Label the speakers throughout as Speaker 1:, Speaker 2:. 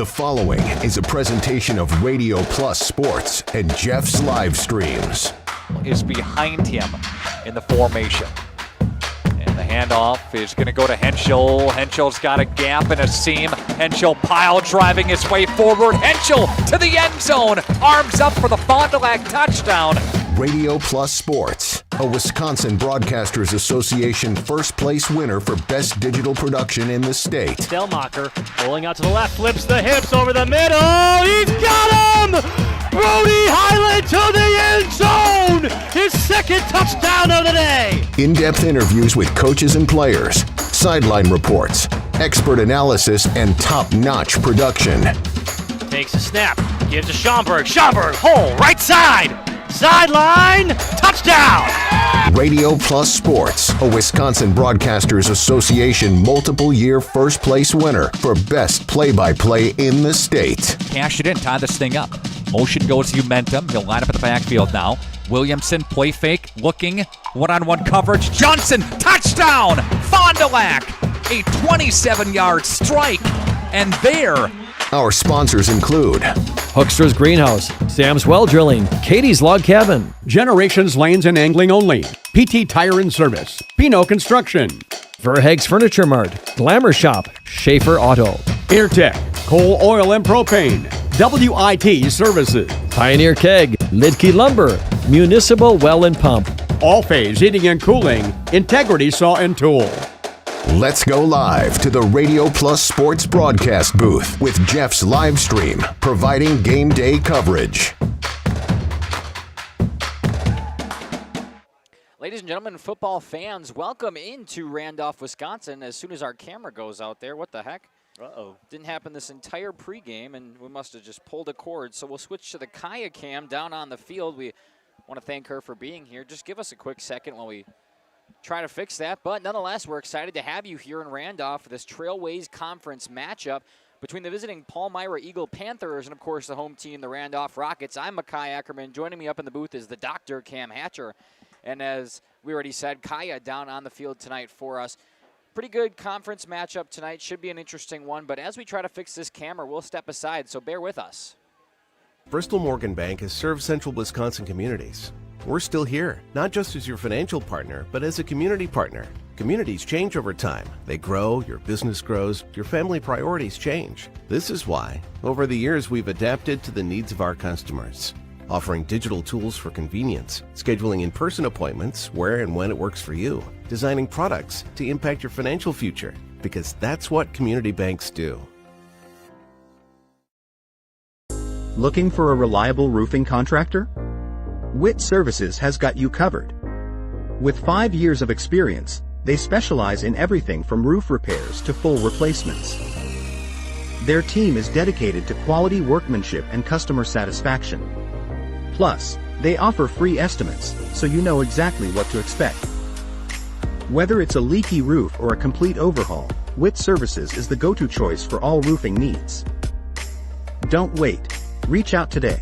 Speaker 1: The following is a presentation of Radio Plus Sports and Jeff's live streams.
Speaker 2: Is behind him in the formation. And the handoff is going to go to Henschel. Henschel's got a gap and a seam. Henschel pile driving his way forward. Henschel to the end zone. Arms up for the Fond du Lac touchdown.
Speaker 1: Radio Plus Sports, a Wisconsin Broadcasters Association first place winner for best digital production in the state.
Speaker 3: Stelmacher rolling out to the left, flips the hips over the middle. He's got him! Brody Highland to the end zone! His second touchdown of the day!
Speaker 1: In-depth interviews with coaches and players, sideline reports, expert analysis, and top-notch production.
Speaker 3: Takes a snap, gives to Schomburg. Schomburg, hole, right side! Sideline, touchdown!
Speaker 1: Radio Plus Sports, a Wisconsin Broadcasters Association multiple-year first-place winner for best play-by-play in the state.
Speaker 2: Cash it in, tie this thing up. Motion goes to Umentum. He'll line up at the backfield now. Williamson, play fake, looking, one-on-one coverage. Johnson, touchdown! Fond du Lac, a 27-yard strike. And there,
Speaker 1: our sponsors include
Speaker 4: Hoekstra's Greenhouse, Sam's Well Drilling, Katie's Log Cabin,
Speaker 5: Generations Lanes and Angling Only, PT Tire and Service, Pino Construction,
Speaker 4: Verheg's Furniture Mart, Glamour Shop, Schaefer Auto,
Speaker 5: Airtech, Coal, Oil and Propane, WIT Services,
Speaker 4: Pioneer Keg, Lidke Lumber, Municipal Well and Pump,
Speaker 5: All Phase Heating and Cooling, Integrity Saw and Tool.
Speaker 1: Let's go live to the Radio Plus Sports broadcast booth with Jeff's live stream, providing game day coverage.
Speaker 6: Ladies and gentlemen, football fans, welcome into Randolph, Wisconsin. As soon as our camera goes out there, what the heck? Uh-oh. Didn't happen this entire pregame, and we must have just pulled a cord. So we'll switch to the Kaya cam down on the field. We want to thank her for being here. Just give us a quick second while we try to fix that. But nonetheless, we're excited to have you here in Randolph for this Trailways Conference matchup between the visiting Palmyra-Eagle Panthers and, of course, the home team, the Randolph Rockets. I'm Makai Ackerman. Joining me up in the booth is the Dr. Cam Hatcher. And as we already said, Kaya down on the field tonight for us. Pretty good conference matchup tonight. Should be an interesting one. But as we try to fix this camera, we'll step aside, so bear with us.
Speaker 7: Bristol Morgan Bank has served central Wisconsin communities. We're still here, not just as your financial partner, but as a community partner. Communities change over time. They grow, your business grows, your family priorities change. This is why, over the years, we've adapted to the needs of our customers, offering digital tools for convenience, scheduling in-person appointments where and when it works for you, designing products to impact your financial future, because that's what community banks do.
Speaker 8: Looking for a reliable roofing contractor? WIT Services has got you covered. With 5 years of experience, they specialize in everything from roof repairs to full replacements. Their team is dedicated to quality workmanship and customer satisfaction. Plus, they offer free estimates, so you know exactly what to expect. Whether it's a leaky roof or a complete overhaul, WIT Services is the go-to choice for all roofing needs. Don't wait. Reach out today.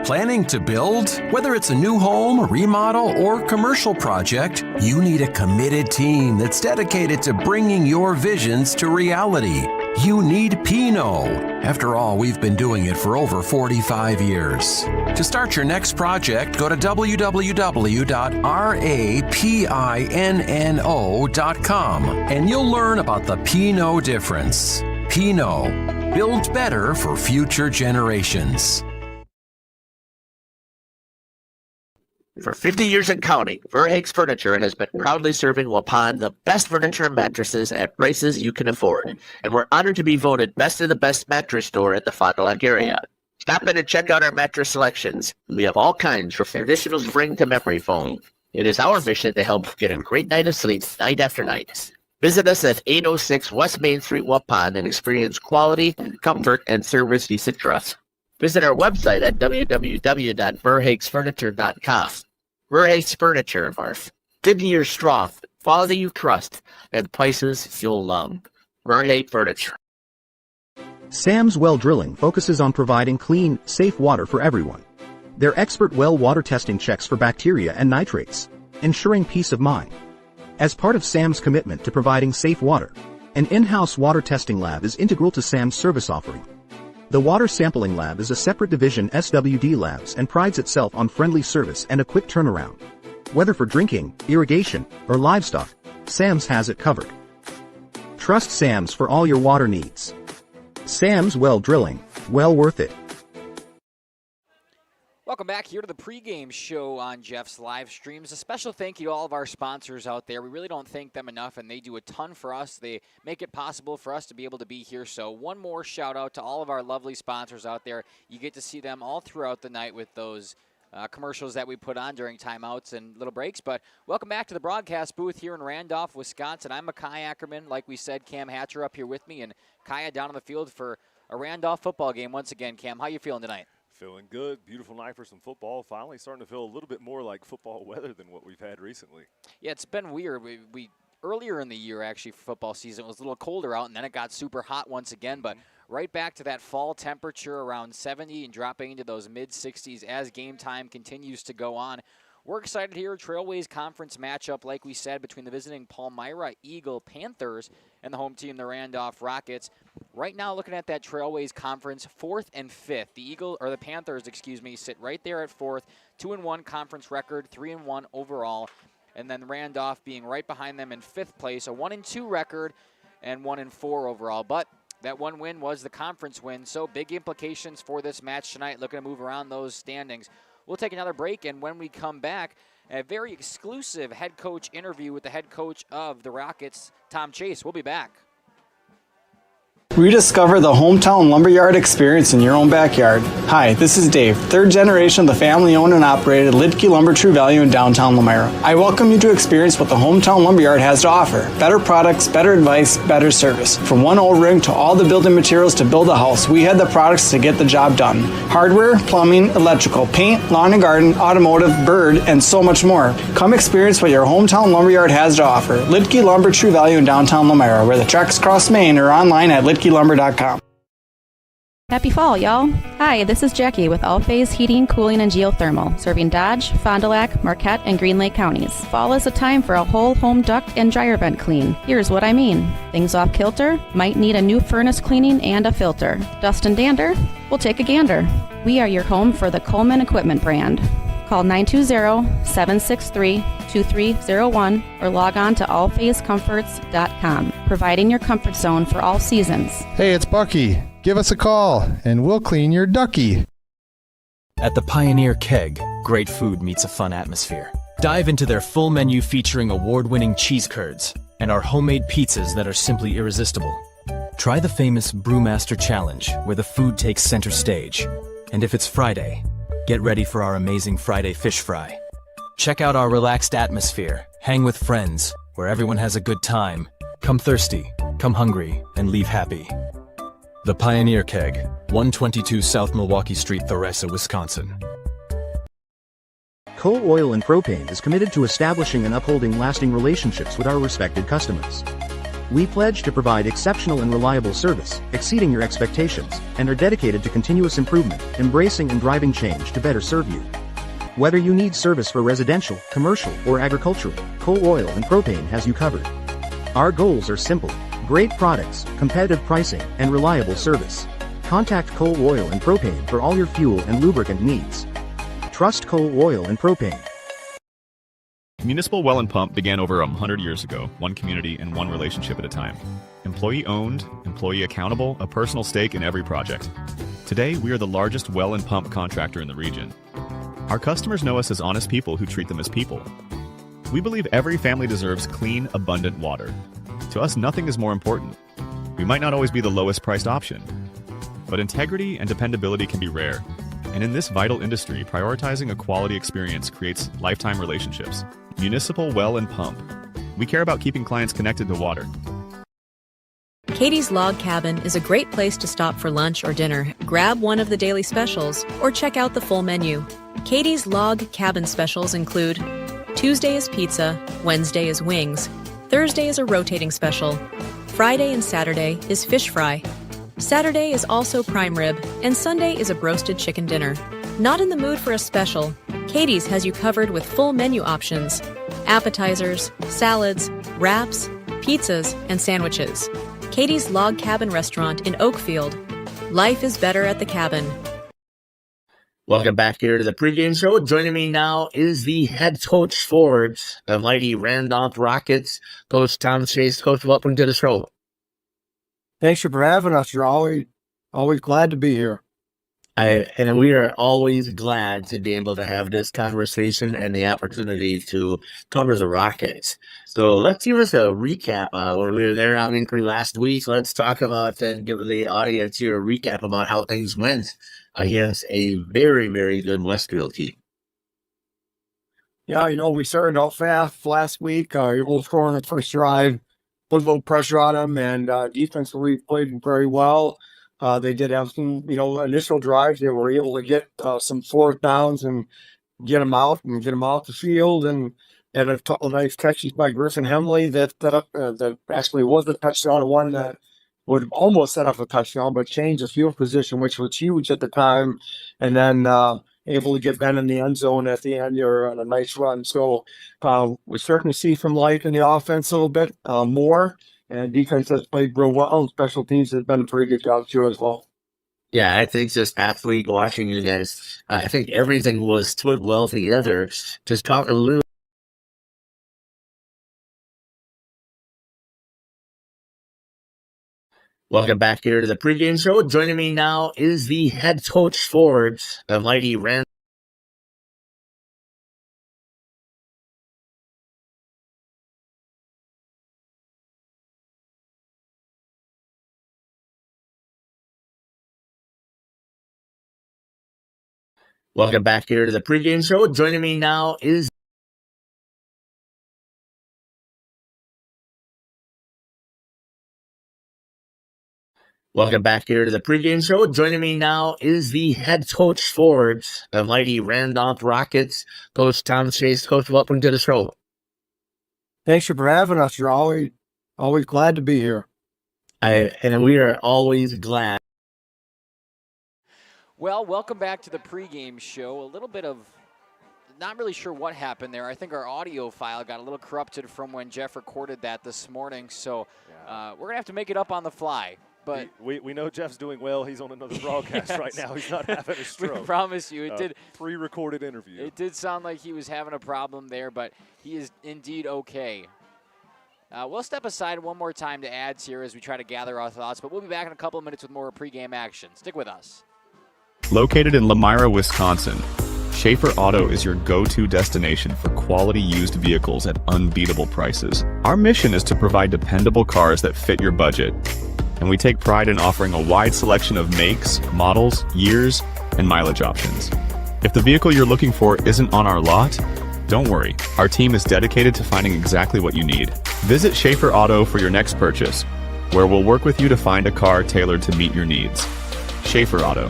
Speaker 9: Planning to build? Whether it's a new home, remodel, or commercial project, you need a committed team that's dedicated to bringing your visions to reality. You need Pinot. After all, we've been doing it for over 45 years. To start your next project, go to www.rapinno.com and you'll learn about the Pinot difference. Pinot, build better for future generations.
Speaker 10: For 50 years and counting, Verheg's Furniture has been proudly serving Waupun the best furniture and mattresses at prices you can afford. And we're honored to be voted best of the best mattress store in the Fond du Lac area. Stop in and check out our mattress selections. We have all kinds from traditional spring to memory foam. It is our mission to help get a great night of sleep night after night. Visit us at 806 West Main Street, Waupun, and experience quality, comfort, and service you can trust. Visit our website at www.verhagsfurniture.com. Verhags Furniture, 50 years strong, quality you trust, and prices you'll love. Verhags Furniture.
Speaker 8: Sam's Well Drilling focuses on providing clean, safe water for everyone. Their expert well water testing checks for bacteria and nitrates, ensuring peace of mind. As part of Sam's commitment to providing safe water, an in-house water testing lab is integral to Sam's service offering. The Water Sampling Lab is a separate division SWD Labs and prides itself on friendly service and a quick turnaround. Whether for drinking, irrigation, or livestock, Sam's has it covered. Trust Sam's for all your water needs. Sam's Well Drilling, well worth it.
Speaker 6: Welcome back here to the pregame show on Jeff's live streams. A special thank you to all of our sponsors out there. We really don't thank them enough, and they do a ton for us. They make it possible for us to be able to be here. So one more shout out to all of our lovely sponsors out there. You get to see them all throughout the night with those commercials that we put on during timeouts and little breaks. But welcome back to the broadcast booth here in Randolph, Wisconsin. I'm Makai Ackerman. Like we said, Cam Hatcher up here with me, and Kaya down on the field for a Randolph football game once again. Cam, how you feeling tonight?
Speaker 11: Feeling good. Beautiful night for some football. Finally starting to feel a little bit more like football weather than what we've had recently.
Speaker 6: Yeah, it's been weird. We earlier in the year, actually, for football season, it was a little colder out, and then it got super hot once again. But right back to that fall temperature around 70 and dropping into those mid-60s as game time continues to go on. We're excited here. Trailways Conference matchup, like we said, between the visiting Palmyra-Eagle Panthers and the home team, the Randolph Rockets. Right now, looking at that Trailways Conference, 4th and 5th. The Panthers, sit right there at 4th. 2-1 conference record, 3-1 overall. And then Randolph being right behind them in 5th place, a 1-2 record and 1-4 overall. But that one win was the conference win, so big implications for this match tonight, looking to move around those standings. We'll take another break, and when we come back, a very exclusive head coach interview with the head coach of the Rockets, Tom Chase. We'll be back.
Speaker 12: Rediscover the hometown lumberyard experience in your own backyard. Hi, this is Dave, third generation of the family-owned and operated Lidke Lumber True Value in downtown Palmyra. I welcome you to experience what the hometown lumberyard has to offer. Better products, better advice, better service. From one O-ring to all the building materials to build a house, we had the products to get the job done. Hardware, plumbing, electrical, paint, lawn and garden, automotive, bird, and so much more. Come experience what your hometown lumberyard has to offer. Lidke Lumber True Value in downtown Palmyra, where the tracks cross Main, or online at lidkelumber.com.
Speaker 13: Happy fall, y'all. Hi, this is Jackie with All Phase Heating, Cooling, and Geothermal, serving Dodge, Fond du Lac, Marquette, and Green Lake counties. Fall is a time for a whole home duct and dryer vent clean. Here's what I mean. Things off kilter? Might need a new furnace cleaning and a filter. Dust and dander? We'll take a gander. We are your home for the Coleman Equipment brand. Call 920-763-2301 or log on to allphasecomforts.com, providing your comfort zone for all seasons.
Speaker 14: Hey, it's Bucky. Give us a call, and we'll clean your ducky.
Speaker 15: At the Pioneer Keg, great food meets a fun atmosphere. Dive into their full menu featuring award-winning cheese curds and our homemade pizzas that are simply irresistible. Try the famous Brewmaster Challenge, where the food takes center stage. And if it's Friday, get ready for our amazing Friday fish fry. Check out our relaxed atmosphere, hang with friends, where everyone has a good time. Come thirsty, come hungry, and leave happy. The Pioneer Keg, 122 South Milwaukee Street, Theresa, Wisconsin.
Speaker 8: Coal Oil and Propane is committed to establishing and upholding lasting relationships with our respected customers. We pledge to provide exceptional and reliable service, exceeding your expectations, and are dedicated to continuous improvement, embracing and driving change to better serve you. Whether you need service for residential, commercial, or agricultural, Coal Oil and Propane has you covered. Our goals are simple: great products, competitive pricing, and reliable service. Contact Coal Oil and Propane for all your fuel and lubricant needs. Trust Coal Oil and Propane.
Speaker 16: Municipal Well and Pump began over 100 years ago, one community and one relationship at a time. Employee-owned, employee accountable, a personal stake in every project. Today, we are the largest well and pump contractor in the region. Our customers know us as honest people who treat them as people. We believe every family deserves clean, abundant water. To us, nothing is more important. We might not always be the lowest priced option, but integrity and dependability can be rare. And in this vital industry, prioritizing a quality experience creates lifetime relationships. Municipal Well and Pump. We care about keeping clients connected to water.
Speaker 17: Katie's Log Cabin is a great place to stop for lunch or dinner, grab one of the daily specials, or check out the full menu. Katie's Log Cabin specials include Tuesday is pizza, Wednesday is wings, Thursday is a rotating special, Friday and Saturday is fish fry, Saturday is also prime rib, and Sunday is a broasted chicken dinner. Not in the mood for a special? Katie's has you covered with full menu options, appetizers, salads, wraps, pizzas, and sandwiches. Katie's Log Cabin Restaurant in Oakfield. Life is better at the cabin.
Speaker 10: Welcome back here to the pregame show. Joining me now is the head coach for the mighty Randolph Rockets, Coach Tom Chase. Coach, welcome to the show.
Speaker 18: Thanks for having us. You're always glad to be here.
Speaker 10: And we are always glad to be able to have this conversation and the opportunity to cover the Rockets. So let's give us a recap. When we were there out in Inquiry last week, let's talk about and give the audience here a recap about how things went against a very, very good Westfield team.
Speaker 18: Yeah, we started out fast last week. Able to score on the first drive, put a little pressure on them, and defensively played very well. They did have some, initial drives. They were able to get some fourth downs and get them out the field, and a couple of nice catches by Griffin Hemley that actually was a touchdown, one that would almost set up a touchdown, but changed the field position, which was huge at the time, and then able to get Ben in the end zone at the end here on a nice run. So we're starting to see some light in the offense a little bit more. And defense has played real well, and special teams has been a pretty good job too as well.
Speaker 10: Yeah, I think just after week watching you guys, I think everything was put well together. Just talk a little. Welcome back here to the pregame show. Joining me now is the head coach for the mighty Randolph. Welcome back here to the pregame show. Joining me now is Welcome back here to the pregame show. Joining me now is the head coach for the mighty Randolph Rockets, Coach Tom Chase. Coach, welcome to the show.
Speaker 18: Thanks for having us. You're always glad to be here.
Speaker 10: And we are always glad.
Speaker 6: Well, welcome back to the pregame show. A little bit of, not really sure what happened there. I think our audio file got a little corrupted from when Jeff recorded that this morning, so we're going to have to make it up on the fly. But
Speaker 11: we know Jeff's doing well. He's on another broadcast right now. He's not having a stroke.
Speaker 6: We promise you. It did.
Speaker 11: Pre-recorded interview.
Speaker 6: It did sound like he was having a problem there, but he is indeed okay. We'll step aside one more time to ads here as we try to gather our thoughts, but we'll be back in a couple of minutes with more pregame action. Stick with us.
Speaker 16: Located in Palmyra, Wisconsin, Schaefer Auto is your go-to destination for quality used vehicles at unbeatable prices. Our mission is to provide dependable cars that fit your budget, and we take pride in offering a wide selection of makes, models, years, and mileage options. If the vehicle you're looking for isn't on our lot, don't worry. Our team is dedicated to finding exactly what you need. Visit Schaefer Auto for your next purchase, where we'll work with you to find a car tailored to meet your needs. Schaefer Auto.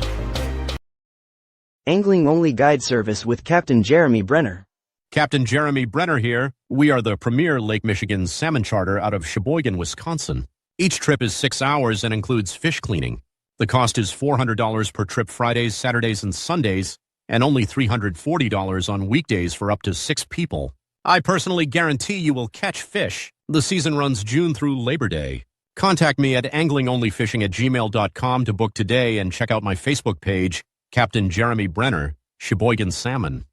Speaker 19: Angling-only guide service with Captain Jeremy Brenner.
Speaker 5: Captain Jeremy Brenner here. We are the premier Lake Michigan salmon charter out of Sheboygan, Wisconsin. Each trip is 6 hours and includes fish cleaning. The cost is $400 per trip Fridays, Saturdays, and Sundays, and only $340 on weekdays for up to 6 people. I personally guarantee you will catch fish. The season runs June through Labor Day. Contact me at anglingonlyfishing@gmail.com to book today and check out my Facebook page, Captain Jeremy Brenner, Sheboygan Salmon.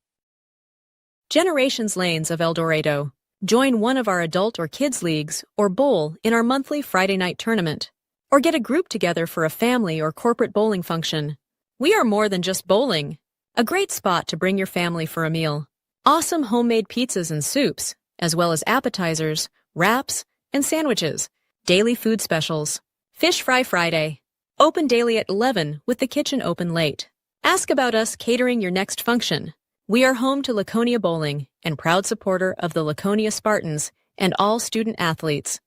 Speaker 17: Generations Lanes of El Dorado. Join one of our adult or kids leagues or bowl in our monthly Friday night tournament. Or get a group together for a family or corporate bowling function. We are more than just bowling. A great spot to bring your family for a meal. Awesome homemade pizzas and soups, as well as appetizers, wraps, and sandwiches. Daily food specials. Fish Fry Friday. Open daily at 11 with the kitchen open late. Ask about us catering your next function. We are home to Laconia Bowling and proud supporter of the Laconia Spartans and all student athletes.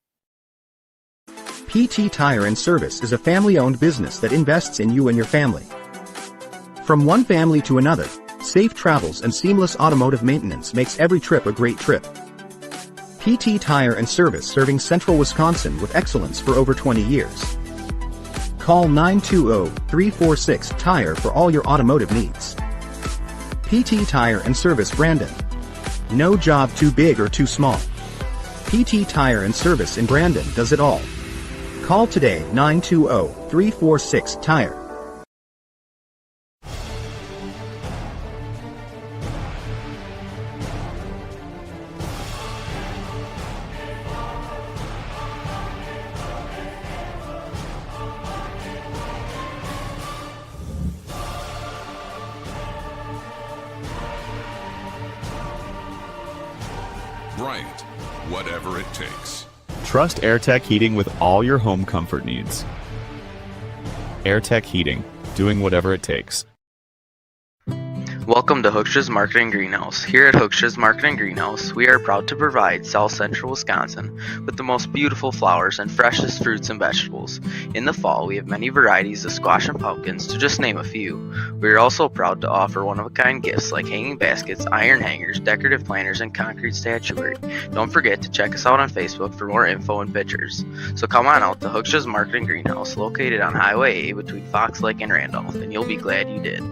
Speaker 8: PT Tire and Service is a family-owned business that invests in you and your family. From one family to another, safe travels and seamless automotive maintenance makes every trip a great trip. PT Tire and Service serving Central Wisconsin with excellence for over 20 years. Call 920-346-TIRE for all your automotive needs. PT Tire and Service Brandon. No job too big or too small. PT Tire and Service in Brandon does it all. Call today 920-346-TIRE.
Speaker 20: Bryant, whatever it takes.
Speaker 16: Trust AirTech Heating with all your home comfort needs. AirTech Heating, doing whatever it takes.
Speaker 21: Welcome to Hookstra's Marketing Greenhouse. Here at Hookstra's Marketing Greenhouse, we are proud to provide South Central Wisconsin with the most beautiful flowers and freshest fruits and vegetables. In the fall, we have many varieties of squash and pumpkins, to just name a few. We are also proud to offer one-of-a-kind gifts like hanging baskets, iron hangers, decorative planters, and concrete statuary. Don't forget to check us out on Facebook for more info and pictures. So come on out to Hookstra's Marketing Greenhouse, located on Highway A between Fox Lake and Randolph, and you'll be glad you did.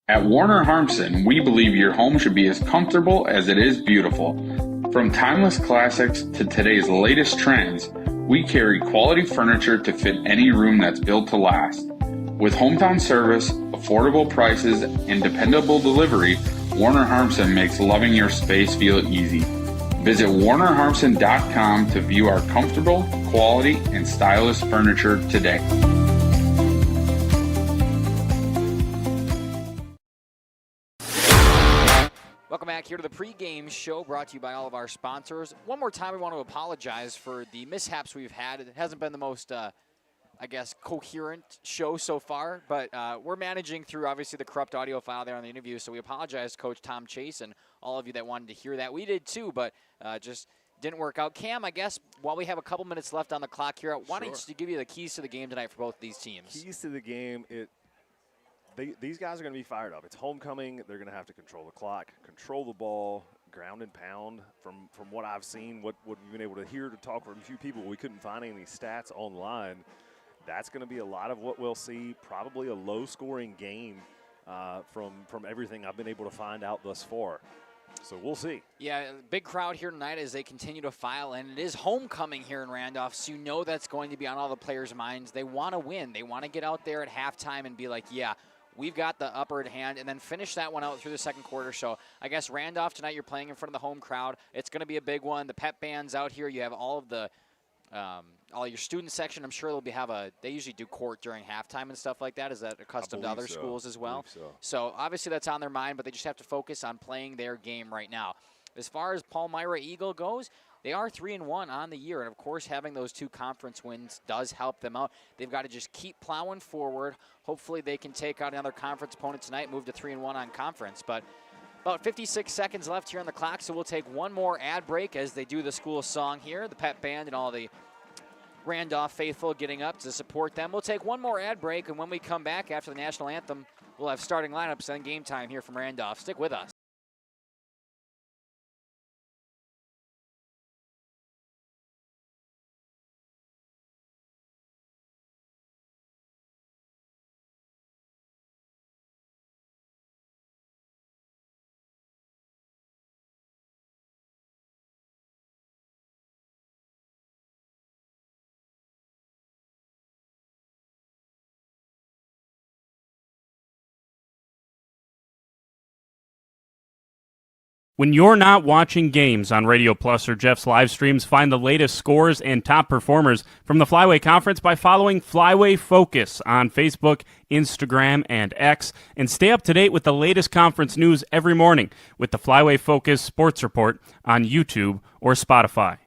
Speaker 22: At Warner Harmson, we believe your home should be as comfortable as it is beautiful. From timeless classics to today's latest trends, we carry quality furniture to fit any room that's built to last. With hometown service, affordable prices, and dependable delivery, Warner Harmson makes loving your space feel easy. Visit warnerharmson.com to view our comfortable, quality, and stylish furniture today.
Speaker 6: Welcome back here to the pregame show brought to you by all of our sponsors. One more time, we want to apologize for the mishaps we've had. It hasn't been the most, coherent show so far, but we're managing through, obviously, the corrupt audio file there on the interview, so we apologize to Coach Tom Chase and all of you that wanted to hear that. We did too, but just didn't work out. Cam, I guess, while we have a couple minutes left on the clock here, I wanted to give you the keys to the game tonight for both these teams.
Speaker 11: Keys to the game, these guys are going to be fired up. It's homecoming. They're going to have to control the clock, control the ball, ground and pound. From what I've seen, what we've been able to hear to talk from a few people, we couldn't find any stats online. That's going to be a lot of what we'll see. Probably a low-scoring game from everything I've been able to find out thus far. So we'll see.
Speaker 6: Yeah, big crowd here tonight as they continue to file in. It is homecoming here in Randolph, so you know that's going to be on all the players' minds. They want to win. They want to get out there at halftime and be like, yeah, we've got the upper hand, and then finish that one out through the second quarter. So I guess Randolph tonight, you're playing in front of the home crowd. It's going to be a big one. The pep band's out here. You have all of the all your student section. I'm sure they usually do court during halftime and stuff like that. Is that accustomed to other schools as well? So obviously that's on their mind, but they just have to focus on playing their game right now. As far as Palmyra-Eagle goes, they are 3-1 on the year, and of course having those 2 conference wins does help them out. They've got to just keep plowing forward. Hopefully they can take out another conference opponent tonight, move to 3-1 on conference. But about 56 seconds left here on the clock, so we'll take one more ad break as they do the school song here. The pep band and all the Randolph faithful getting up to support them. We'll take one more ad break, and when we come back after the national anthem, we'll have starting lineups and game time here from Randolph. Stick with us.
Speaker 23: When you're not watching games on Radio Plus or Jeff's live streams, find the latest scores and top performers from the Flyway Conference by following Flyway Focus on Facebook, Instagram, and X, and stay up to date with the latest conference news every morning with the Flyway Focus Sports Report on YouTube or Spotify.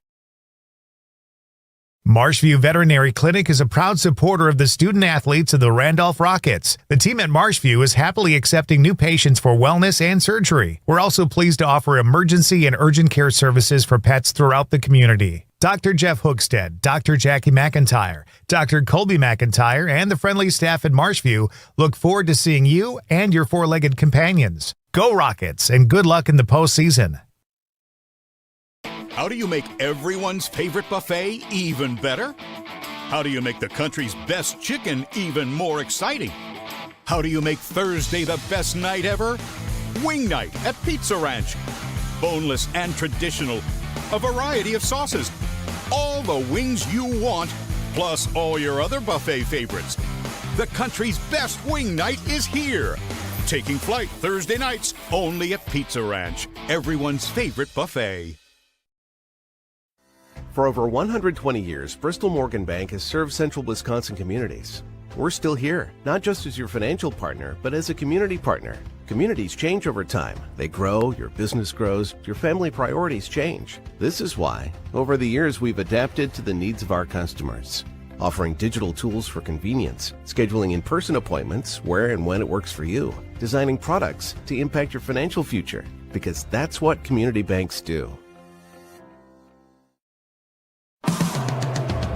Speaker 24: Marshview Veterinary Clinic is a proud supporter of the student-athletes of the Randolph Rockets. The team at Marshview is happily accepting new patients for wellness and surgery. We're also pleased to offer emergency and urgent care services for pets throughout the community. Dr. Jeff Hookstead, Dr. Jackie McIntyre, Dr. Colby McIntyre, and the friendly staff at Marshview look forward to seeing you and your four-legged companions. Go Rockets, and good luck in the postseason.
Speaker 25: How do you make everyone's favorite buffet even better? How do you make the country's best chicken even more exciting? How do you make Thursday the best night ever? Wing night at Pizza Ranch. Boneless and traditional. A variety of sauces. All the wings you want, plus all your other buffet favorites. The country's best wing night is here. Taking flight Thursday nights only at Pizza Ranch. Everyone's favorite buffet.
Speaker 7: For over 120 years, Bristol Morgan Bank has served central Wisconsin communities. We're still here, not just as your financial partner, but as a community partner. Communities change over time. They grow, your business grows, your family priorities change. This is why, over the years, we've adapted to the needs of our customers, offering digital tools for convenience, scheduling in-person appointments where and when it works for you, designing products to impact your financial future, because that's what community banks do.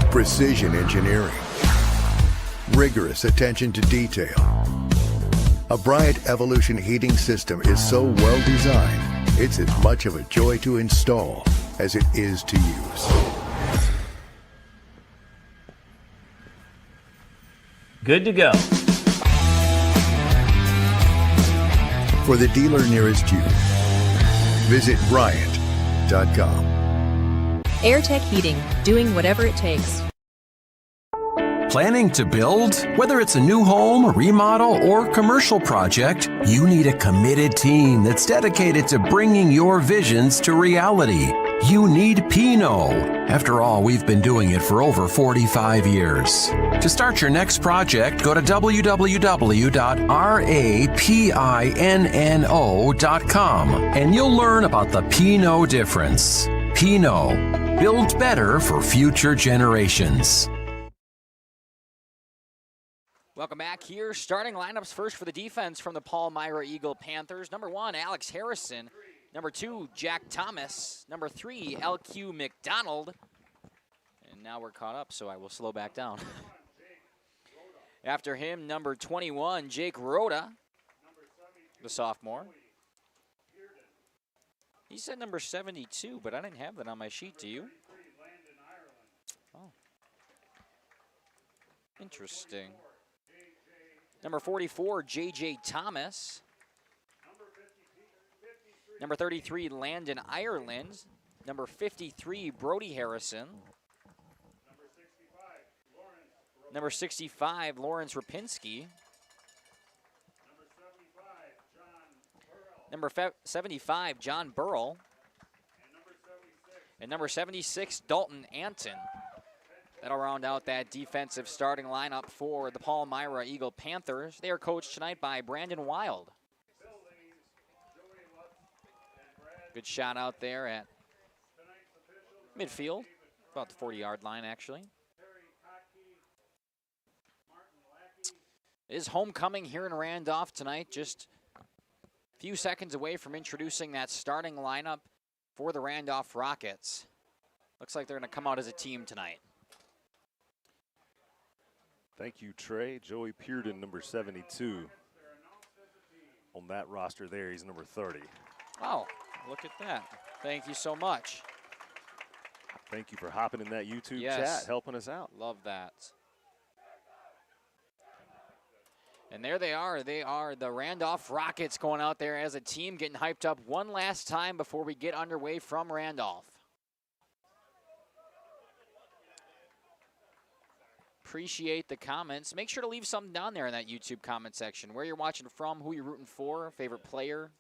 Speaker 1: Precision engineering, rigorous attention to detail. A Bryant Evolution heating system is so well designed, it's as much of a joy to install as it is to use.
Speaker 2: Good to go.
Speaker 1: For the dealer nearest you, visit Bryant.com.
Speaker 17: AirTech Heating, doing whatever it takes.
Speaker 3: Planning to build? Whether it's a new home, remodel, or commercial project, you need a committed team that's dedicated to bringing your visions to reality. You need Pinot. After all, we've been doing it for over 45 years. To start your next project, go to www.rapinno.com and you'll learn about the Pinot difference. Pinot, build better for future generations.
Speaker 6: Welcome back here. Starting lineups first for the defense from the Palmyra-Eagle Panthers. Number 1, Alex Harrison. Number 2, Jack Thomas. Number 3, LQ McDonald. And now we're caught up, so I will slow back down. After him, number 21, Jake Rhoda, the sophomore. He said number 72, but I didn't have that on my sheet. Do you? Oh. Interesting. Number 44, J.J. Thomas. Number 33, Landon Ireland. Number 53, Brody Harrison. Number 65, Lawrence Rapinski. Number 75, John Burrell. And number 76, Dalton Anton. That'll round out that defensive starting lineup for the Palmyra-Eagle Panthers. They are coached tonight by Brandon Wild. Good shot out there at midfield, about the 40-yard line, actually. It is homecoming here in Randolph tonight, just a few seconds away from introducing that starting lineup for the Randolph Rockets. Looks like they're going to come out as a team tonight.
Speaker 11: Thank you, Trey. Joey Pearden, number 72. On that roster there, he's number 30.
Speaker 6: Oh, look at that. Thank you so much.
Speaker 11: Thank you for hopping in that YouTube chat, helping us out.
Speaker 6: Love that. And there they are. They are the Randolph Rockets going out there as a team, getting hyped up one last time before we get underway from Randolph. Appreciate the comments. Make sure to leave something down there in that YouTube comment section. Where you're watching from, who you're rooting for, favorite player.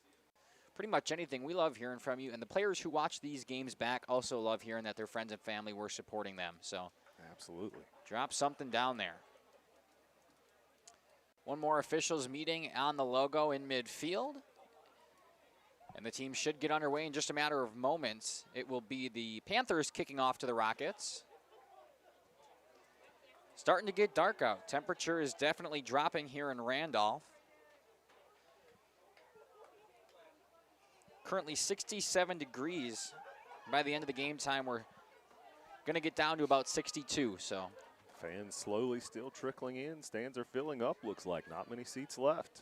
Speaker 6: Pretty much anything. We love hearing from you. And the players who watch these games back also love hearing that their friends and family were supporting them. So
Speaker 11: absolutely.
Speaker 6: Drop something down there. One more officials meeting on the logo in midfield. And the team should get underway in just a matter of moments. It will be the Panthers kicking off to the Rockets. Starting to get dark out. Temperature is definitely dropping here in Randolph. Currently 67 degrees. By the end of the game time, we're going to get down to about 62. So
Speaker 11: fans slowly still trickling in. Stands are filling up, looks like. Not many seats left.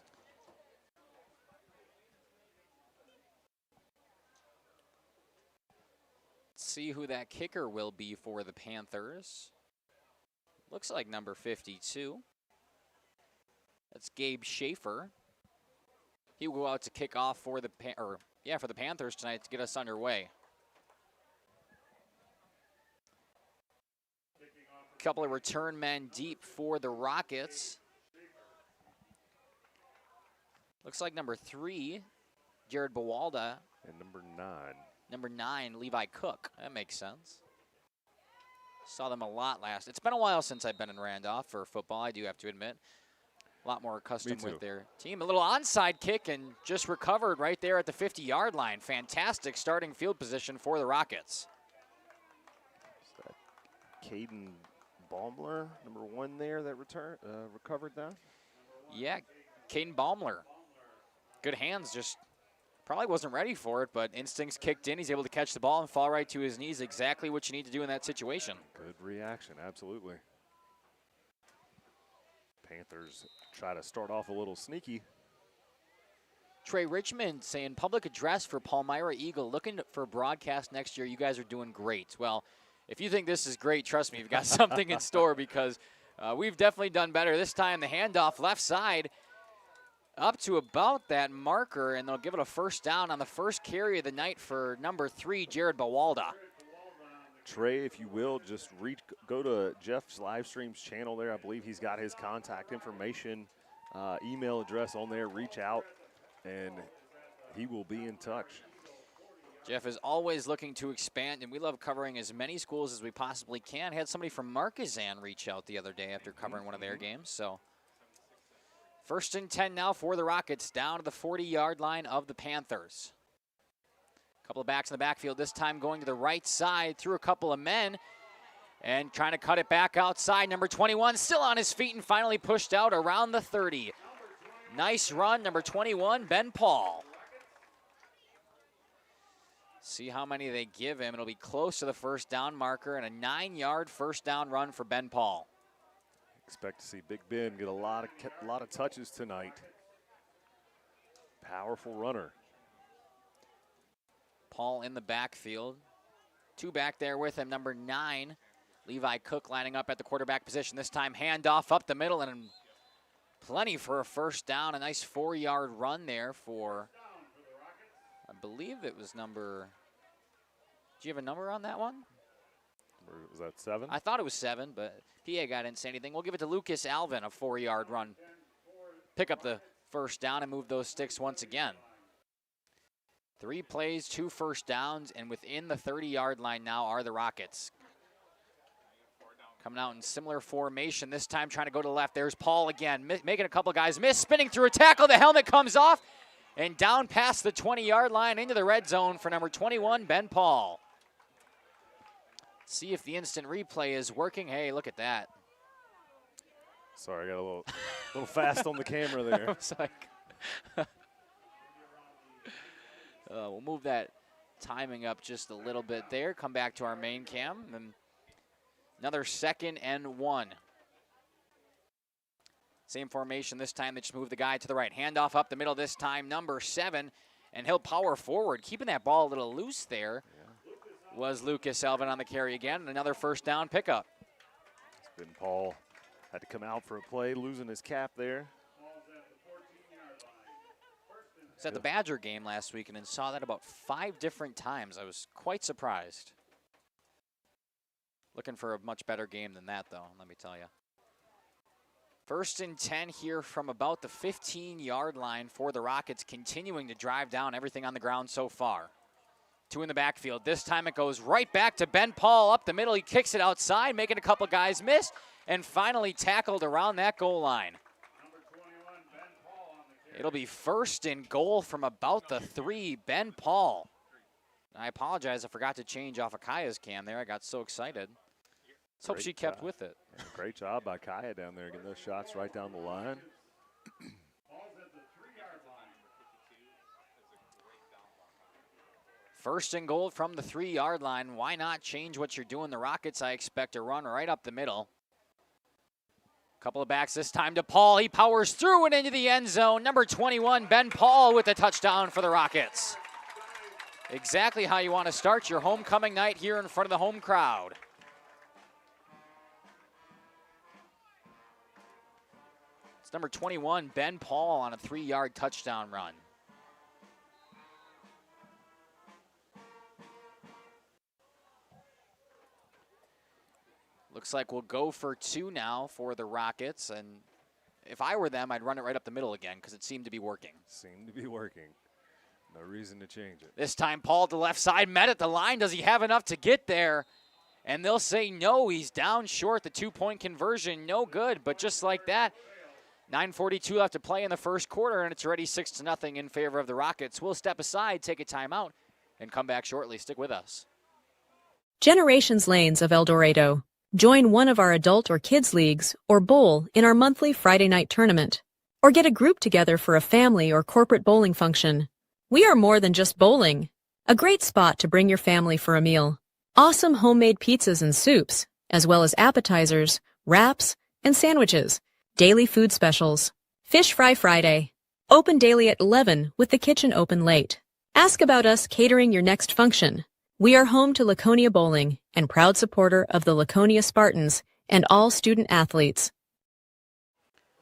Speaker 6: Let's see who that kicker will be for the Panthers. Looks like number 52. That's Gabe Schaefer. He will go out to kick off for the for the Panthers tonight to get us underway. Couple of return men deep for the Rockets. Looks like number 3, Jared Bawalda.
Speaker 11: And number 9.
Speaker 6: Number 9, Levi Cook. That makes sense. Saw them a lot last. It's been a while since I've been in Randolph for football, I do have to admit. a lot more accustomed with their team. A little onside kick and just recovered right there at the 50-yard line. Fantastic starting field position for the Rockets.
Speaker 11: Caden Baumler, number 1 there, that recovered that.
Speaker 6: Yeah, Caden Baumler. Good hands, just probably wasn't ready for it, but instincts kicked in. He's able to catch the ball and fall right to his knees. Exactly what you need to do in that situation.
Speaker 11: Good reaction, absolutely. Panthers try to start off a little sneaky.
Speaker 6: Trey Richmond saying, public address for Palmyra-Eagle. Looking for broadcast next year. You guys are doing great. Well, if you think this is great, trust me, you've got something in store, because we've definitely done better. This time the handoff left side up to about that marker, and they'll give it a first down on the first carry of the night for number 3, Jared Bawalda.
Speaker 11: Trey, if you will, just go to Jeff's live streams channel there. I believe he's got his contact information, email address on there. Reach out, and he will be in touch.
Speaker 6: Jeff is always looking to expand, and we love covering as many schools as we possibly can. Had somebody from Marquezan reach out the other day after covering one of their games. So 1st and 10 now for the Rockets, down to the 40-yard line of the Panthers. Couple of backs in the backfield, this time going to the right side through a couple of men and trying to cut it back outside. Number 21 still on his feet and finally pushed out around the 30. Nice run, number 21, Ben Paul. See how many they give him. It'll be close to the first down marker and a 9-yard first down run for Ben Paul.
Speaker 11: Expect to see Big Ben get a lot of touches tonight. Powerful runner.
Speaker 6: Paul in the backfield. 2 back there with him, number 9, Levi Cook lining up at the quarterback position. This time handoff up the middle and plenty for a first down. A nice 4-yard run there for, I believe it was number, do you have a number on that one?
Speaker 11: Was that 7?
Speaker 6: I thought it was 7, but PA guy didn't say anything. We'll give it to Lucas Alvin, a 4-yard run. Pick up the first down and move those sticks once again. 3 plays, 2 first downs, and within the 30-yard line now are the Rockets. Coming out in similar formation, this time trying to go to the left. There's Paul again, making a couple guys miss, spinning through a tackle. The helmet comes off, and down past the 20-yard line into the red zone for number 21, Ben Paul. See if the instant replay is working. Hey, look at that.
Speaker 11: Sorry, I got a little fast on the camera there.
Speaker 6: I was like, we'll move that timing up just a little bit there. Come back to our main cam. And another 2nd and 1. Same formation this time. They just move the guy to the right. Handoff up the middle this time, number 7. And he'll power forward, keeping that ball a little loose there. Was Lucas Alvin on the carry again. And another first down pickup.
Speaker 11: It's been Paul. Had to come out for a play, losing his cap there.
Speaker 6: I was at the Badger game last week and saw that about 5 different times. I was quite surprised. Looking for a much better game than that, though, let me tell you. 1st and 10 here from about the 15-yard line for the Rockets, continuing to drive down everything on the ground so far. 2 in the backfield. This time it goes right back to Ben Paul up the middle. He kicks it outside, making a couple guys miss, and finally tackled around that goal line. It'll be 1st and goal from about the 3, Ben Paul. I apologize, I forgot to change off of Kaya's cam there. I got so excited. Let's hope she kept with it.
Speaker 11: Yeah, great job by Kaya down there, getting those shots right down the line.
Speaker 6: 1st and goal from the 3-yard line. Why not change what you're doing? The Rockets, I expect to run right up the middle. Couple of backs this time to Paul. He powers through and into the end zone. Number 21, Ben Paul with the touchdown for the Rockets. Exactly how you want to start your homecoming night here in front of the home crowd. It's number 21, Ben Paul, on a 3-yard touchdown run. Looks like we'll go for 2 now for the Rockets, and if I were them, I'd run it right up the middle again because it seemed to be working.
Speaker 11: Seemed to be working. No reason to change it.
Speaker 6: This time Paul to the left side, met at the line. Does he have enough to get there? And they'll say no, he's down short. The 2-point conversion, no good. But just like that, 9:42 left to play in the first quarter, and it's already 6-0 in favor of the Rockets. We'll step aside, take a timeout, and come back shortly. Stick with us.
Speaker 17: Generations Lanes of El Dorado. Join one of our adult or kids leagues or bowl in our monthly Friday night tournament. Or get a group together for a family or corporate bowling function. We are more than just bowling. A great spot to bring your family for a meal. Awesome homemade pizzas and soups, as well as appetizers, wraps, and sandwiches. Daily food specials. Fish Fry Friday. Open daily at 11 with the kitchen open late. Ask about us catering your next function. We are home to Laconia Bowling and proud supporter of the Laconia Spartans and all student athletes.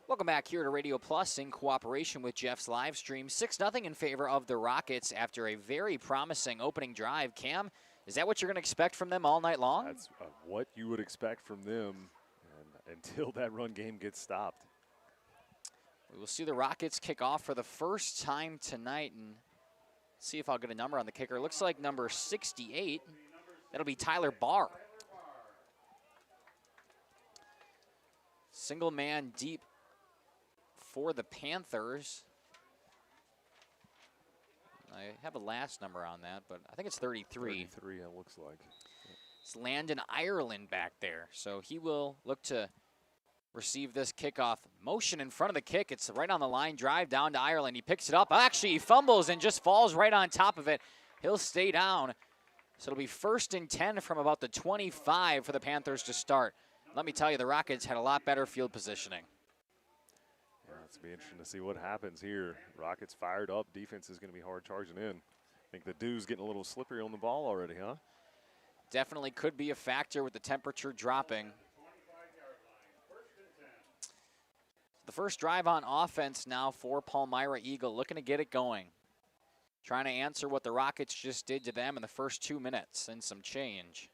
Speaker 6: Welcome back here to Radio Plus in cooperation with Jeff's live stream. 6-0 in favor of the Rockets after a very promising opening drive. Cam, is that what you're going to expect from them all night long?
Speaker 11: That's what you would expect from them until that run game gets stopped.
Speaker 6: We will see the Rockets kick off for the first time tonight, and see if I'll get a number on the kicker. Looks like number 68. That'll be Tyler Barr. Single man deep for the Panthers. I have a last number on that, but I think it's 33.
Speaker 11: 33, it looks like.
Speaker 6: It's Landon Ireland back there. So he will look to receive this kickoff. Motion in front of the kick. It's right on the line. Drive down to Ireland. He picks it up. Actually, he fumbles and just falls right on top of it. He'll stay down. So it'll be 1st and 10 from about the 25 for the Panthers to start. Let me tell you, the Rockets had a lot better field positioning.
Speaker 11: Yeah, it's going to be interesting to see what happens here. Rockets fired up. Defense is going to be hard charging in. I think the dew's getting a little slippery on the ball already, huh?
Speaker 6: Definitely could be a factor with the temperature dropping. The first drive on offense now for Palmyra-Eagle, looking to get it going. Trying to answer what the Rockets just did to them in the first 2 minutes and some change.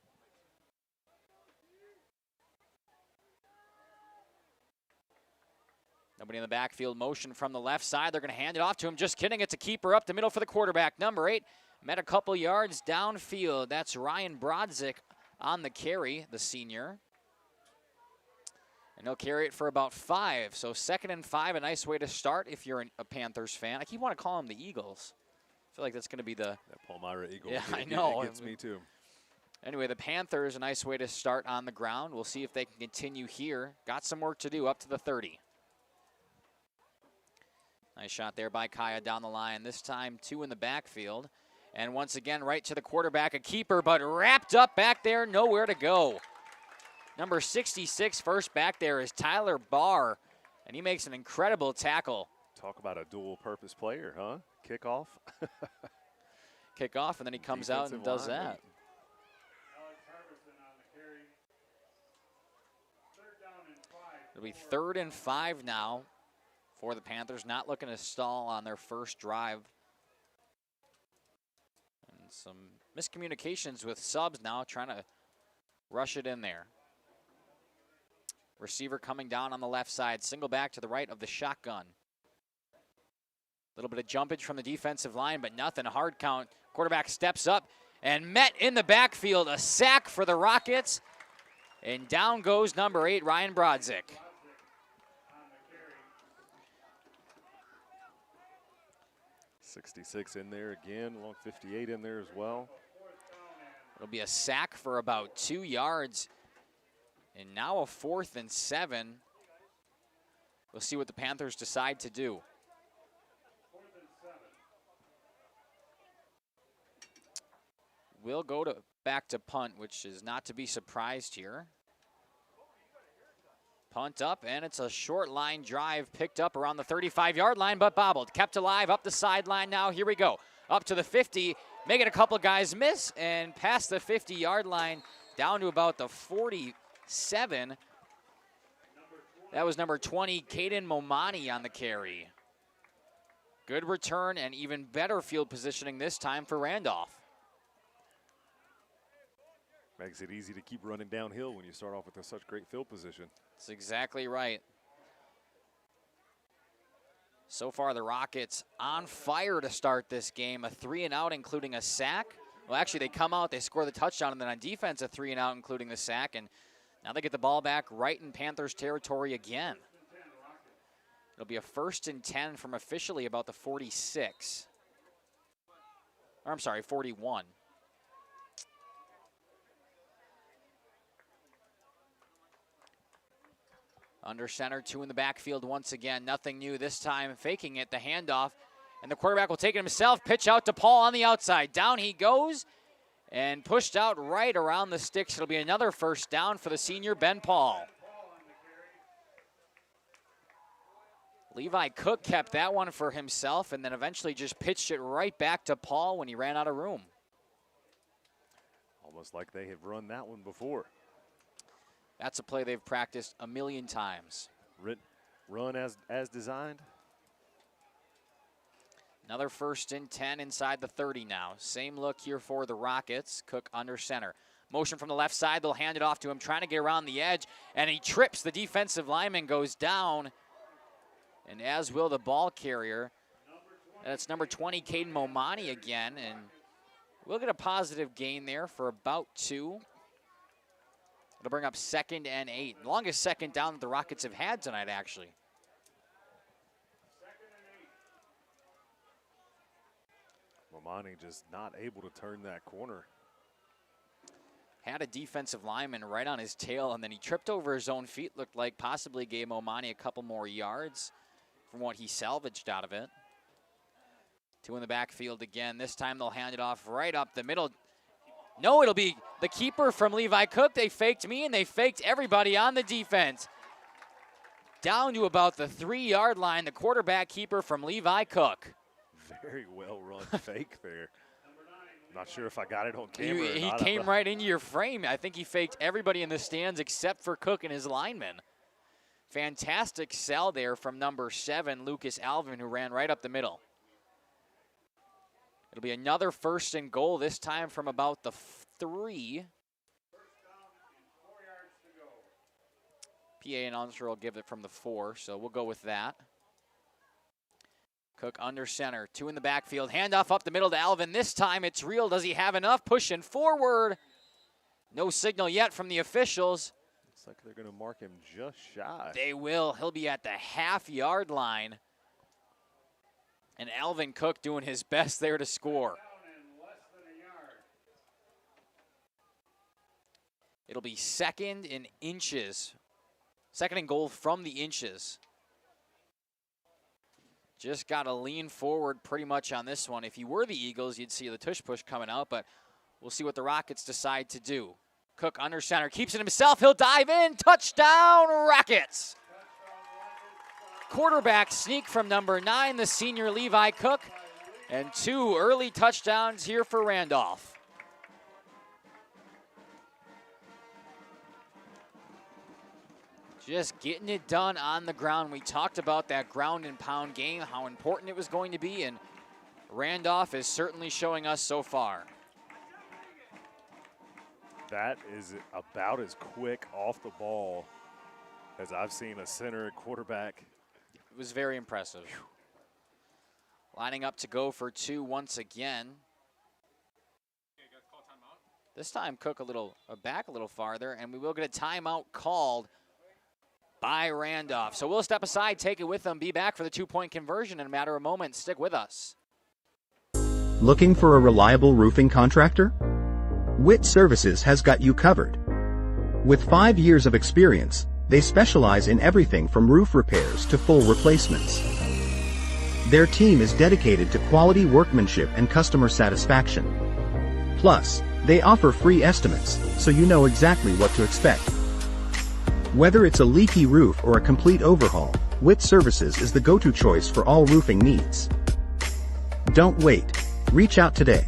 Speaker 6: Nobody in the backfield. Motion from the left side. They're going to hand it off to him. Just kidding. It's a keeper up the middle for the quarterback. Number 8 met a couple yards downfield. That's Ryan Brodzik on the carry, the senior. And he'll carry it for about 5. So 2nd and 5, a nice way to start if you're a Panthers fan. I keep wanting to call them the Eagles. I feel like that's going to be the...
Speaker 11: That Palmyra-Eagle.
Speaker 6: Yeah, I know.
Speaker 11: It gets me too.
Speaker 6: Anyway, the Panthers, a nice way to start on the ground. We'll see if they can continue here. Got some work to do up to the 30. Nice shot there by Kaya down the line. This time 2 in the backfield. And once again, right to the quarterback, a keeper, but wrapped up back there, nowhere to go. Number 66 first back there is Tyler Barr, and he makes an incredible tackle.
Speaker 11: Talk about a dual-purpose player, huh? Kickoff.
Speaker 6: Kickoff, and then he comes out and does that. It'll be 3rd and 5 now for the Panthers, not looking to stall on their first drive. And some miscommunications with subs now, trying to rush it in there. Receiver coming down on the left side, single back to the right of the shotgun. A little bit of jumpage from the defensive line, but nothing, a hard count. Quarterback steps up and met in the backfield, a sack for the Rockets. And down goes number 8, Ryan Brodzik.
Speaker 11: .66 in there again, along 58 in there as well.
Speaker 6: It'll be a sack for about 2 yards. And now a 4th and 7. We'll see what the Panthers decide to do. We'll go back to punt, which is not to be surprised here. Punt up, and it's a short line drive picked up around the 35-yard line, but bobbled. Kept alive up the sideline now. Here we go. Up to the 50, making a couple guys miss, and past the 50-yard line down to about the 47. That was number 20, Caden Momani on the carry. Good return and even better field positioning this time for Randolph.
Speaker 11: Makes it easy to keep running downhill when you start off with such great field position.
Speaker 6: That's exactly right. So far, the Rockets on fire to start this game. A 3-and-out, including a sack. Well, actually, they come out, they score the touchdown, and then on defense, a 3-and-out, including the sack. And now they get the ball back right in Panthers territory again. It'll be a 1st and 10 from officially about the 46. Or I'm sorry, 41. Under center, 2 in the backfield once again. Nothing new this time. Faking it, the handoff. And the quarterback will take it himself. Pitch out to Paul on the outside. Down he goes. And pushed out right around the sticks. It'll be another 1st down for the senior, Ben Paul. Levi Cook kept that one for himself and then eventually just pitched it right back to Paul when he ran out of room.
Speaker 11: Almost like they have run that one before.
Speaker 6: That's a play they've practiced a million times.
Speaker 11: Run as designed.
Speaker 6: Another 1st and 10 inside the 30 now. Same look here for the Rockets. Cook under center. Motion from the left side. They'll hand it off to him, trying to get around the edge, and he trips. The defensive lineman goes down, and as will the ball carrier. That's number 20, Caden Momani again, and we'll get a positive gain there for about 2. It'll bring up 2nd and 8. Longest 2nd down that the Rockets have had tonight, actually.
Speaker 11: Momani just not able to turn that corner.
Speaker 6: Had a defensive lineman right on his tail, and then he tripped over his own feet. Looked like possibly gave Momani a couple more yards from what he salvaged out of it. 2 in the backfield again. This time they'll hand it off right up the middle. No, it'll be the keeper from Levi Cook. They faked me, and they faked everybody on the defense. Down to about the 3-yard line, the quarterback keeper from Levi Cook.
Speaker 11: Very well run fake there. Not sure if I got it on camera.
Speaker 6: He came right into your frame. I think he faked everybody in the stands except for Cook and his linemen. Fantastic sell there from number 7, Lucas Alvin, who ran right up the middle. It'll be another 1st and goal, this time from about the 3. PA announcer will give it from the 4, so we'll go with that. Cook under center, 2 in the backfield. Handoff up the middle to Alvin. This time it's real. Does he have enough? Pushing forward. No signal yet from the officials.
Speaker 11: Looks like they're going to mark him just shy.
Speaker 6: They will. He'll be at the half-yard line. And Alvin Cook doing his best there to score. It'll be 2nd in inches. 2nd and goal from the inches. Just got to lean forward pretty much on this one. If you were the Eagles, you'd see the tush push coming out, but we'll see what the Rockets decide to do. Cook under center, keeps it himself. He'll dive in. Touchdown, Rockets. Quarterback sneak from number 9, the senior Levi Cook, and 2 early touchdowns here for Randolph. Just getting it done on the ground. We talked about that ground and pound game, how important it was going to be, and Randolph is certainly showing us so far.
Speaker 11: That is about as quick off the ball as I've seen a center quarterback.
Speaker 6: It was very impressive. Lining up to go for 2 once again. This time Cook back a little farther, and we will get a timeout called by Randolph. So we'll step aside, take it with them, be back for the 2-point conversion in a matter of moments. Stick with us.
Speaker 8: Looking for a reliable roofing contractor? Witt Services has got you covered. With 5 years of experience, they specialize in everything from roof repairs to full replacements. Their team is dedicated to quality workmanship and customer satisfaction. Plus, they offer free estimates, so you know exactly what to expect. Whether it's a leaky roof or a complete overhaul, Witt Services is the go-to choice for all roofing needs. Don't wait. Reach out today.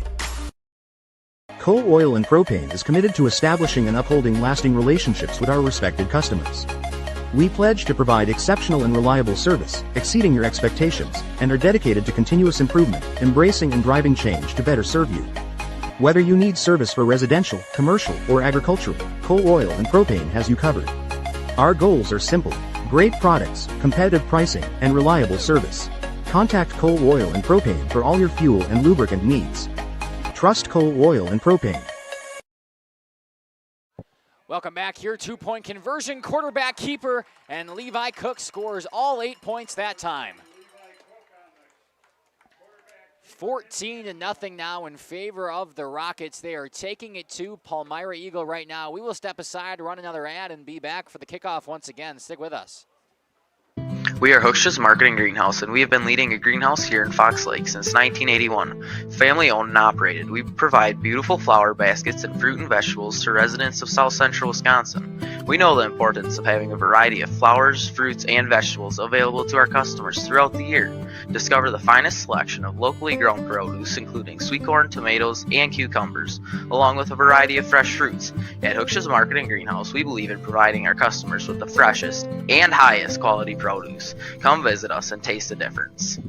Speaker 8: Coal Oil and Propane is committed to establishing and upholding lasting relationships with our respected customers. We pledge to provide exceptional and reliable service, exceeding your expectations, and are dedicated to continuous improvement, embracing and driving change to better serve you. Whether you need service for residential, commercial, or agricultural, Coal Oil and Propane has you covered. Our goals are simple: great products, competitive pricing, and reliable service. Contact Coal Oil and Propane for all your fuel and lubricant needs. Trust Coal Oil and Propane.
Speaker 6: Welcome back here. 2-point conversion, quarterback keeper, and Levi Cook scores all 8 points that time. 14-0 now in favor of the Rockets. They are taking it to Palmyra-Eagle right now. We will step aside, run another ad, and be back for the kickoff once again. Stick with us.
Speaker 21: We are Hostess Marketing Greenhouse, and we have been leading a greenhouse here in Fox Lake since 1981. Family owned and operated, we provide beautiful flower baskets and fruit and vegetables to residents of South Central Wisconsin. We know the importance of having a variety of flowers, fruits, and vegetables available to our customers throughout the year. Discover the finest selection of locally grown produce, including sweet corn, tomatoes, and cucumbers, along with a variety of fresh fruits. At Hooksha's Market & Greenhouse, we believe in providing our customers with the freshest and highest quality produce. Come visit us and taste the difference.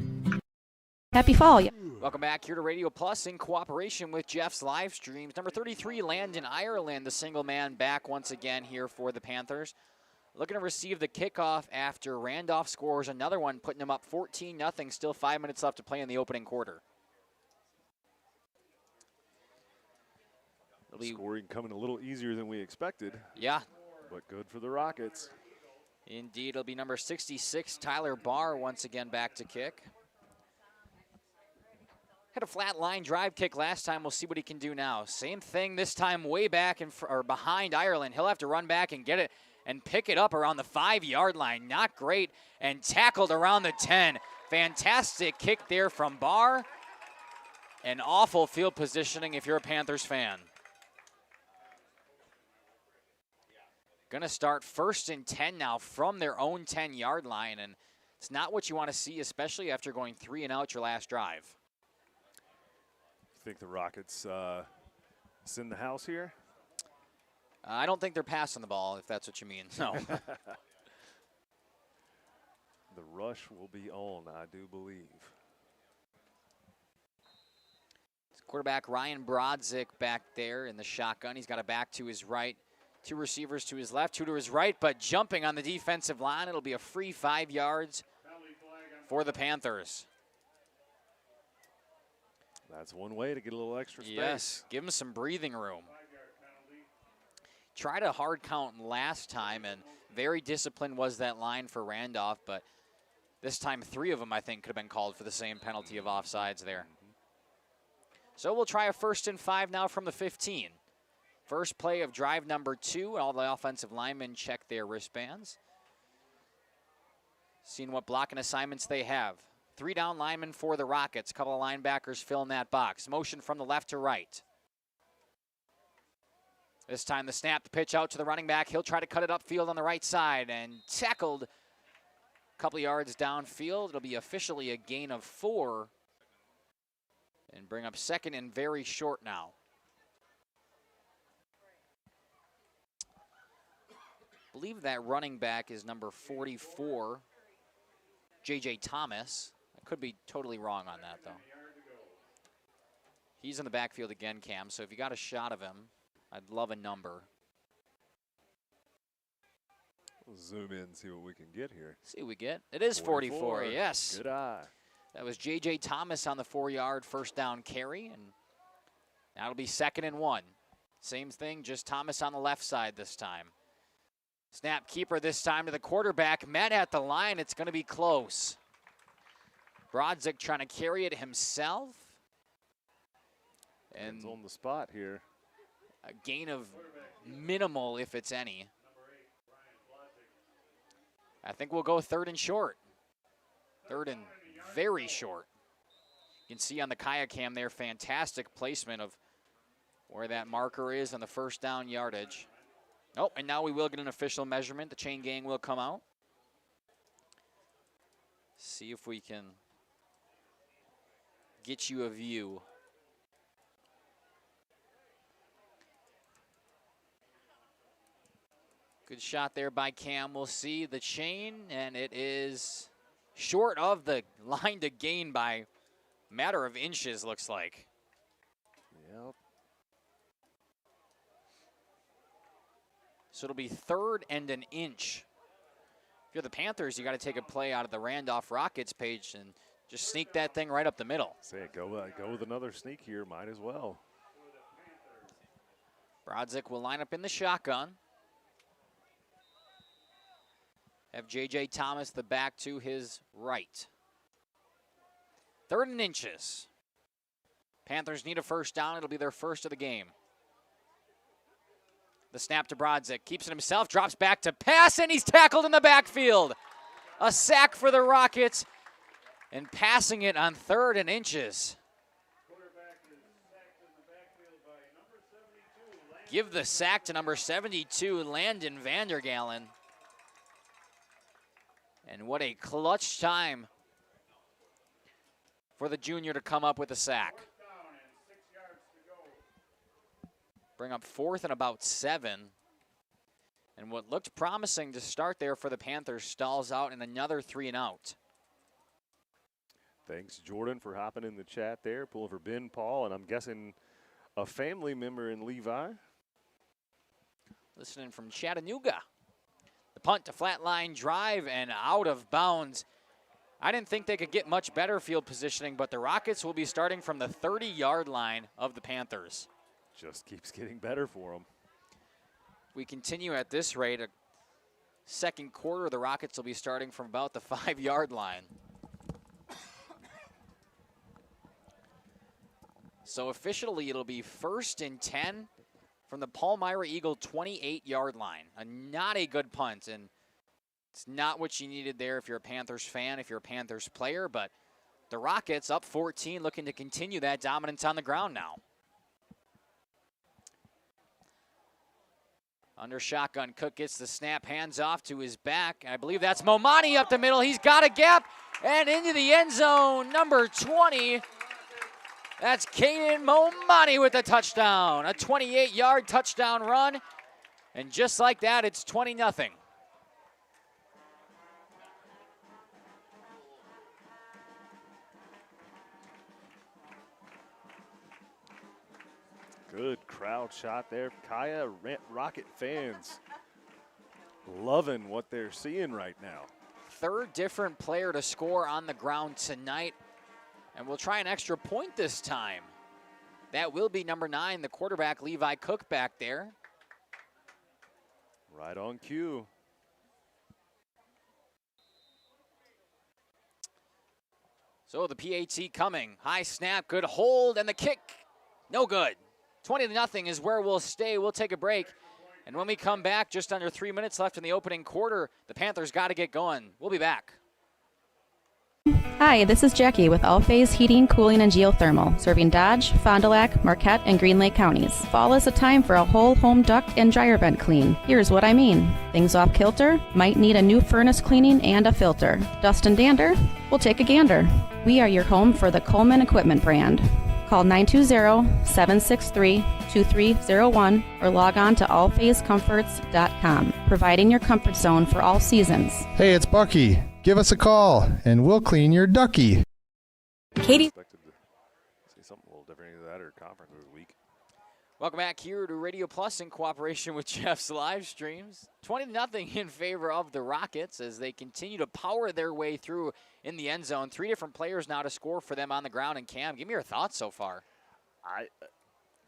Speaker 4: Happy fall.
Speaker 6: Welcome back here to Radio Plus in cooperation with Jeff's live streams. Number 33, Landon Ireland, the single man back once again here for the Panthers. Looking to receive the kickoff after Randolph scores another one, putting them up 14-0. Still 5 minutes left to play in the opening quarter.
Speaker 11: Scoring coming a little easier than we expected.
Speaker 6: Yeah.
Speaker 11: But good for the Rockets.
Speaker 6: Indeed, it'll be number 66, Tyler Barr, once again back to kick. Had a flat line drive kick last time. We'll see what he can do now. Same thing this time, way back or behind Ireland. He'll have to run back and get it and pick it up around the 5-yard line. Not great, and tackled around the 10. Fantastic kick there from Barr. An awful field positioning if you're a Panthers fan. Gonna start 1st and 10 now from their own 10-yard line, and it's not what you want to see, especially after going 3 and out your last drive.
Speaker 11: You think the Rockets send the house here?
Speaker 6: I don't think they're passing the ball, if that's what you mean. No.
Speaker 11: The rush will be on, I do believe.
Speaker 6: Quarterback Ryan Brodzik back there in the shotgun. He's got a back to his right. 2 receivers to his left, 2 to his right, but jumping on the defensive line. It'll be a free 5 yards for the Panthers.
Speaker 11: That's one way to get a little extra space.
Speaker 6: Yes, give him some breathing room. Tried a hard count last time, and very disciplined was that line for Randolph, but this time 3 of them, I think, could have been called for the same penalty of offsides there. So we'll try a 1st and 5 now from the 15. First play of drive number 2, and all the offensive linemen check their wristbands. Seeing what blocking assignments they have. 3 down linemen for the Rockets. A couple of linebackers fill in that box. Motion from the left to right. This time the snap, the pitch out to the running back. He'll try to cut it upfield on the right side and tackled a couple yards downfield. It'll be officially a gain of 4 and bring up 2nd and very short now. I believe that running back is number 44, J.J. Thomas. I could be totally wrong on that, though. He's in the backfield again, Cam, so if you got a shot of him, I'd love a number.
Speaker 11: We'll zoom in and see what we can get here.
Speaker 6: See what we get. It is 44, yes.
Speaker 11: Good eye.
Speaker 6: That was J.J. Thomas on the 4-yard first down carry, and that'll be 2nd and 1. Same thing, just Thomas on the left side this time. Snap keeper this time to the quarterback. Met at the line. It's going to be close. Brodzik trying to carry it himself. And
Speaker 11: on the spot here.
Speaker 6: A gain of minimal, if it's any. I think we'll go 3rd and short. 3rd and very short. You can see on the Kaya cam there, fantastic placement of where that marker is on the first down yardage. Oh, and now we will get an official measurement. The chain gang will come out. See if we can get you a view. Good shot there by Cam. We'll see the chain, and it is short of the line to gain by a matter of inches, looks like.
Speaker 11: Yep.
Speaker 6: So it'll be 3rd and an inch. If you're the Panthers, you got to take a play out of the Randolph Rockets page and just sneak that thing right up the middle.
Speaker 11: Say, go with another sneak here. Might as well.
Speaker 6: Brodzik will line up in the shotgun. Have J.J. Thomas the back to his right. 3rd and inches. Panthers need a first down. It'll be their first of the game. The snap to Brodzik. Keeps it himself. Drops back to pass, and he's tackled in the backfield. A sack for the Rockets. And passing it on 3rd and inches. Give the sack to number 72, Landon Vandergalen. And what a clutch time for the junior to come up with a sack. Bring up 4th and about 7. And what looked promising to start there for the Panthers stalls out in another 3 and out.
Speaker 11: Thanks, Jordan, for hopping in the chat there, pulling for Ben Paul, and I'm guessing a family member in Levi.
Speaker 6: Listening from Chattanooga. The punt to flat line drive and out of bounds. I didn't think they could get much better field positioning, but the Rockets will be starting from the 30-yard line of the Panthers.
Speaker 11: Just keeps getting better for them.
Speaker 6: We continue at this rate. A second quarter, the Rockets will be starting from about the 5-yard line. So officially, it'll be 1st and 10 from the Palmyra-Eagle 28-yard line. Not a good punt, and it's not what you needed there if you're a Panthers fan, if you're a Panthers player, but the Rockets up 14, looking to continue that dominance on the ground now. Under shotgun, Cook gets the snap, hands off to his back. I believe that's Momani up the middle. He's got a gap and into the end zone. Number 20, that's Caden Momani with a touchdown. A 28-yard touchdown run. And just like that, it's 20-0.
Speaker 11: Good crowd shot there. Kaya, Rocket fans loving what they're seeing right now.
Speaker 6: 3rd different player to score on the ground tonight. And we'll try an extra point this time. That will be number 9, the quarterback, Levi Cook, back there.
Speaker 11: Right on cue.
Speaker 6: So the PAT coming. High snap, good hold, and the kick, no good. 20-0 is where we'll stay. We'll take a break. And when we come back, just under 3 minutes left in the opening quarter, the Panthers got to get going. We'll be back.
Speaker 4: Hi, this is Jackie with All Phase Heating, Cooling, and Geothermal, serving Dodge, Fond du Lac, Marquette, and Green Lake counties. Fall is a time for a whole home duct and dryer vent clean. Here's what I mean. Things off kilter? Might need a new furnace cleaning and a filter. Dust and dander? We'll take a gander. We are your home for the Coleman Equipment brand. Call 920-763-2301 or log on to allphasecomforts.com, providing your comfort zone for all seasons.
Speaker 9: Hey, it's Bucky. Give us a call, and we'll clean your ducky.
Speaker 17: Katie.
Speaker 11: Expected to see something a little different either that or conference of the week.
Speaker 6: Welcome back here to Radio Plus in cooperation with Jeff's live streams. 20-0 in favor of the Rockets as they continue to power their way through in the end zone. 3 different players now to score for them on the ground. And Cam, give me your thoughts so far.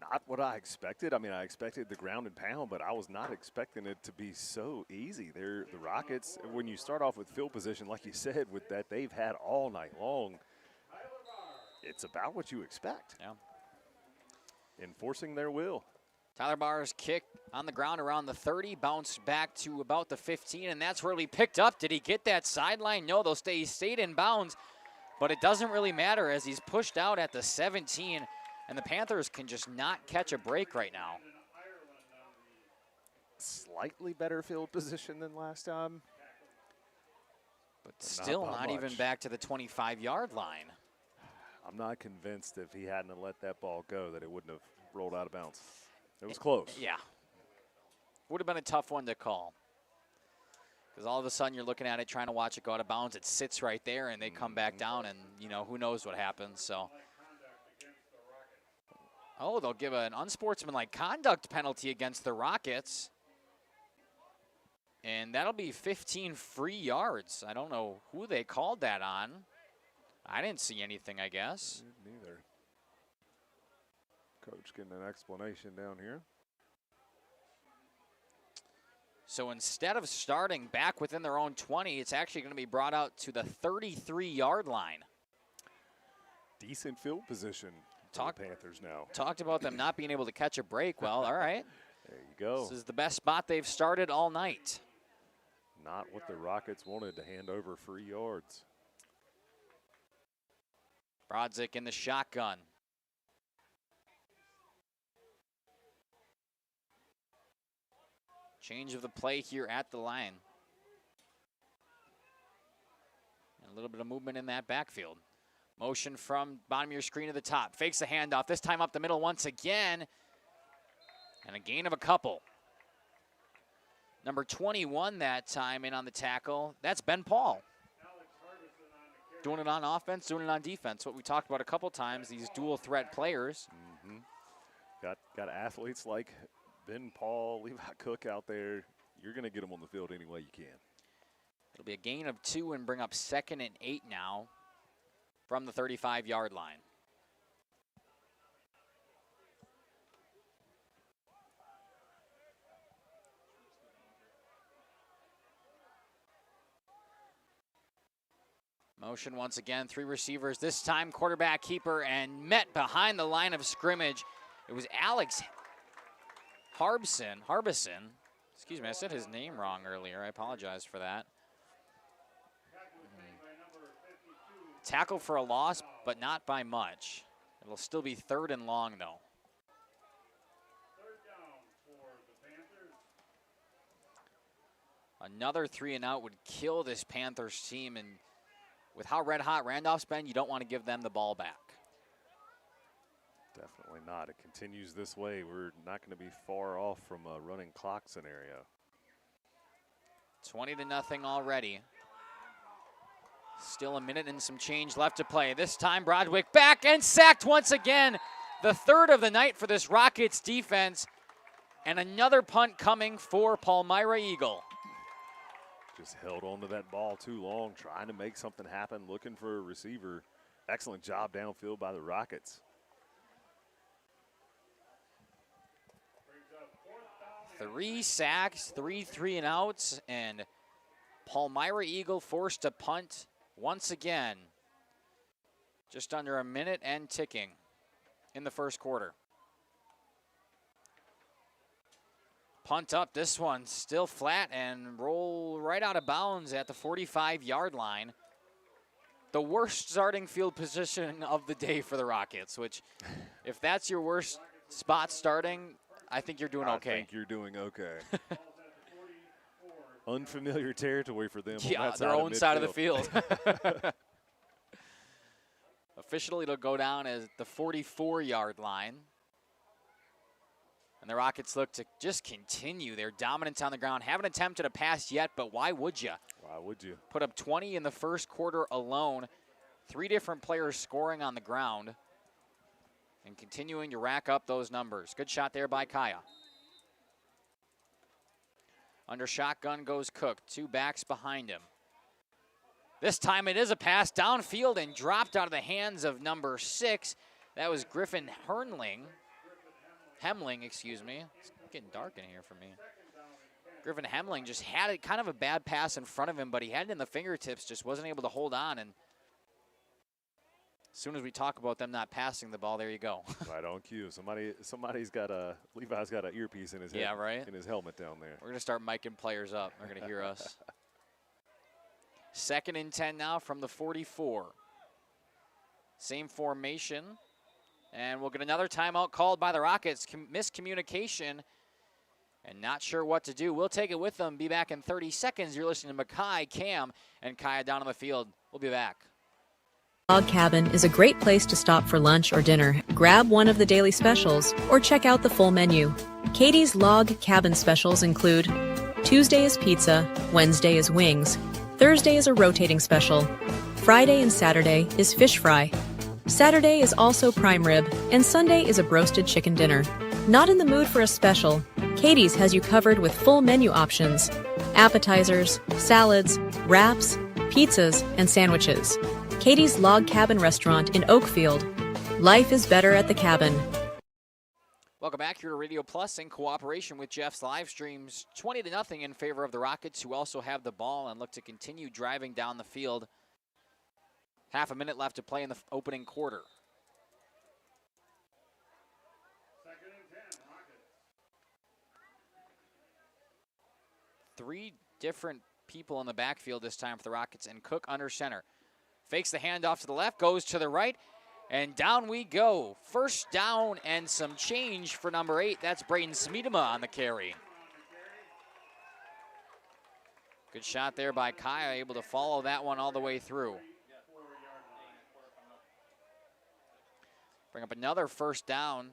Speaker 11: Not what I expected. I mean, I expected the ground and pound, but I was not expecting it to be so easy. The Rockets, when you start off with field position, like you said, with that they've had all night long, it's about what you expect.
Speaker 6: Yeah.
Speaker 11: Enforcing their will.
Speaker 6: Tyler Barr's kick on the ground around the 30, bounced back to about the 15, and that's where he picked up. Did he get that sideline? No, he stayed in bounds, but it doesn't really matter as he's pushed out at the 17, and the Panthers can just not catch a break right now.
Speaker 11: Slightly better field position than last time.
Speaker 6: But still not even back to the 25-yard line.
Speaker 11: I'm not convinced if he hadn't have let that ball go that it wouldn't have rolled out of bounds. It was close.
Speaker 6: Yeah. Would have been a tough one to call. Because all of a sudden you're looking at it, trying to watch it go out of bounds. It sits right there, and they come back down, and, who knows what happens. So. Oh, they'll give an unsportsmanlike conduct penalty against the Rockets. And that'll be 15 free yards. I don't know who they called that on. I didn't see anything, I guess.
Speaker 11: Neither. Coach getting an explanation down here.
Speaker 6: So instead of starting back within their own 20, it's actually going to be brought out to the 33-yard line.
Speaker 11: Decent field position for the Panthers now.
Speaker 6: Talked about them not being able to catch a break. Well, all right.
Speaker 11: There you go.
Speaker 6: This is the best spot they've started all night.
Speaker 11: Not what the Rockets wanted to hand over free yards.
Speaker 6: Brodzik in the shotgun. Change of the play here at the line. And a little bit of movement in that backfield. Motion from bottom of your screen to the top. Fakes the handoff, this time up the middle once again. And a gain of a couple. Number 21 that time in on the tackle. That's Ben Paul. Doing it on offense, doing it on defense. What we talked about a couple times, these dual threat players.
Speaker 11: Got athletes like Ben Paul, Levi Cook out there. You're going to get them on the field any way you can.
Speaker 6: It'll be a gain of 2 and bring up 2nd and 8 now from the 35-yard line. Motion once again, 3 receivers. This time quarterback keeper and met behind the line of scrimmage. It was Alex Harbison. Excuse me, I said his name wrong earlier. I apologize for that. Tackle for a loss, but not by much. It'll still be 3rd and long, though. Another 3 and out would kill this Panthers team, and with how red hot Randolph's been, you don't want to give them the ball back.
Speaker 11: Definitely not. It continues this way. We're not going to be far off from a running clock scenario.
Speaker 6: 20-0 already. Still a minute and some change left to play. This time Brodzik back and sacked once again. The 3rd of the night for this Rockets defense. And another punt coming for Palmyra-Eagle.
Speaker 11: Just held on to that ball too long, trying to make something happen, looking for a receiver. Excellent job downfield by the Rockets.
Speaker 6: 3 sacks, 3 3 and outs, and Palmyra-Eagle forced to punt once again. Just under a minute and ticking in the first quarter. Punt up, this one still flat and roll right out of bounds at the 45-yard line. The worst starting field position of the day for the Rockets, which if that's your worst spot starting, I think you're doing okay.
Speaker 11: I think you're doing okay. Unfamiliar territory for them.
Speaker 6: Yeah, their own side of the field. Officially, it'll go down as the 44-yard line. And the Rockets look to just continue their dominance on the ground. Haven't attempted a pass yet, but why would you?
Speaker 11: Why would you?
Speaker 6: Put up 20 in the first quarter alone. 3 different players scoring on the ground. And continuing to rack up those numbers. Good shot there by Kaya. Under shotgun goes Cook. 2 backs behind him. This time it is a pass downfield and dropped out of the hands of number 6. That was Griffin Hemling, excuse me. It's getting dark in here for me. Griffin Hemling just had it, kind of a bad pass in front of him, but he had it in the fingertips, just wasn't able to hold on. And as soon as we talk about them not passing the ball, there you go.
Speaker 11: Right on cue. Somebody's got Levi's got an earpiece in his head.
Speaker 6: Yeah, right.
Speaker 11: In his helmet down there.
Speaker 6: We're gonna start miking players up. They're gonna hear us. 2nd and 10 now from the 44. Same formation. And we'll get another timeout called by the Rockets. Miscommunication and not sure what to do. We'll take it with them. Be back in 30 seconds. You're listening to Mackay, Cam, and Kaya down on the field. We'll be back.
Speaker 17: Log Cabin is a great place to stop for lunch or dinner. Grab one of the daily specials or check out the full menu. Katie's Log Cabin specials include Tuesday is pizza, Wednesday is wings, Thursday is a rotating special, Friday and Saturday is fish fry. Saturday is also prime rib, and Sunday is a broasted chicken dinner. Not in the mood for a special? Katie's has you covered with full menu options, appetizers, salads, wraps, pizzas, and sandwiches. Katie's Log Cabin Restaurant in Oakfield. Life is better at the cabin.
Speaker 6: Welcome back here to Radio Plus in cooperation with Jeff's live streams. 20-0 in favor of the Rockets, who also have the ball and look to continue driving down the field. Half a minute left to play in the opening quarter. Three different people in the backfield this time for the Rockets, and Cook under center. Fakes the handoff to the left, goes to the right, and down we go. First down and some change for number 8. That's Braden Smeedema on the carry. Good shot there by Kaya, able to follow that one all the way through. Bring up another first down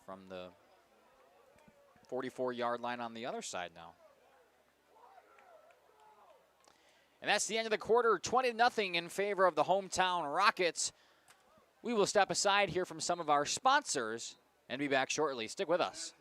Speaker 6: from the 44-yard line on the other side now. And that's the end of the quarter, 20-0 in favor of the hometown Rockets. We will step aside here from some of our sponsors and be back shortly. Stick with us.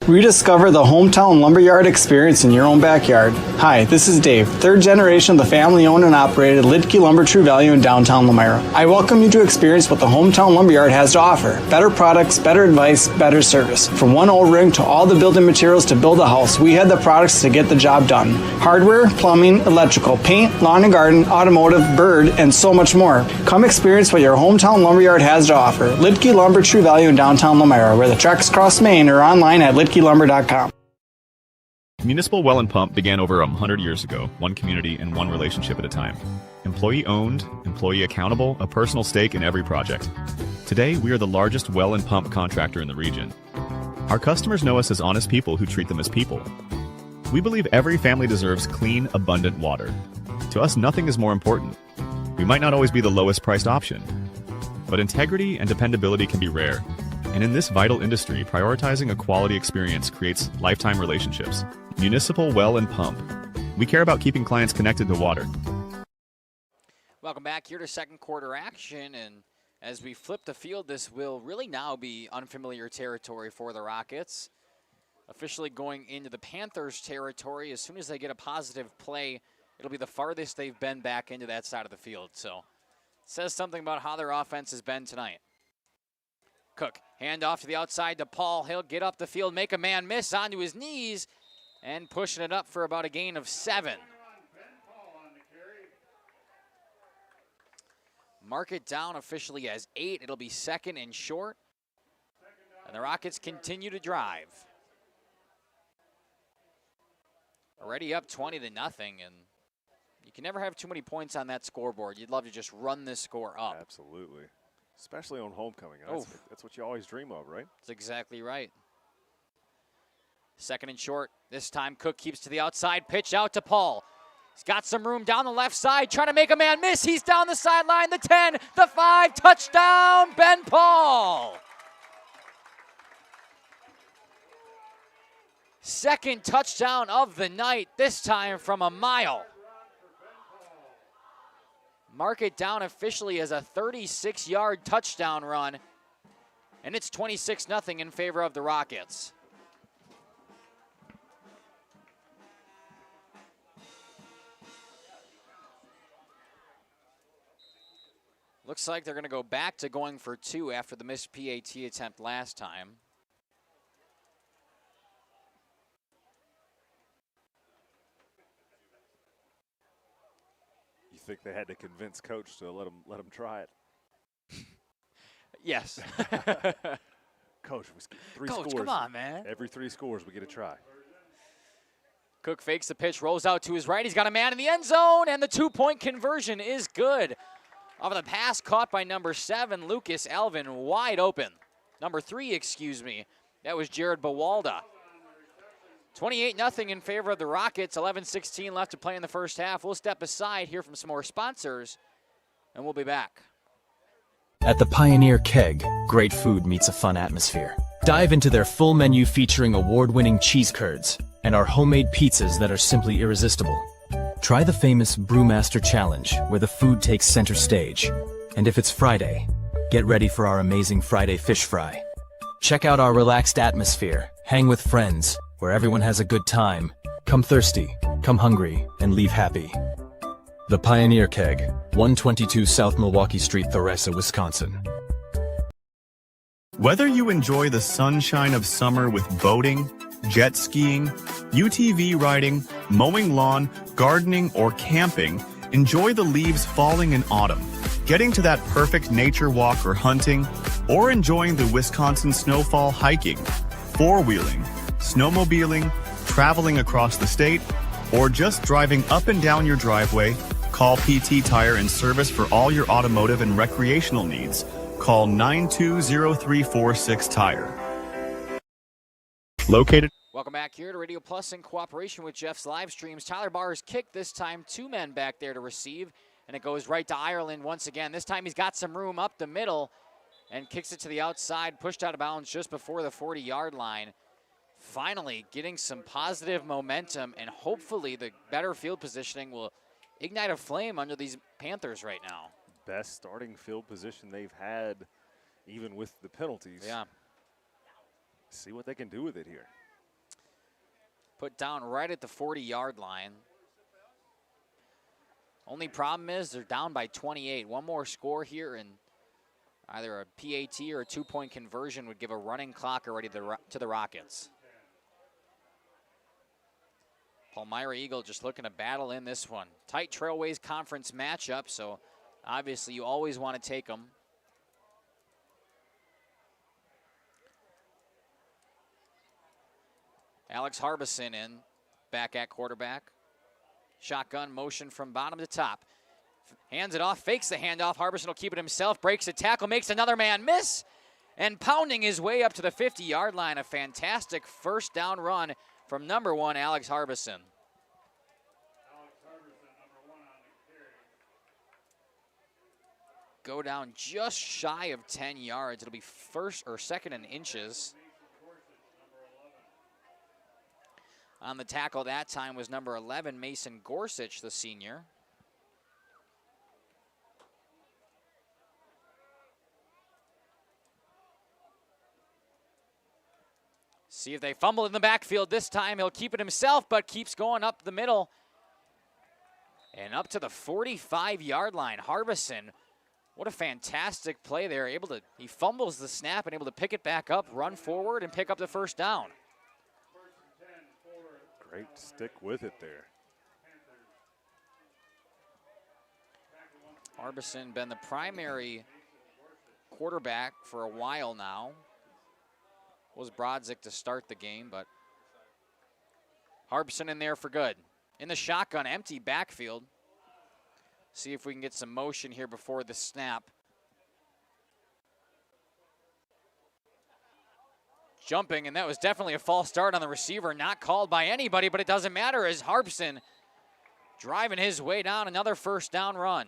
Speaker 12: Rediscover the hometown lumberyard experience in your own backyard. Hi, this is Dave, third generation of the family-owned and operated Lidke Lumber True Value in downtown Palmyra. I welcome you to experience what the hometown lumberyard has to offer. Better products, better advice, better service. From one O-ring to all the building materials to build a house, we had the products to get the job done. Hardware, plumbing, electrical, paint, lawn and garden, automotive, bird, and so much more. Come experience what your hometown lumberyard has to offer. Lidke Lumber True Value in downtown Palmyra, where the tracks cross Main, or online at lidkelumber.com.
Speaker 16: Municipal Well and Pump began over 100 years ago, one community and one relationship at a time. Employee-owned, employee accountable, a personal stake in every project. Today, we are the largest well and pump contractor in the region. Our customers know us as honest people who treat them as people. We believe every family deserves clean, abundant water. To us, nothing is more important. We might not always be the lowest priced option, but integrity and dependability can be rare. And in this vital industry, prioritizing a quality experience creates lifetime relationships. Municipal Well and Pump. We care about keeping clients connected to water.
Speaker 6: Welcome back here to second quarter action, and as we flip the field, this will really now be unfamiliar territory for the Rockets. Officially going into the Panthers territory. As soon as they get a positive play, it'll be the farthest they've been back into that side of the field. So it says something about how their offense has been tonight. Cook, hand off to the outside to Paul. He'll get up the field, make a man miss onto his knees, and pushing it up for about a gain of 7. Mark it down officially as 8. It'll be second and short. And the Rockets continue to drive. Already up 20-0, and you can never have too many points on that scoreboard. You'd love to just run this score up.
Speaker 11: Absolutely. Especially on homecoming. That's what you always dream of, right?
Speaker 6: That's exactly right. Second and short. This time Cook keeps to the outside. Pitch out to Paul. He's got some room down the left side. Trying to make a man miss. He's down the sideline. The 10, the 5. Touchdown, Ben Paul. Second touchdown of the night. This time from a mile. Mark it down officially as a 36-yard touchdown run, and it's 26-0 in favor of the Rockets. Looks like they're going to go back to going for 2 after the missed PAT attempt last time.
Speaker 11: Think they had to convince coach to let him try it.
Speaker 6: Yes.
Speaker 11: Coach, we get 3
Speaker 6: Coach,
Speaker 11: scores.
Speaker 6: Come on, man.
Speaker 11: Every 3 scores, we get a try.
Speaker 6: Cook fakes the pitch, rolls out to his right. He's got a man in the end zone, and the 2-point conversion is good. Off of the pass caught by number 7, Lucas Alvin, wide open. Number 3, excuse me. That was Jared Bawalda. 28-0 in favor of the Rockets. 11:16 left to play in the first half. We'll step aside, hear from some more sponsors, and we'll be back.
Speaker 13: At the Pioneer Keg, great food meets a fun atmosphere. Dive into their full menu featuring award-winning cheese curds and our homemade pizzas that are simply irresistible. Try the famous Brewmaster Challenge, where the food takes center stage. And if it's Friday, get ready for our amazing Friday fish fry. Check out our relaxed atmosphere, hang with friends, where everyone has a good time. Come thirsty, come hungry, and leave happy. The Pioneer Keg, 122 South Milwaukee Street, Theresa, Wisconsin.
Speaker 16: Whether you enjoy the sunshine of summer with boating, jet skiing, UTV riding, mowing lawn, gardening, or camping, enjoy the leaves falling in autumn, getting to that perfect nature walk or hunting, or enjoying the Wisconsin snowfall hiking, four-wheeling, snowmobiling, traveling across the state, or just driving up and down your driveway, call PT Tire and Service for all your automotive and recreational needs. Call 920-346-TIRE. Located.
Speaker 6: Welcome back here to Radio Plus in cooperation with Jeff's live streams. Tyler Barr's kick, this time 2 men back there to receive, and it goes right to Ireland once again. This time he's got some room up the middle and kicks it to the outside, pushed out of bounds just before the 40-yard line. Finally getting some positive momentum, and hopefully the better field positioning will ignite a flame under these Panthers right now.
Speaker 11: Best starting field position they've had, even with the penalties.
Speaker 6: Yeah.
Speaker 11: See what they can do with it here.
Speaker 6: Put down right at the 40-yard line. Only problem is they're down by 28. One more score here, and either a PAT or a 2-point conversion would give a running clock already to the Rockets. Palmyra-Eagle just looking to battle in this one. Tight Trailways Conference matchup, so obviously you always want to take them. Alex Harbison in, back at quarterback. Shotgun motion from bottom to top. Hands it off, fakes the handoff. Harbison will keep it himself, breaks a tackle, makes another man miss, and pounding his way up to the 50-yard line. A fantastic first down run from number 1, Alex Harbison. Go down just shy of 10 yards. It'll be first or second in inches. On the tackle that time was number 11, Mason Gorsuch, the senior. See if they fumble in the backfield this time. He'll keep it himself, but keeps going up the middle. And up to the 45-yard line. Harbison, what a fantastic play there. He fumbles the snap and able to pick it back up, run forward, and pick up the first down.
Speaker 11: Great stick with it there.
Speaker 6: Harbison been the primary quarterback for a while now. Was Brodzik to start the game, but Harbison in there for good. In the shotgun, empty backfield. See if we can get some motion here before the snap. Jumping, and that was definitely a false start on the receiver. Not called by anybody, but it doesn't matter as Harbison driving his way down, another first down run.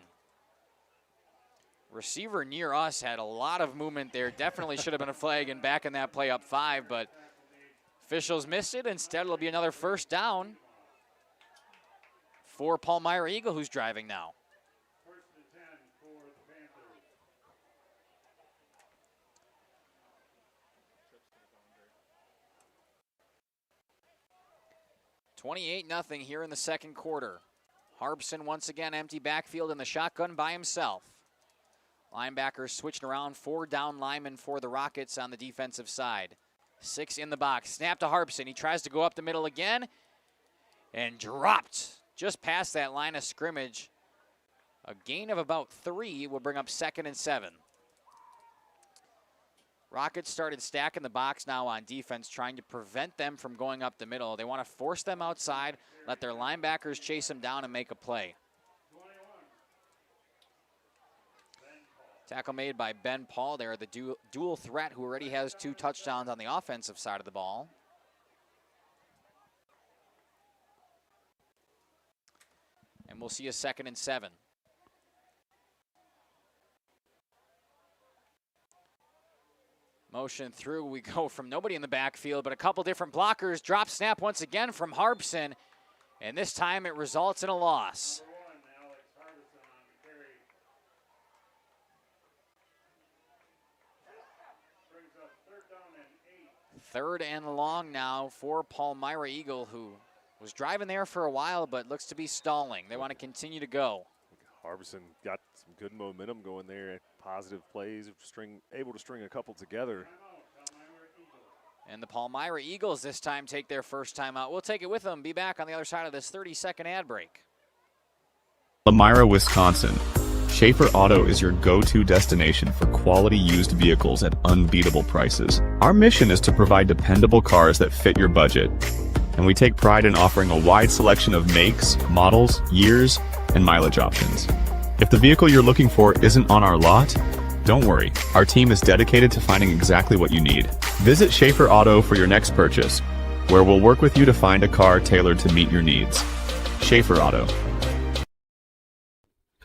Speaker 6: Receiver near us had a lot of movement there. Definitely should have been a flag and back in that play up 5, but officials missed it. Instead, it'll be another first down for Palmyra-Eagle, who's driving now. $28-0 here in the second quarter. Harbison once again empty backfield in the shotgun by himself. Linebackers switching around, 4 down linemen for the Rockets on the defensive side. 6 in the box. Snap to Harbison. He tries to go up the middle again and dropped just past that line of scrimmage. A gain of about 3 will bring up 2nd and 7. Rockets started stacking the box now on defense, trying to prevent them from going up the middle. They want to force them outside, let their linebackers chase them down and make a play. Tackle made by Ben Paul there, the dual threat who already has 2 touchdowns on the offensive side of the ball. And we'll see a 2nd and 7. Motion through, we go from nobody in the backfield, but a couple different blockers. Drop snap once again from Harbison, and this time it results in a loss. Third and long now for Palmyra-Eagle, who was driving there for a while, but looks to be stalling. They want to continue to go.
Speaker 11: Harbison got some good momentum going there, positive plays, able to string a couple together.
Speaker 6: And the Palmyra Eagles this time take their first timeout. We'll take it with them. Be back on the other side of this 30-second ad break.
Speaker 16: Palmyra, Wisconsin. Schaefer Auto is your go-to destination for quality used vehicles at unbeatable prices. Our mission is to provide dependable cars that fit your budget. And we take pride in offering a wide selection of makes, models, years, and mileage options. If the vehicle you're looking for isn't on our lot, don't worry. Our team is dedicated to finding exactly what you need. Visit Schaefer Auto for your next purchase, where we'll work with you to find a car tailored to meet your needs. Schaefer Auto.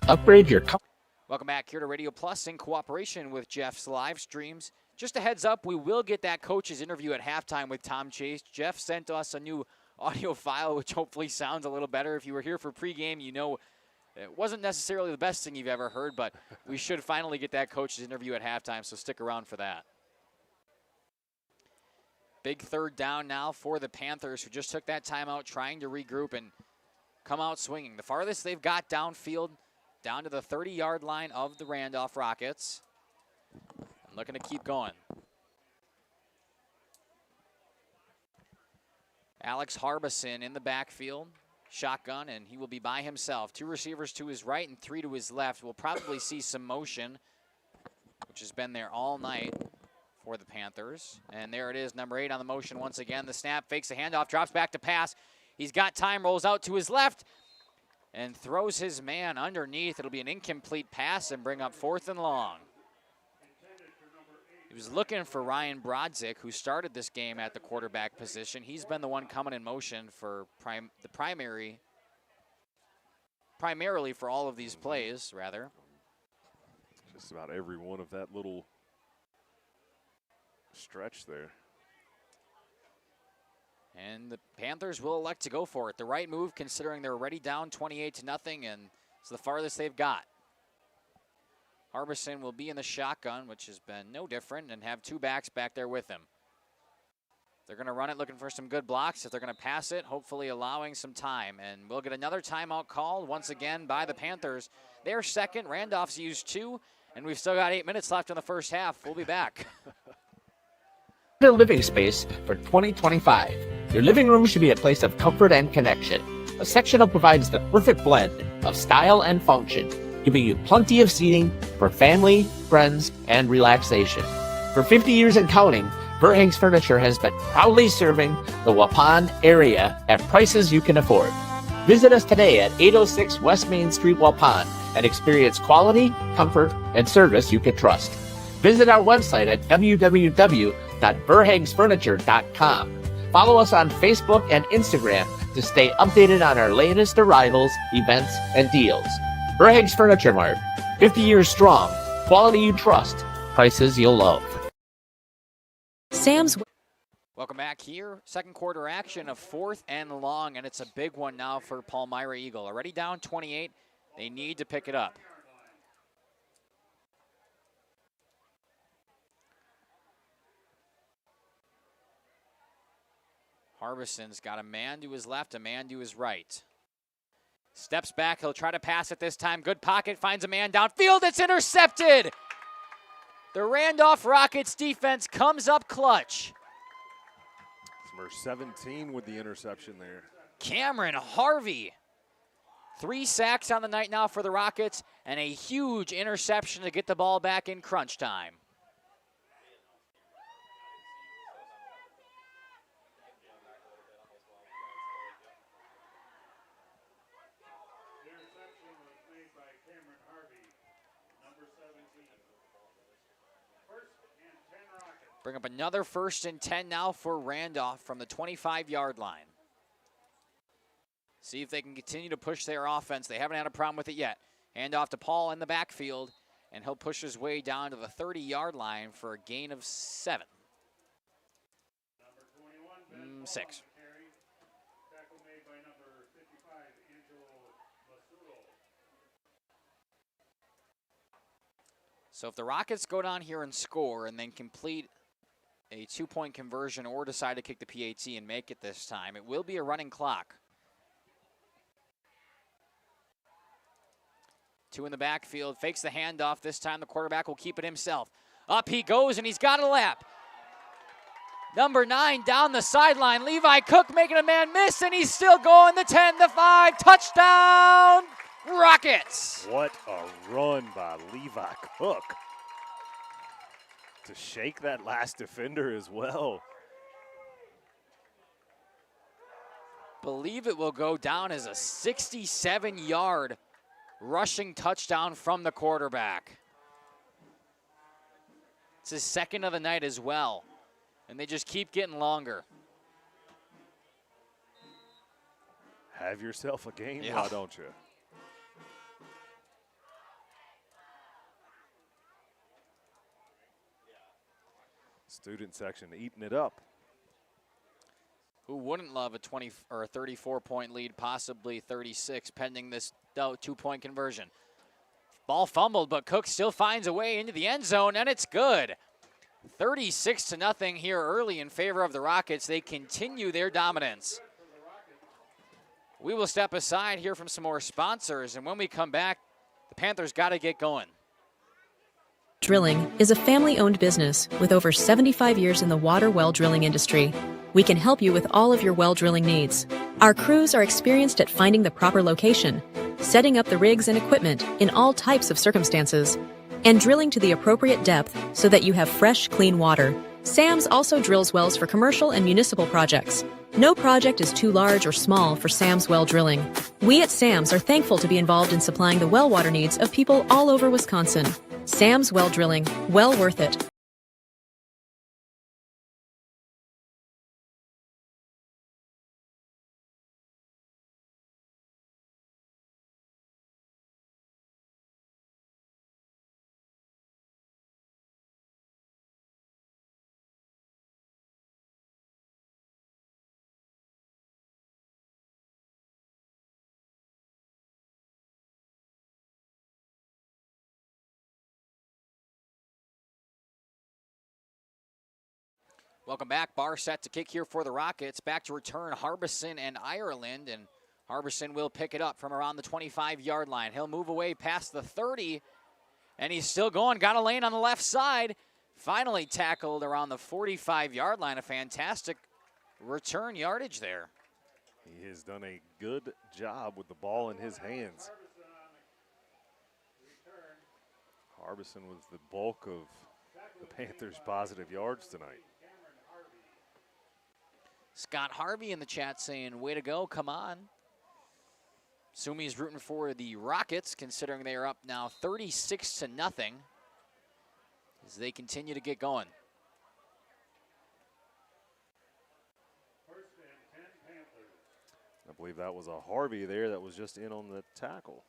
Speaker 10: Upgrade your car.
Speaker 6: Welcome back here to Radio Plus in cooperation with Jeff's live streams. Just a heads up, we will get that coach's interview at halftime with Tom Chase. Jeff sent us a new audio file, which hopefully sounds a little better. If you were here for pregame, you know it wasn't necessarily the best thing you've ever heard, but we should finally get that coach's interview at halftime, so stick around for that. Big third down now for the Panthers, who just took that timeout trying to regroup and come out swinging. The farthest they've got downfield, down to the 30-yard line of the Randolph Rockets. And looking to keep going. Alex Harbison in the backfield. Shotgun, and he will be by himself. 2 receivers to his right and 3 to his left. We'll probably see some motion, which has been there all night for the Panthers. And there it is, number 8 on the motion once again. The snap, fakes the handoff, drops back to pass. He's got time, rolls out to his left, and throws his man underneath. It'll be an incomplete pass and bring up 4th and long. He was looking for Ryan Brodzik, who started this game at the quarterback position. He's been the one coming in motion for primarily for all of these plays, rather.
Speaker 11: Just about every one of that little stretch there.
Speaker 6: And the Panthers will elect to go for it. The right move, considering they're already down 28-0, and it's the farthest they've got. Harbison will be in the shotgun, which has been no different, and have 2 backs back there with him. They're going to run it looking for some good blocks. If they're going to pass it, hopefully allowing some time. And we'll get another timeout called once again by the Panthers. They're second. Randolph's used 2, and we've still got 8 minutes left in the first half. We'll be back.
Speaker 10: The living space for 2025. Your living room should be a place of comfort and connection. A sectional provides the perfect blend of style and function, giving you plenty of seating for family, friends, and relaxation. For 50 years and counting, Verhang's Furniture has been proudly serving the Waupun area at prices you can afford. Visit us today at 806 West Main Street, Waupun, and experience quality, comfort, and service you can trust. Visit our website at www.verhagsfurniture.com. Follow us on Facebook and Instagram to stay updated on our latest arrivals, events, and deals. Verhag's Furniture Mart, 50 years strong, quality you trust, prices you'll love.
Speaker 17: Sam's.
Speaker 6: Welcome back here. Second quarter action of 4th and long, and it's a big one now for Palmyra-Eagle. Already down 28. They need to pick it up. Harbison's got a man to his left, a man to his right. Steps back, he'll try to pass it this time. Good pocket, finds a man downfield, it's intercepted! The Randolph Rockets defense comes up clutch.
Speaker 11: Number 17 with the interception there.
Speaker 6: Cameron Harvey. 3 sacks on the night now for the Rockets, and a huge interception to get the ball back in crunch time. Bring up another 1st and 10 now for Randolph from the 25-yard line. See if they can continue to push their offense. They haven't had a problem with it yet. Hand off to Paul in the backfield, and he'll push his way down to the 30-yard line for a gain of 7. 6. So if the Rockets go down here and score and then complete a 2-point conversion or decide to kick the PAT and make it this time, it will be a running clock. Two in the backfield, fakes the handoff. This time the quarterback will keep it himself. Up he goes, and he's got a lap. Number 9 down the sideline. Levi Cook making a man miss, and he's still going. The 10, the 5, touchdown, Rockets.
Speaker 11: What a run by Levi Cook to shake that last defender as well.
Speaker 6: Believe it will go down as a 67-yard rushing touchdown from the quarterback. It's his second of the night as well, and they just keep getting longer.
Speaker 11: Have yourself a game,
Speaker 6: Yeah.
Speaker 11: why don't you? Student section eating it up.
Speaker 6: Who wouldn't love a 20 or a 34-point lead, possibly 36, pending this 2-point conversion? Ball fumbled, but Cook still finds a way into the end zone, and it's good. 36-0 here early in favor of the Rockets. They continue their dominance. We will step aside here from some more sponsors, and when we come back, the Panthers got to get going.
Speaker 17: Drilling is a family-owned business with over 75 years in the water well drilling industry. We can help you with all of your well drilling needs. Our crews are experienced at finding the proper location, setting up the rigs and equipment in all types of circumstances, and drilling to the appropriate depth so that you have fresh, clean water. SAMS also drills wells for commercial and municipal projects. No project is too large or small for SAMS well drilling. We at SAMS are thankful to be involved in supplying the well water needs of people all over Wisconsin. SAMS well drilling, well worth it.
Speaker 6: Welcome back. Bar set to kick here for the Rockets. Back to return Harbison and Ireland, and Harbison will pick it up from around the 25-yard line. He'll move away past the 30, and he's still going. Got a lane on the left side. Finally tackled around the 45-yard line. A fantastic return yardage there.
Speaker 11: He has done a good job with the ball in his hands. Harbison was the bulk of the Panthers' positive yards tonight.
Speaker 6: Scott Harvey in the chat saying, way to go, come on. Sumi's rooting for the Rockets, considering they are up now 36-0 as they continue to get going.
Speaker 11: I believe that was a Harvey there that was just in on the tackle.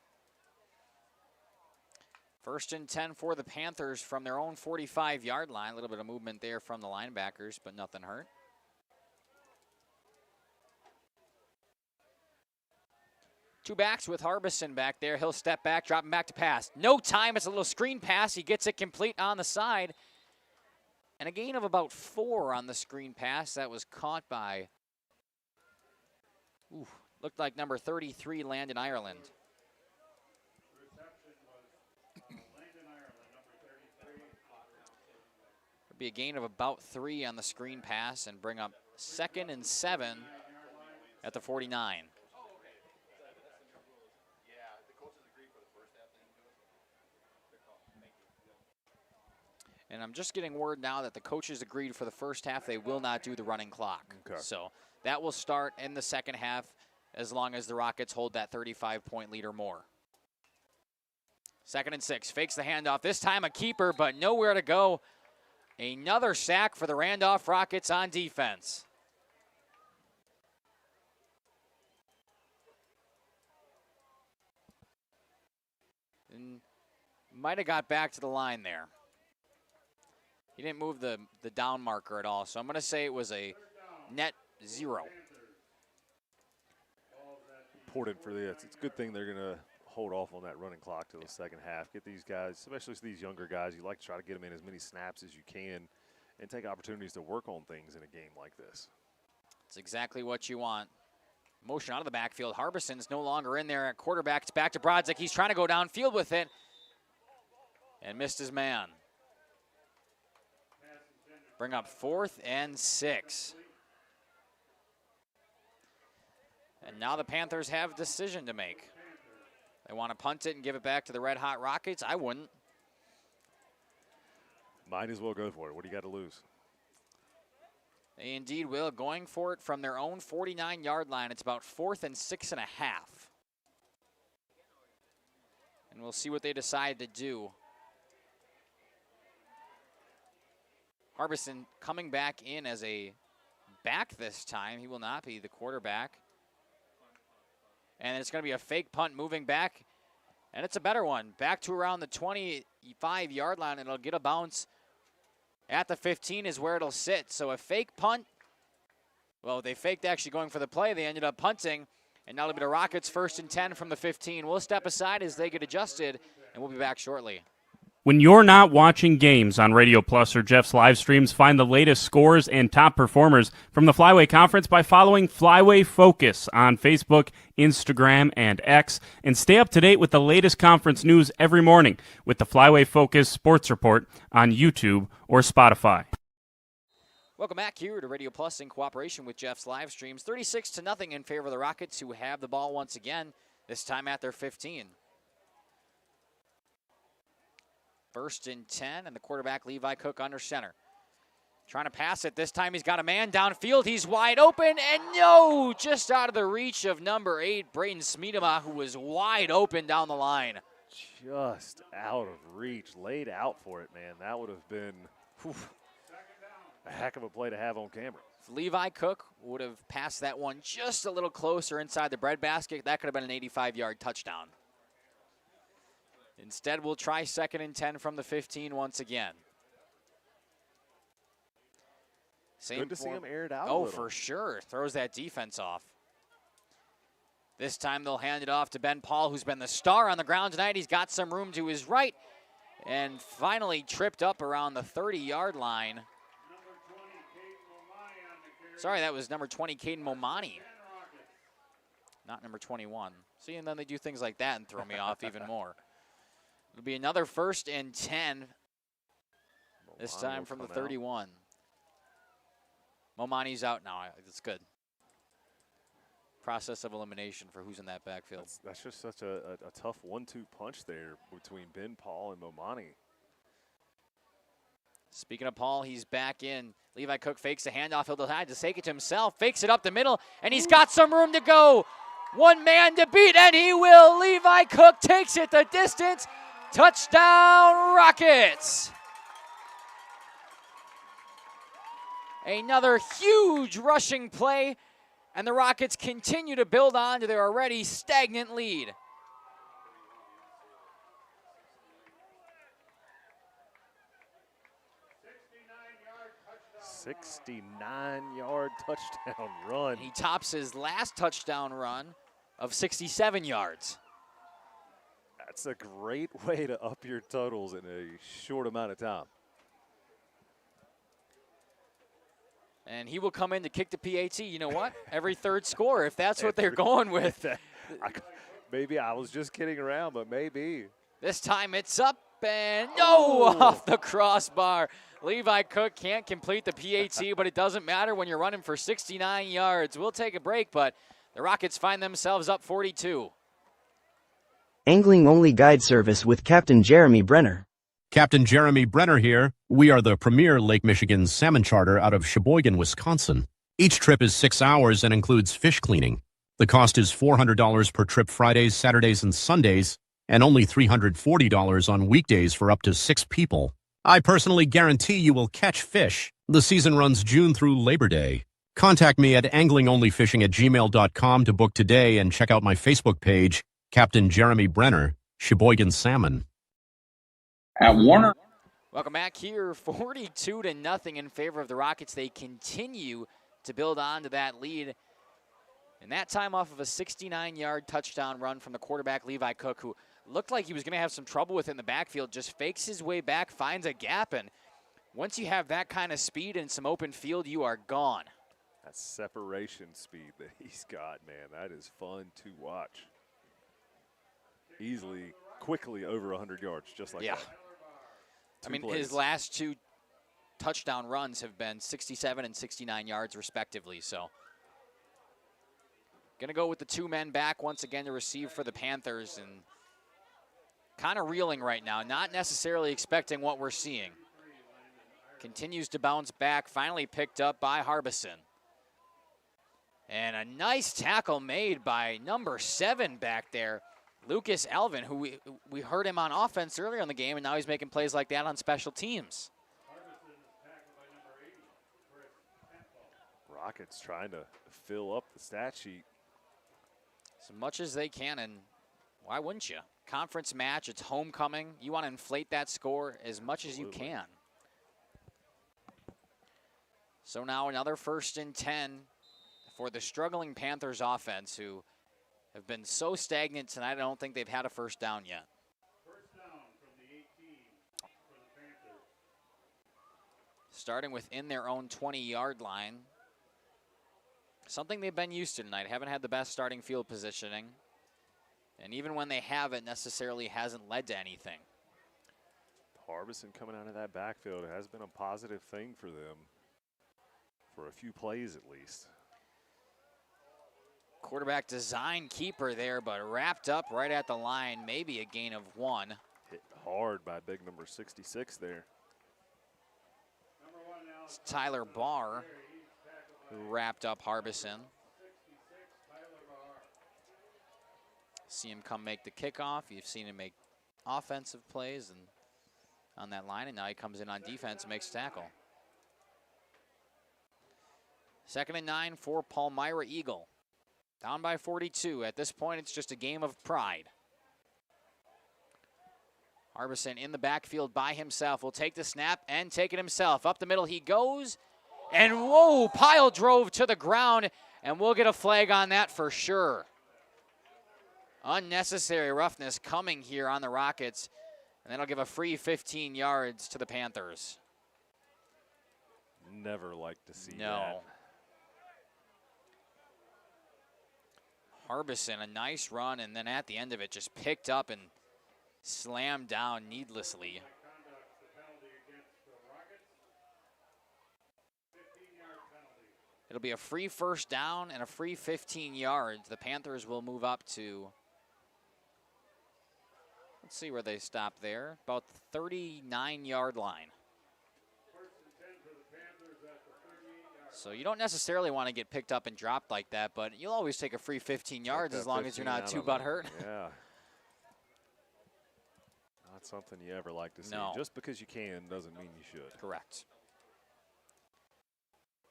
Speaker 6: 1st and 10 for the Panthers from their own 45-yard line. A little bit of movement there from the linebackers, but nothing hurt. Two backs with Harbison back there. He'll step back, drop him back to pass. No time. It's a little screen pass. He gets it complete on the side. And a gain of about 4 on the screen pass. That was caught by, looked like number 33, Landon Ireland. It'll be a gain of about 3 on the screen pass and bring up 2nd and 7 at the 49. And I'm just getting word now that the coaches agreed for the first half they will not do the running clock.
Speaker 11: Okay.
Speaker 6: So that will start in the second half as long as the Rockets hold that 35-point lead or more. 2nd and 6, fakes the handoff. This time a keeper, but nowhere to go. Another sack for the Randolph Rockets on defense. And might have got back to the line there. He didn't move the down marker at all, so I'm going to say it was a net 0.
Speaker 11: Important for this. It's a good thing they're going to hold off on that running clock till the second half. Get these guys, especially these younger guys, you like to try to get them in as many snaps as you can and take opportunities to work on things in a game like this.
Speaker 6: It's exactly what you want. Motion out of the backfield. Harbison's no longer in there at quarterback. It's back to Brodzik. He's trying to go downfield with it and missed his man. Bring up 4th and 6. And now the Panthers have a decision to make. They want to punt it and give it back to the Red Hot Rockets? I wouldn't.
Speaker 11: Might as well go for it. What do you got to lose?
Speaker 6: They indeed will. Going for it from their own 49-yard line. It's about 4th and 6.5. And we'll see what they decide to do. Harbison coming back in as a back this time. He will not be the quarterback. And it's going to be a fake punt moving back. And it's a better one. Back to around the 25-yard line, and it'll get a bounce at the 15 is where it'll sit. So a fake punt. Well, they faked actually going for the play. They ended up punting. And now it'll be the Rockets 1st and 10 from the 15. We'll step aside as they get adjusted, and we'll be back shortly.
Speaker 23: When you're not watching games on Radio Plus or Jeff's live streams, find the latest scores and top performers from the Flyway Conference by following Flyway Focus on Facebook, Instagram, and X. And stay up to date with the latest conference news every morning with the Flyway Focus Sports Report on YouTube or Spotify.
Speaker 6: Welcome back here to Radio Plus in cooperation with Jeff's live streams. 36-0 in favor of the Rockets, who have the ball once again, this time at their 15. 1st and 10, and the quarterback Levi Cook under center. Trying to pass it. This time he's got a man downfield. He's wide open, and no! Just out of the reach of number 8, Braden Smeedema, who was wide open down the line.
Speaker 11: Just out of reach. Laid out for it, man. That would have been a heck of a play to have on camera.
Speaker 6: If Levi Cook would have passed that one just a little closer inside the breadbasket, that could have been an 85-yard touchdown. Instead, we'll try 2nd and 10 from the 15 once again.
Speaker 11: Good to see him aired out.
Speaker 6: Oh, for sure. Throws that defense off. This time they'll hand it off to Ben Paul, who's been the star on the ground tonight. He's got some room to his right and finally tripped up around the 30-yard line. Sorry, that was number 20, Caden Momani. Not number 21. See, and then they do things like that and throw me off even more. It'll be another 1st and 10, this time from the 31. Momani's out now. It's good. Process of elimination for who's in that backfield.
Speaker 11: That's just such a tough 1-2 punch there between Ben Paul and Momani.
Speaker 6: Speaking of Paul, he's back in. Levi Cook fakes a handoff. He'll decide to take it to himself, fakes it up the middle, and he's got some room to go. One man to beat, and he will. Levi Cook takes it the distance. Touchdown, Rockets! Another huge rushing play, and the Rockets continue to build on to their already stagnant lead.
Speaker 11: A 69-yard touchdown run.
Speaker 6: He tops his last touchdown run of 67 yards.
Speaker 11: That's a great way to up your totals in a short amount of time.
Speaker 6: And he will come in to kick the PAT. You know what? Every third score, if that's what they're going with.
Speaker 11: Maybe I was just kidding around, but maybe.
Speaker 6: This time it's up and off the crossbar. Levi Cook can't complete the PAT, but it doesn't matter when you're running for 69 yards. We'll take a break, but the Rockets find themselves up 42.
Speaker 5: Angling-only guide service with Captain Jeremy Brenner.
Speaker 14: Captain Jeremy Brenner here. We are the premier Lake Michigan salmon charter out of Sheboygan, Wisconsin. Each trip is 6 hours and includes fish cleaning. The cost is $400 per trip Fridays, Saturdays, and Sundays, and only $340 on weekdays for up to 6 people. I personally guarantee you will catch fish. The season runs June through Labor Day. Contact me at anglingonlyfishing@gmail.com to book today and check out my Facebook page, Captain Jeremy Brenner, Sheboygan Salmon.
Speaker 22: At Warner.
Speaker 6: Welcome back here, 42-0 in favor of the Rockets. They continue to build on to that lead. And that time off of a 69-yard touchdown run from the quarterback, Levi Cook, who looked like he was going to have some trouble with in the backfield, just fakes his way back, finds a gap, and once you have that kind of speed and some open field, you are gone.
Speaker 11: That separation speed that he's got, man, that is fun to watch. Easily, quickly over 100 yards, just like that.
Speaker 6: I mean, his last 2 touchdown runs have been 67 and 69 yards, respectively. So, going to go with the 2 men back once again to receive for the Panthers, and kind of reeling right now, not necessarily expecting what we're seeing. Continues to bounce back, finally picked up by Harbison. And a nice tackle made by number 7 back there, Lucas Alvin, who we heard him on offense earlier in the game, and now he's making plays like that on special teams.
Speaker 11: Rockets trying to fill up the stat sheet
Speaker 6: as much as they can, and why wouldn't you? Conference match, it's homecoming. You want to inflate that score as much as you can. So now another 1st and 10 for the struggling Panthers offense, who have been so stagnant tonight, I don't think they've had a first down yet.
Speaker 23: First down from the 18 for the Panthers.
Speaker 6: Starting within their own 20-yard line. Something they've been used to tonight. Haven't had the best starting field positioning. And even when they have, it necessarily hasn't led to anything.
Speaker 11: Harbison coming out of that backfield has been a positive thing for them for a few plays at least.
Speaker 6: Quarterback design keeper there, but wrapped up right at the line. Maybe a gain of 1.
Speaker 11: Hit hard by big number 66 there.
Speaker 6: It's Tyler Barr who wrapped up Harbison. See him come make the kickoff. You've seen him make offensive plays and on that line, and now he comes in on defense and makes a tackle. 2nd and 9 for Palmyra-Eagle. Down by 42. At this point, it's just a game of pride. Harbison in the backfield by himself. Will take the snap and take it himself. Up the middle he goes. And whoa, pile drove to the ground. And we'll get a flag on that for sure. Unnecessary roughness coming here on the Rockets. And that'll give a free 15 yards to the Panthers.
Speaker 11: Never like to see that.
Speaker 6: Harbison, a nice run, and then at the end of it, just picked up and slammed down needlessly. It'll be a free first down and a free 15 yards. The Panthers will move up to, let's see where they stop there, about the 39-yard line. So you don't necessarily want to get picked up and dropped like that, but you'll always take a free 15 yards as long as you're not too butthurt.
Speaker 11: Yeah. Not something you ever like to see.
Speaker 6: No.
Speaker 11: Just because you can doesn't mean you should.
Speaker 6: Correct.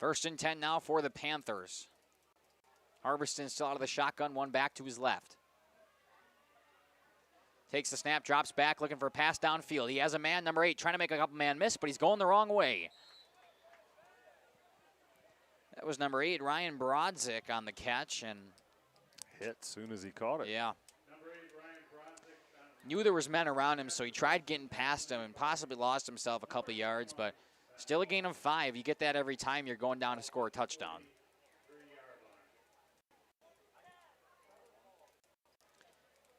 Speaker 6: 1st and 10 now for the Panthers. Harbison still out of the shotgun, one back to his left. Takes the snap, drops back, looking for a pass downfield. He has a man, number 8, trying to make a couple man miss, but he's going the wrong way. That was number 8, Ryan Brodzik on the catch, and
Speaker 11: hit soon as he caught it.
Speaker 6: Yeah. Knew there was men around him, so he tried getting past him and possibly lost himself a couple yards, but still a gain of 5. You get that every time you're going down to score a touchdown.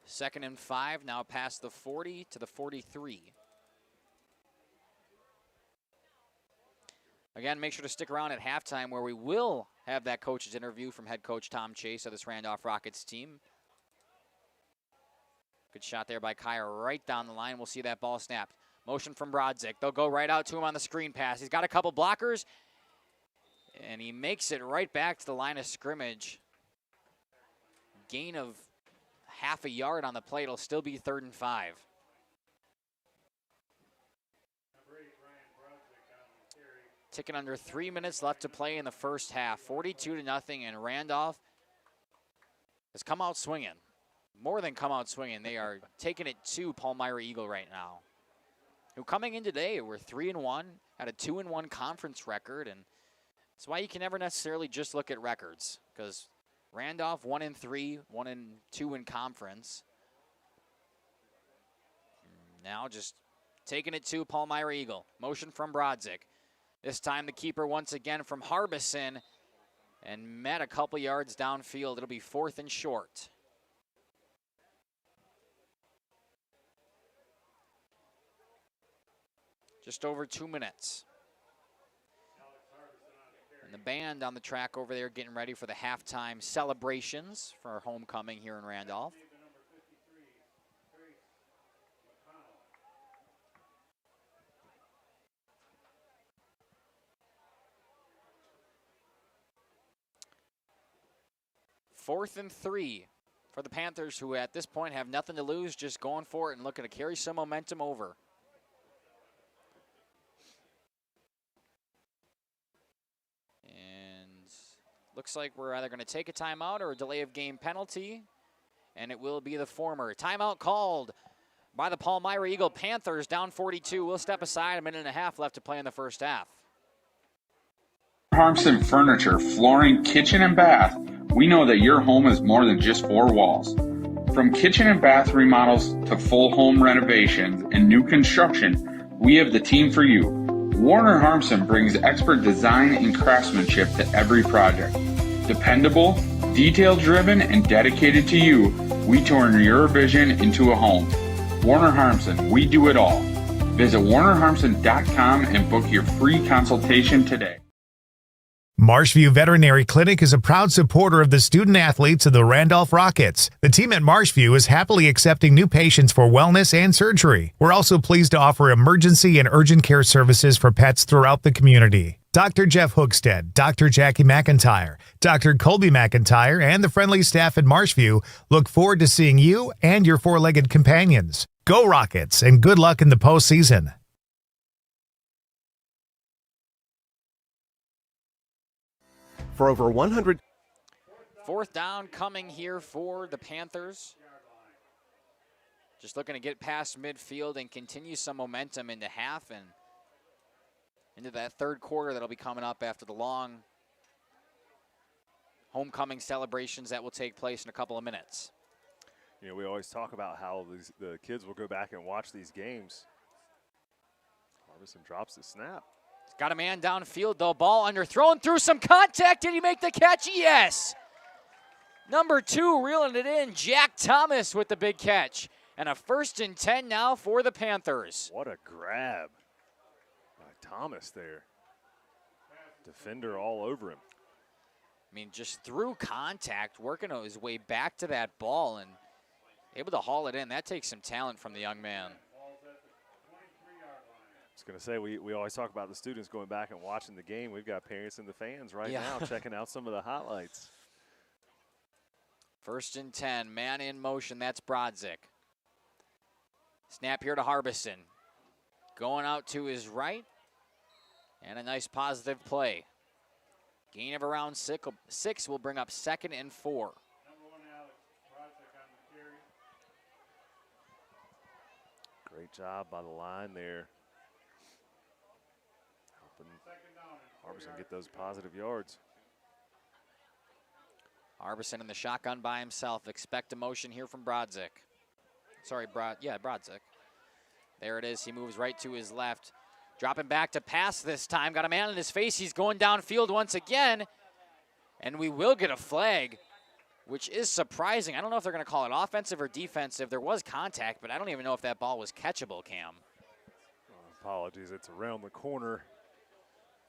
Speaker 6: Second and 5, now past the 40 to the 43. Again, make sure to stick around at halftime where we will have that coach's interview from head coach Tom Chase of this Randolph Rockets team. Good shot there by Kyer right down the line. We'll see that ball snapped. Motion from Brodzik. They'll go right out to him on the screen pass. He's got a couple blockers, and he makes it right back to the line of scrimmage. Gain of half a yard on the play. It'll still be 3rd and 5. Ticking under 3 minutes left to play in the first half. 42-0, and Randolph has come out swinging. More than come out swinging. They are taking it to Palmyra-Eagle right now, who coming in today were 3-1, had a 2-1 conference record, and that's why you can never necessarily just look at records, because Randolph 1-3, 1-2 in conference. Now just taking it to Palmyra-Eagle. Motion from Brodzik. This time the keeper once again from Harbison. and met a couple yards downfield. It'll be 4th and short. Just over 2 minutes. And the band on the track over there getting ready for the halftime celebrations for our homecoming here in Randolph. Fourth and 3 for the Panthers, who at this point have nothing to lose, just going for it and looking to carry some momentum over. And looks like we're either going to take a timeout or a delay of game penalty, and it will be the former. Timeout called by the Palmyra-Eagle Panthers, down 42. We'll step aside, 1.5 minutes left to play in the first half.
Speaker 22: Harmson Furniture, Flooring, Kitchen, and Bath. We know that your home is more than just 4 walls. From kitchen and bath remodels to full home renovations and new construction, we have the team for you. Warner Harmson brings expert design and craftsmanship to every project. Dependable, detail-driven, and dedicated to you, we turn your vision into a home. Warner Harmson, we do it all. Visit warnerharmson.com and book your free consultation today.
Speaker 15: Marshview Veterinary Clinic is a proud supporter of the student athletes of the Randolph Rockets. The team at Marshview is happily accepting new patients for wellness and surgery. We're also pleased to offer emergency and urgent care services for pets throughout the community. Dr. Jeff Hookstead, Dr. Jackie McIntyre, Dr. Colby McIntyre, and the friendly staff at Marshview look forward to seeing you and your four-legged companions. Go Rockets, and good luck in the postseason.
Speaker 7: For over 100.
Speaker 6: 4th down coming here for the Panthers. Just looking to get past midfield and continue some momentum into half and into that third quarter that'll be coming up after the long homecoming celebrations that will take place in a couple of minutes.
Speaker 11: You know, we always talk about how the kids will go back and watch these games. Harbison drops the snap.
Speaker 6: Got a man downfield, though. Ball underthrown through some contact. Did he make the catch? Yes. Number 2 reeling it in. Jack Thomas with the big catch. And a 1st and 10 now for the Panthers.
Speaker 11: What a grab by Thomas there. Defender all over him.
Speaker 6: I mean, just through contact, working his way back to that ball and able to haul it in. That takes some talent from the young man.
Speaker 11: I was going to say, we always talk about the students going back and watching the game. We've got parents and the fans right now checking out some of the highlights.
Speaker 6: 1st and 10, man in motion. That's Brodzik. Snap here to Harbison. Going out to his right. And a nice positive play. Gain of around 6 will bring up 2nd and 4.
Speaker 11: Great job by the line there. Harbison get those positive yards.
Speaker 6: Harbison in the shotgun by himself. Expect a motion here from Brodzik. Sorry, Brodzik. There it is. He moves right to his left. Dropping back to pass this time. Got a man in his face. He's going downfield once again. And we will get a flag, which is surprising. I don't know if they're going to call it offensive or defensive. There was contact, but I don't even know if that ball was catchable, Cam.
Speaker 11: Apologies. It's around the corner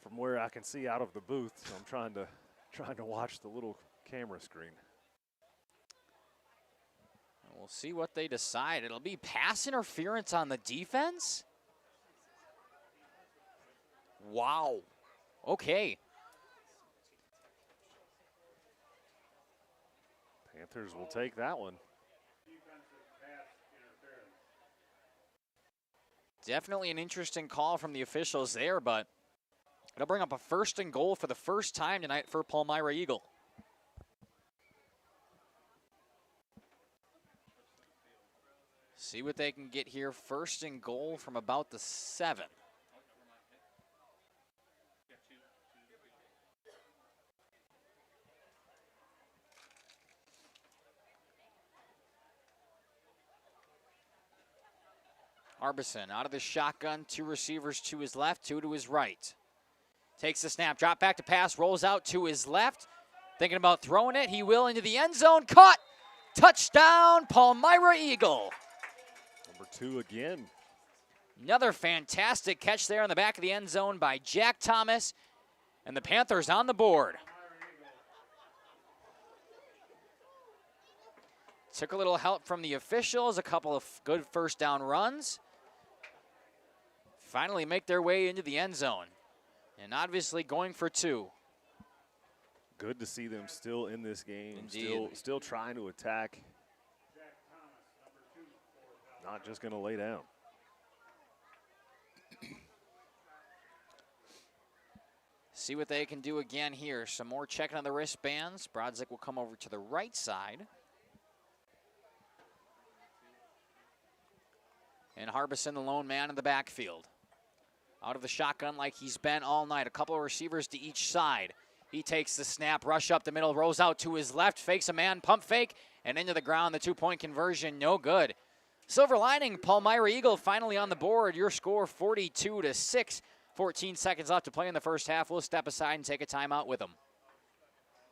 Speaker 11: from where I can see out of the booth, so I'm trying to watch the little camera screen.
Speaker 6: We'll see what they decide. It'll be pass interference on the defense? Wow. Okay.
Speaker 11: Panthers will take that one.
Speaker 6: Definitely an interesting call from the officials there, but it'll bring up a 1st and goal for the first time tonight for Palmyra-Eagle. See what they can get here. 1st and goal from about the 7. Harbison out of the shotgun, 2 receivers to his left, 2 to his right. Takes the snap, drop back to pass, rolls out to his left, Thinking about throwing it. He will into the end zone. Caught. Touchdown, Palmyra-Eagle.
Speaker 11: Number 2 again.
Speaker 6: Another fantastic catch there in the back of the end zone by Jack Thomas. And the Panthers on the board. Took a little help from the officials, a couple of good first down runs. Finally make their way into the end zone. And obviously going for 2.
Speaker 11: Good to see them still in this game.
Speaker 6: Indeed.
Speaker 11: Still trying to attack. Not just going to lay down.
Speaker 6: See what they can do again here. Some more checking on the wristbands. Brodzik will come over to the right side. And Harbison, the lone man in the backfield. Out of the shotgun like he's been all night. A couple of receivers to each side. He takes the snap, rush up the middle, rolls out to his left, fakes a man, pump fake, and into the ground. The 2-point conversion, no good. Silver lining, Palmyra-Eagle finally on the board. Your score 42-6. 14 seconds left to play in the first half. We'll step aside and take a timeout with them.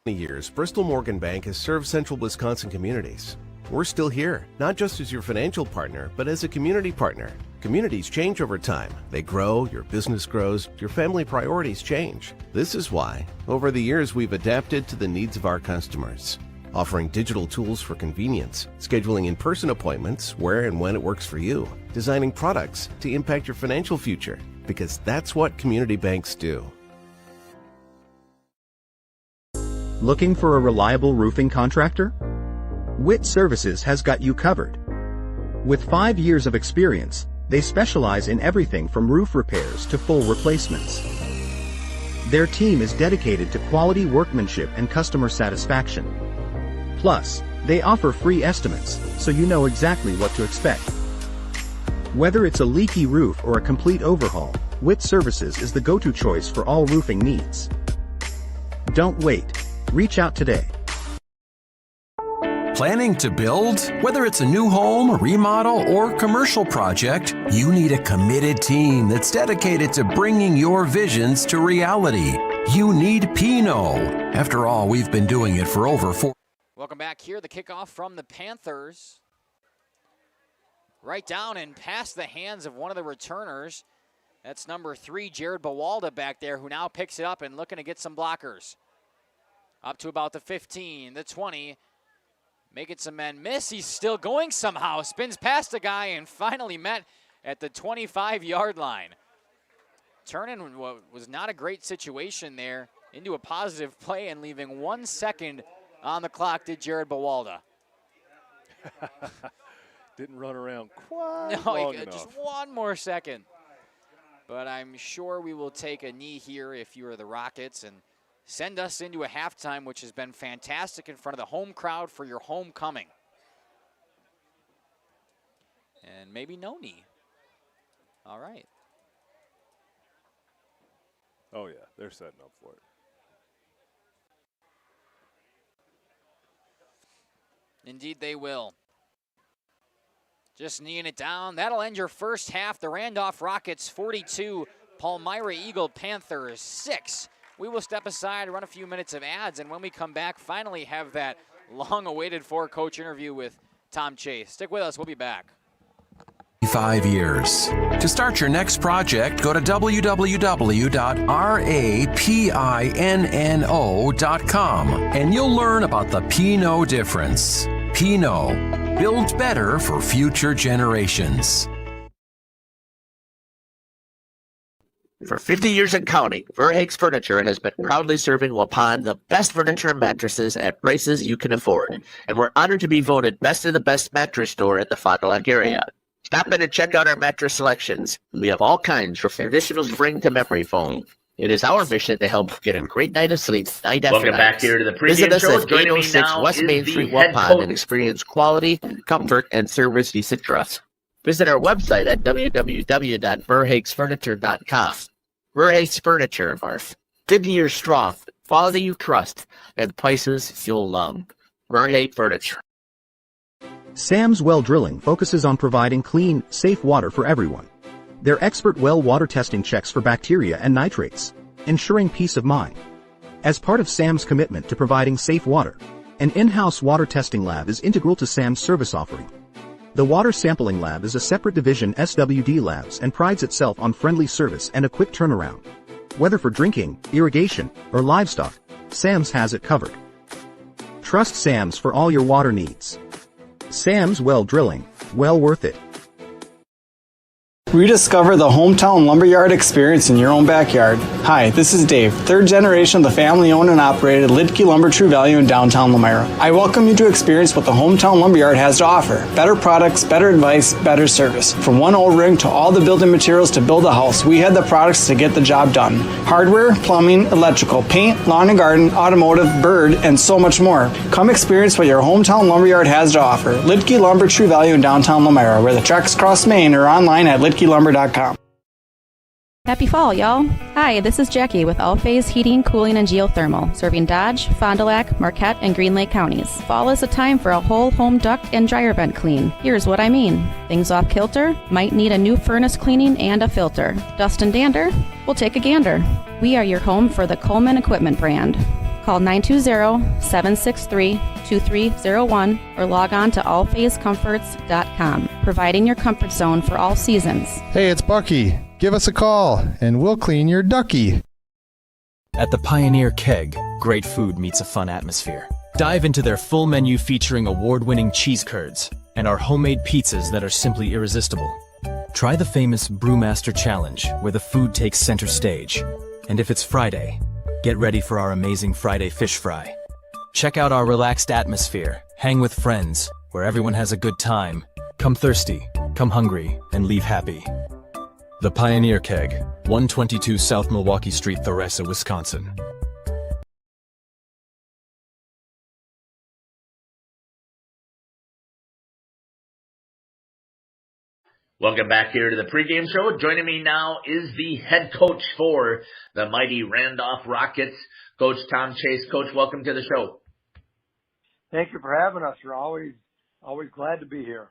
Speaker 7: Years, Bristol Morgan Bank has served central Wisconsin communities. We're still here, not just as your financial partner, but as a community partner. Communities change over time. They grow, your business grows, your family priorities change. This is why, over the years, we've adapted to the needs of our customers, offering digital tools for convenience, scheduling in-person appointments where and when it works for you, designing products to impact your financial future, because that's what community banks do.
Speaker 8: Looking for a reliable roofing contractor? Witt Services has got you covered. With 5 years of experience, they specialize in everything from roof repairs to full replacements. Their team is dedicated to quality workmanship and customer satisfaction. Plus, they offer free estimates, so you know exactly what to expect. Whether it's a leaky roof or a complete overhaul, Witt Services is the go-to choice for all roofing needs. Don't wait. Reach out today.
Speaker 3: Planning to build? Whether it's a new home, remodel, or commercial project, you need a committed team that's dedicated to bringing your visions to reality. You need Pinot. After all, we've been doing it for over 4.
Speaker 6: Welcome back here. The kickoff from the Panthers. Right down and past the hands of one of the returners. That's number 3, Jared Bawalda back there, who now picks it up and looking to get some blockers. Up to about the 15, the 20. Making some men miss. He's still going somehow. Spins past a guy and finally met at the 25-yard line. Turning what was not a great situation there into a positive play and leaving 1 second on the clock did Jared Bawalda.
Speaker 11: Didn't run around quite
Speaker 6: no,
Speaker 11: long enough.
Speaker 6: Just 1 more second. But I'm sure we will take a knee here if you are the Rockets and send us into a halftime, which has been fantastic in front of the home crowd for your homecoming. And maybe no knee. All right.
Speaker 11: Oh, yeah, they're setting up for it.
Speaker 6: Indeed, they will. Just kneeing it down. That'll end your first half. The Randolph Rockets 42, Palmyra-Eagle Panthers 6. We will step aside, run a few minutes of ads, and when we come back, finally have that long-awaited for-coach interview with Tom Chase. Stick with us. We'll be back.
Speaker 3: 5 years. To start your next project, go to www.rapinno.com and you'll learn about the Pinot difference. Pinot, built better for future generations.
Speaker 10: For 50 years and counting, Verhaeg's Furniture has been proudly serving Waupun the best furniture and mattresses at prices you can afford. And we're honored to be voted best of the best mattress store in the Fond du Lac area. Stop in and check out our mattress selections. We have all kinds from traditional spring to memory foam. It is our mission to help get a great night of sleep night after night.
Speaker 18: Welcome back here to the Pregame
Speaker 10: Visit us
Speaker 18: show.
Speaker 10: at
Speaker 18: Joining me
Speaker 10: 806
Speaker 18: now
Speaker 10: West
Speaker 18: is
Speaker 10: Main
Speaker 18: the
Speaker 10: Street,
Speaker 18: head
Speaker 10: Waupun,
Speaker 18: coach.
Speaker 10: and experience quality, comfort, and service you can trust. Visit our website at www.verhaegsfurniture.com. Verhaeg's Furniture, Marf. 50 years strong, quality you trust, and prices you'll love. Verhaeg Furniture.
Speaker 8: Sam's Well Drilling focuses on providing clean, safe water for everyone. Their expert well water testing checks for bacteria and nitrates, ensuring peace of mind. As part of SAM's commitment to providing safe water, an in-house water testing lab is integral to SAM's service offering. The Water Sampling Lab is a separate division SWD Labs and prides itself on friendly service and a quick turnaround. Whether for drinking, irrigation, or livestock, SAM's has it covered. Trust SAM's for all your water needs. SAM's Well Drilling, well worth it.
Speaker 12: Rediscover the hometown lumberyard experience in your own backyard. Hi, this is Dave, third generation of the family-owned and operated Lidke Lumber True Value in downtown Palmyra. I welcome you to experience what the hometown lumberyard has to offer. Better products, better advice, better service. From one O-ring to all the building materials to build a house, we had the products to get the job done. Hardware, plumbing, electrical, paint, lawn and garden, automotive, bird, and so much more. Come experience what your hometown lumberyard has to offer. Lidke Lumber True Value in downtown Palmyra, where the tracks cross Main, or online at lidkelumber.com.
Speaker 4: Happy fall, y'all. Hi, this is Jackie with All Phase Heating, Cooling, and Geothermal, serving Dodge, Fond du Lac, Marquette, and Green Lake counties. Fall is a time for a whole home duct and dryer vent clean. Here's what I mean. Things off kilter? Might need a new furnace cleaning and a filter. Dust and dander? We'll take a gander. We are your home for the Coleman Equipment brand. Call 920-763-2301 or log on to allphasecomforts.com, providing your comfort zone for all seasons.
Speaker 9: Hey, it's Bucky. Give us a call, and we'll clean your ducky.
Speaker 13: At the Pioneer Keg, great food meets a fun atmosphere. Dive into their full menu featuring award-winning cheese curds and our homemade pizzas that are simply irresistible. Try the famous Brewmaster Challenge, where the food takes center stage. And if it's Friday, get ready for our amazing Friday fish fry. Check out our relaxed atmosphere, hang with friends, where everyone has a good time. Come thirsty, come hungry, and leave happy. The Pioneer Keg, 122 South Milwaukee Street, Theresa, Wisconsin.
Speaker 10: Welcome back here to the pregame show. Joining me now is the head coach for the mighty Randolph Rockets, Coach Tom Chase. Coach, welcome to the show.
Speaker 18: Thank you for having us. We're always glad to be here.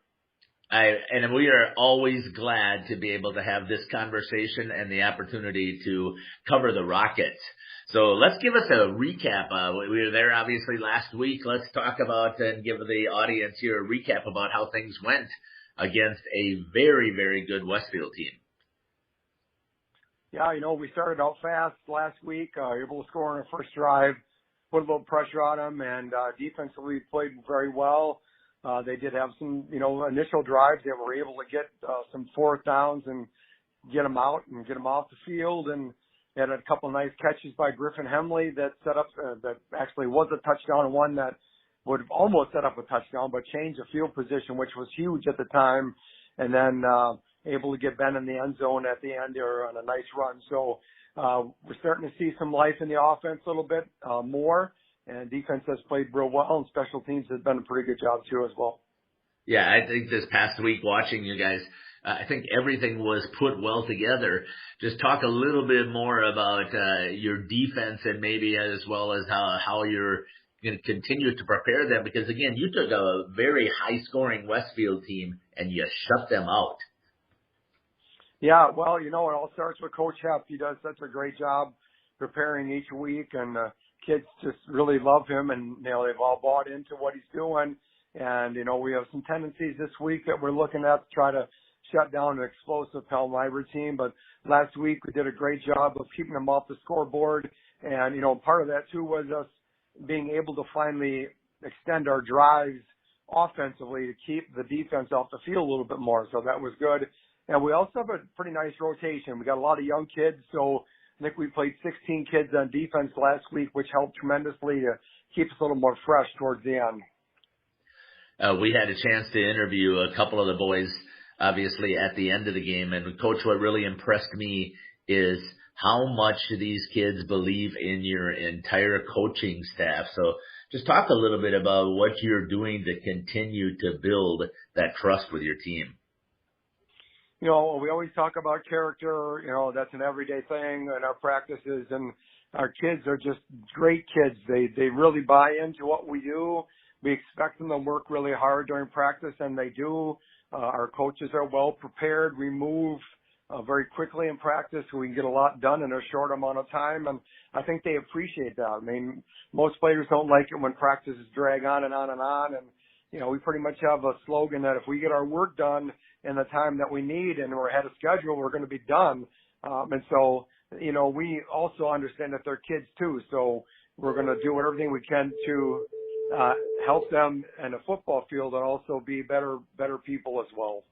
Speaker 10: And we are always glad to be able to have this conversation and the opportunity to cover the Rockets. So let's give us a recap. We were there obviously last week. Let's talk about and give the audience here a recap about how things went against a very, very good Westfield team.
Speaker 18: Yeah, we started out fast last week, able to score on our first drive, put a little pressure on them, and defensively played very well. They did have some, initial drives that were able to get some fourth downs and get them out and get them off the field, and had a couple of nice catches by Griffin Hemley that set up, that actually was a touchdown, and one that would have almost set up a touchdown, but changed the field position, which was huge at the time, and then able to get Ben in the end zone at the end there on a nice run. So we're starting to see some life in the offense a little bit more, and defense has played real well, and special teams has done a pretty good job too as well.
Speaker 10: Yeah, I think this past week watching you guys, I think everything was put well together. Just talk a little bit more about your defense and maybe as well as how you're going to continue to prepare them, because again, you took a very high-scoring Westfield team and you shut them out.
Speaker 18: Yeah, well, it all starts with Coach Hepp. He does such a great job preparing each week, and kids just really love him, and they've all bought into what he's doing. And we have some tendencies this week that we're looking at to try to shut down an explosive Palmyra team. But last week we did a great job of keeping them off the scoreboard, and part of that too was us being able to finally extend our drives offensively to keep the defense off the field a little bit more. So that was good. And we also have a pretty nice rotation. We got a lot of young kids. So I think we played 16 kids on defense last week, which helped tremendously to keep us a little more fresh towards the end.
Speaker 10: We had a chance to interview a couple of the boys, obviously, at the end of the game. And, Coach, what really impressed me is how much these kids believe in your entire coaching staff. So just talk a little bit about what you're doing to continue to build that trust with your team.
Speaker 18: We always talk about character. That's an everyday thing in our practices, and our kids are just great kids. They really buy into what we do. We expect them to work really hard during practice, and they do. Our coaches are well prepared. We move very quickly in practice so we can get a lot done in a short amount of time. And I think they appreciate that. I mean, most players don't like it when practices drag on and on and on. And, you know, we pretty much have a slogan that if we get our work done in the time that we need and we're ahead of schedule, we're going to be done. And so, you know, we also understand that they're kids too. So we're going to do everything we can to help them in a football field and also be better people as well.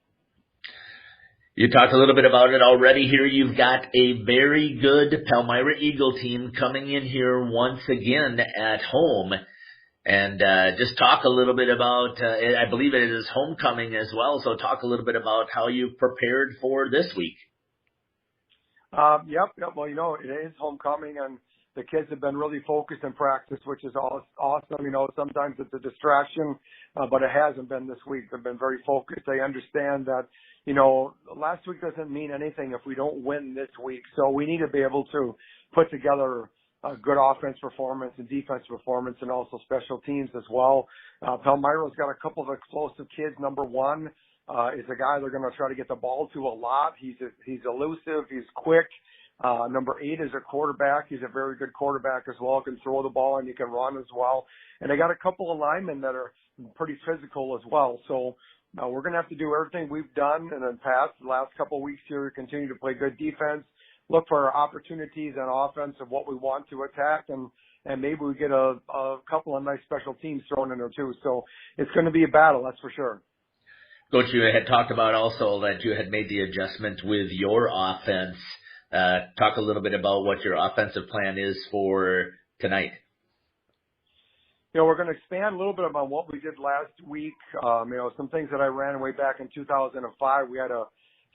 Speaker 2: You talked a little bit about it already here. You've got a very good Palmyra-Eagle team coming in here once again at home. And just talk a little bit about, I believe it is homecoming as well, so talk a little bit about how you've prepared for this week.
Speaker 18: Yep. Well, you know, it is homecoming, and the kids have been really focused in practice, which is awesome. You know, sometimes it's a distraction, but it hasn't been this week. They've been very focused. They understand that, you know, last week doesn't mean anything if we don't win this week. So we need to be able to put together a good offense performance and defense performance and also special teams as well. Palmyra's got a couple of explosive kids. Number one is a guy they're going to try to get the ball to a lot. He's elusive. He's quick. Number 8 is a quarterback. He's a very good quarterback as well. Can throw the ball and he can run as well. And they got a couple of linemen that are pretty physical as well. So we're going to have to do everything we've done in the past, the last couple of weeks here, to continue to play good defense, look for opportunities on offense of what we want to attack, and maybe we get a couple of nice special teams thrown in there too. So it's going to be a battle, that's for sure.
Speaker 2: Coach, you had talked about also that you had made the adjustment with your offense. Talk a little bit about what your offensive plan is for tonight.
Speaker 18: You know, we're going to expand a little bit about what we did last week. You know, some things that I ran way back in 2005. We had a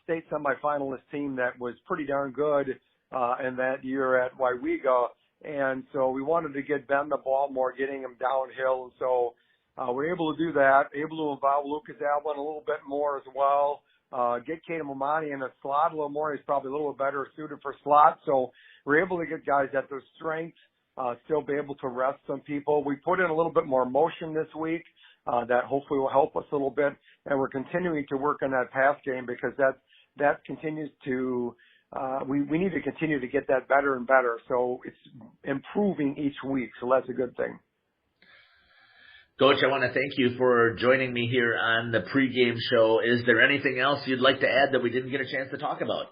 Speaker 18: state semifinalist team that was pretty darn good in that year at Waiwega. And so we wanted to get them the ball more, getting them downhill. And so we're able to do that, able to involve Lucas Allen a little bit more as well. Get Kato Mamani in a slot a little more. He's probably a little better suited for slot. So we're able to get guys at their strengths, still be able to rest some people. We put in a little bit more motion this week that hopefully will help us a little bit. And we're continuing to work on that pass game because that continues to we need to continue to get that better and better. So it's improving each week. So that's a good thing.
Speaker 2: Coach, I want to thank you for joining me here on the pregame show. Is there anything else you'd like to add that we didn't get a chance to talk about?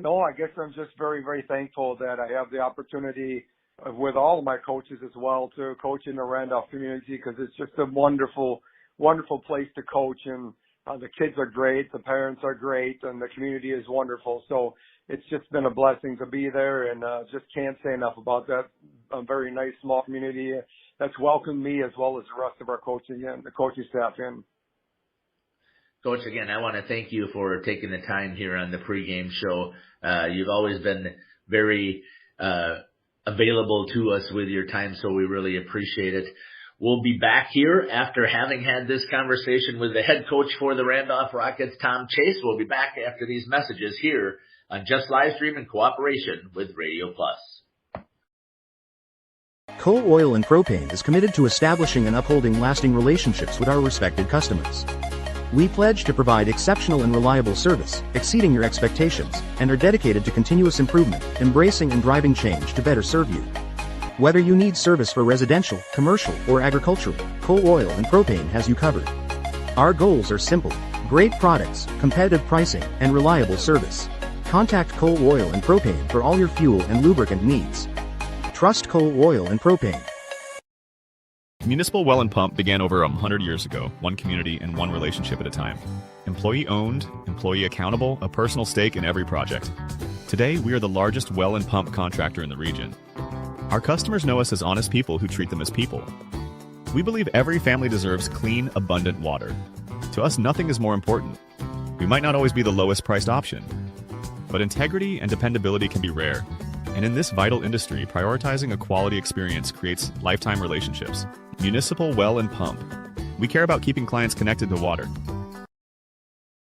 Speaker 18: No, I guess I'm just very, very thankful that I have the opportunity with all of my coaches as well to coach in the Randolph community, because it's just a wonderful, wonderful place to coach. And the kids are great, the parents are great, and the community is wonderful. So it's just been a blessing to be there, and just can't say enough about that. A very nice, small community that's welcomed me as well as the rest of our coaching and the coaching staff in.
Speaker 2: Coach, again, I want to thank you for taking the time here on the pregame show. You've always been very available to us with your time, so we really appreciate it. We'll be back here after having had this conversation with the head coach for the Randolph Rockets, Tom Chase. We'll be back after these messages here on Just Livestream in cooperation with Radio Plus.
Speaker 8: Coal Oil and Propane is committed to establishing and upholding lasting relationships with our respected customers. We pledge to provide exceptional and reliable service, exceeding your expectations, and are dedicated to continuous improvement, embracing and driving change to better serve you. Whether you need service for residential, commercial, or agricultural, Coal Oil and Propane has you covered. Our goals are simple: great products, competitive pricing, and reliable service. Contact Coal Oil and Propane for all your fuel and lubricant needs. Trust Coal Oil and Propane.
Speaker 16: Municipal Well and Pump began over 100 years ago, one community and one relationship at a time. Employee owned, employee accountable, a personal stake in every project. Today, we are the largest well and pump contractor in the region. Our customers know us as honest people who treat them as people. We believe every family deserves clean, abundant water. To us, nothing is more important. We might not always be the lowest priced option, but integrity and dependability can be rare. And in this vital industry, prioritizing a quality experience creates lifetime relationships. Municipal Well and Pump. We care about keeping clients connected to water.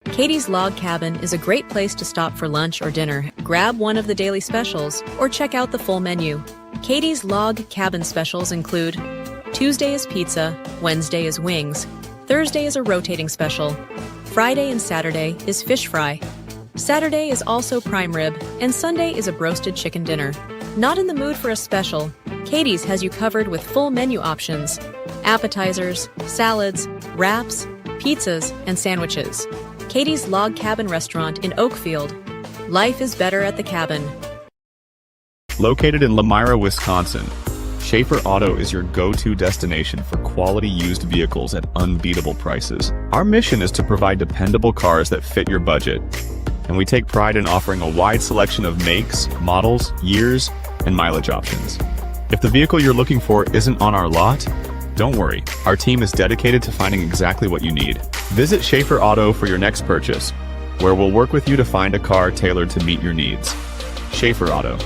Speaker 17: Katie's Log Cabin is a great place to stop for lunch or dinner, grab one of the daily specials, or check out the full menu. Katie's Log Cabin specials include Tuesday is pizza, Wednesday is wings, Thursday is a rotating special, Friday and Saturday is fish fry. Saturday is also prime rib, and Sunday is a broasted chicken dinner. Not in the mood for a special? Katie's has you covered with full menu options: appetizers, salads, wraps, pizzas, and sandwiches. Katie's Log Cabin Restaurant in Oakfield. Life is better at the cabin.
Speaker 16: Located in Palmyra, Wisconsin, Schaefer Auto is your go-to destination for quality used vehicles at unbeatable prices. Our mission is to provide dependable cars that fit your budget, and we take pride in offering a wide selection of makes, models, years, and mileage options. If the vehicle you're looking for isn't on our lot, don't worry. Our team is dedicated to finding exactly what you need. Visit Schaefer Auto for your next purchase, where we'll work with you to find a car tailored to meet your needs. Schaefer Auto.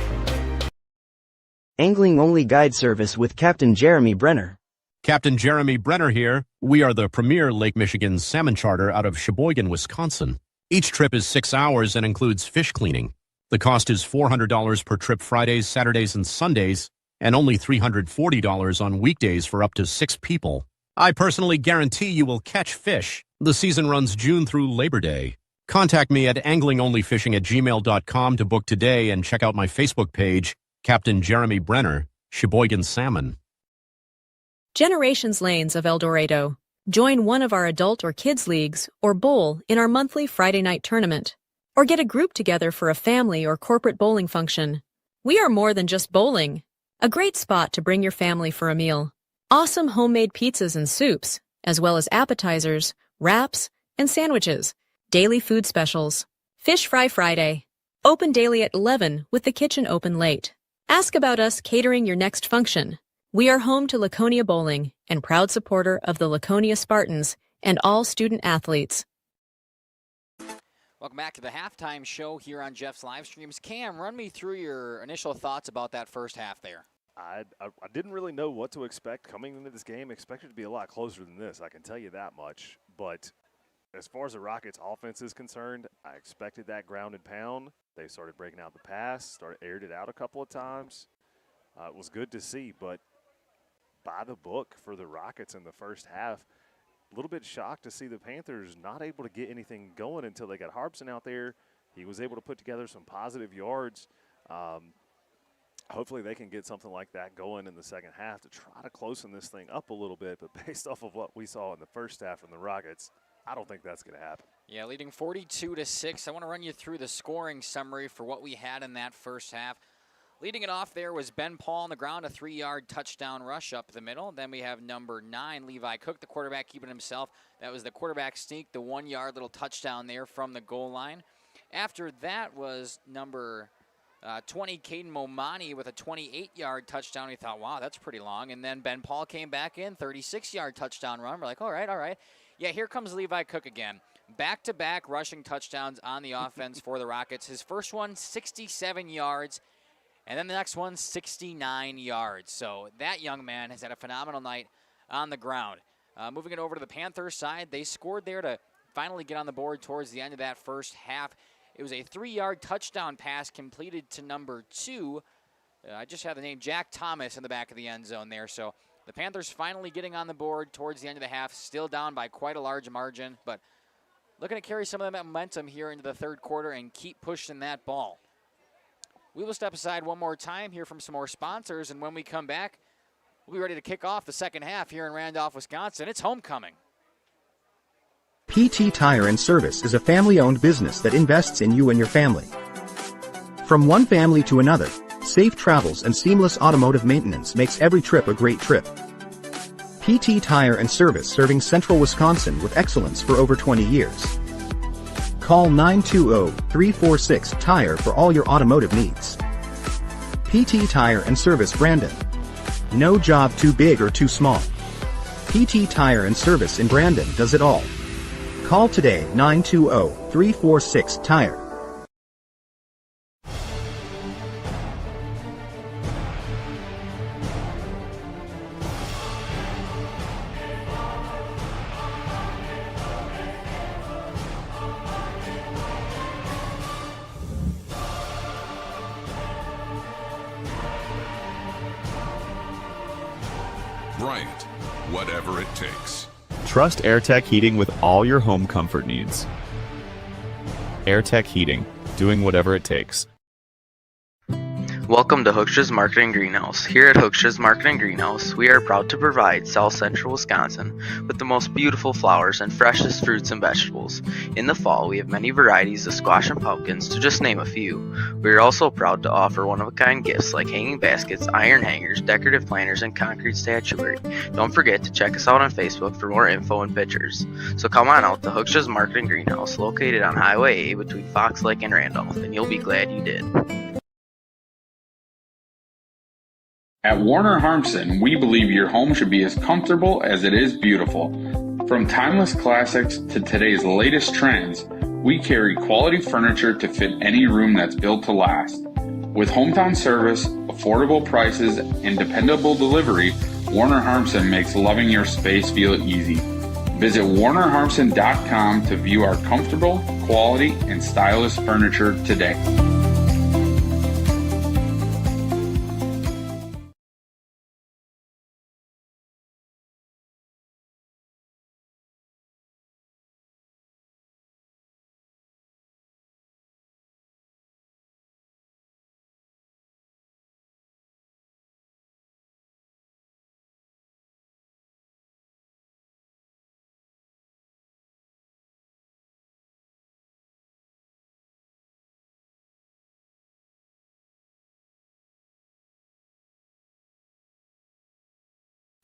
Speaker 5: Angling-only guide service with Captain Jeremy Brenner.
Speaker 14: Captain Jeremy Brenner here. We are the premier Lake Michigan salmon charter out of Sheboygan, Wisconsin. Each trip is 6 hours and includes fish cleaning. The cost is $400 per trip Fridays, Saturdays, and Sundays, and only $340 on weekdays for up to 6 people. I personally guarantee you will catch fish. The season runs June through Labor Day. Contact me at anglingonlyfishing@gmail.com to book today and check out my Facebook page, Captain Jeremy Brenner, Sheboygan Salmon.
Speaker 17: Generations Lanes of El Dorado. Join one of our adult or kids leagues or bowl in our monthly Friday night tournament. Or get a group together for a family or corporate bowling function. We are more than just bowling. A great spot to bring your family for a meal. Awesome homemade pizzas and soups, as well as appetizers, wraps, and sandwiches. Daily food specials. Fish Fry Friday. Open daily at 11 with the kitchen open late. Ask about us catering your next function. We are home to Laconia Bowling and proud supporter of the Laconia Spartans and all student athletes.
Speaker 6: Welcome back to the halftime show here on Jeff's live streams. Cam, run me through your initial thoughts about that first half there.
Speaker 11: I didn't really know what to expect coming into this game. Expected it to be a lot closer than this, I can tell you that much. But as far as the Rockets' offense is concerned, I expected that ground and pound. They started breaking out the pass, aired it out a couple of times. It was good to see, but by the book for the Rockets in the first half. A little bit shocked to see the Panthers not able to get anything going until they got Harbson out there. He was able to put together some positive yards. Hopefully they can get something like that going in the second half to try to close this thing up a little bit. But based off of what we saw in the first half from the Rockets, I don't think that's going to happen.
Speaker 6: Yeah, leading 42-6. I want to run you through the scoring summary for what we had in that first half. Leading it off there was Ben Paul on the ground, a 3-yard touchdown rush up the middle. Then we have number 9, Levi Cook, the quarterback, keeping himself. That was the quarterback sneak, the 1-yard little touchdown there from the goal line. After that was number 20, Caden Momani, with a 28-yard touchdown. We thought, wow, that's pretty long. And then Ben Paul came back in, 36-yard touchdown run. We're like, all right. Yeah, here comes Levi Cook again. Back-to-back rushing touchdowns on the offense for the Rockets. His first one, 67 yards. And then the next one, 69 yards. So that young man has had a phenomenal night on the ground. Moving it over to the Panthers side, they scored there to finally get on the board towards the end of that first half. It was a 3-yard touchdown pass completed to number 2. I just had the name Jack Thomas in the back of the end zone there. So the Panthers finally getting on the board towards the end of the half, still down by quite a large margin, but looking to carry some of that momentum here into the third quarter and keep pushing that ball. We will step aside one more time, hear from some more sponsors, and when we come back, we'll be ready to kick off the second half here in Randolph, Wisconsin. It's homecoming.
Speaker 8: PT Tire and Service is a family-owned business that invests in you and your family. From one family to another, safe travels and seamless automotive maintenance makes every trip a great trip. PT Tire and Service, serving central Wisconsin with excellence for over 20 years. Call 920-346-TIRE for all your automotive needs. PT Tire and Service, Brandon. No job too big or too small. PT Tire and Service in Brandon does it all. Call today, 920-346-TIRE.
Speaker 1: Bryant, whatever it takes.
Speaker 16: Trust AirTech Heating with all your home comfort needs. AirTech Heating, doing whatever it takes.
Speaker 19: Welcome to Hookstra's Marketing Greenhouse. Here at Hookstra's Marketing Greenhouse, we are proud to provide South Central Wisconsin with the most beautiful flowers and freshest fruits and vegetables. In the fall, we have many varieties of squash and pumpkins, to just name a few. We are also proud to offer one-of-a-kind gifts like hanging baskets, iron hangers, decorative planters, and concrete statuary. Don't forget to check us out on Facebook for more info and pictures. So come on out to Hookstra's Marketing Greenhouse, located on Highway A between Fox Lake and Randolph, and you'll be glad you did.
Speaker 22: At Warner Harmson, we believe your home should be as comfortable as it is beautiful. From timeless classics to today's latest trends, we carry quality furniture to fit any room that's built to last. With hometown service, affordable prices, and dependable delivery, Warner Harmson makes loving your space feel easy. Visit warnerharmson.com to view our comfortable, quality, and stylish furniture today.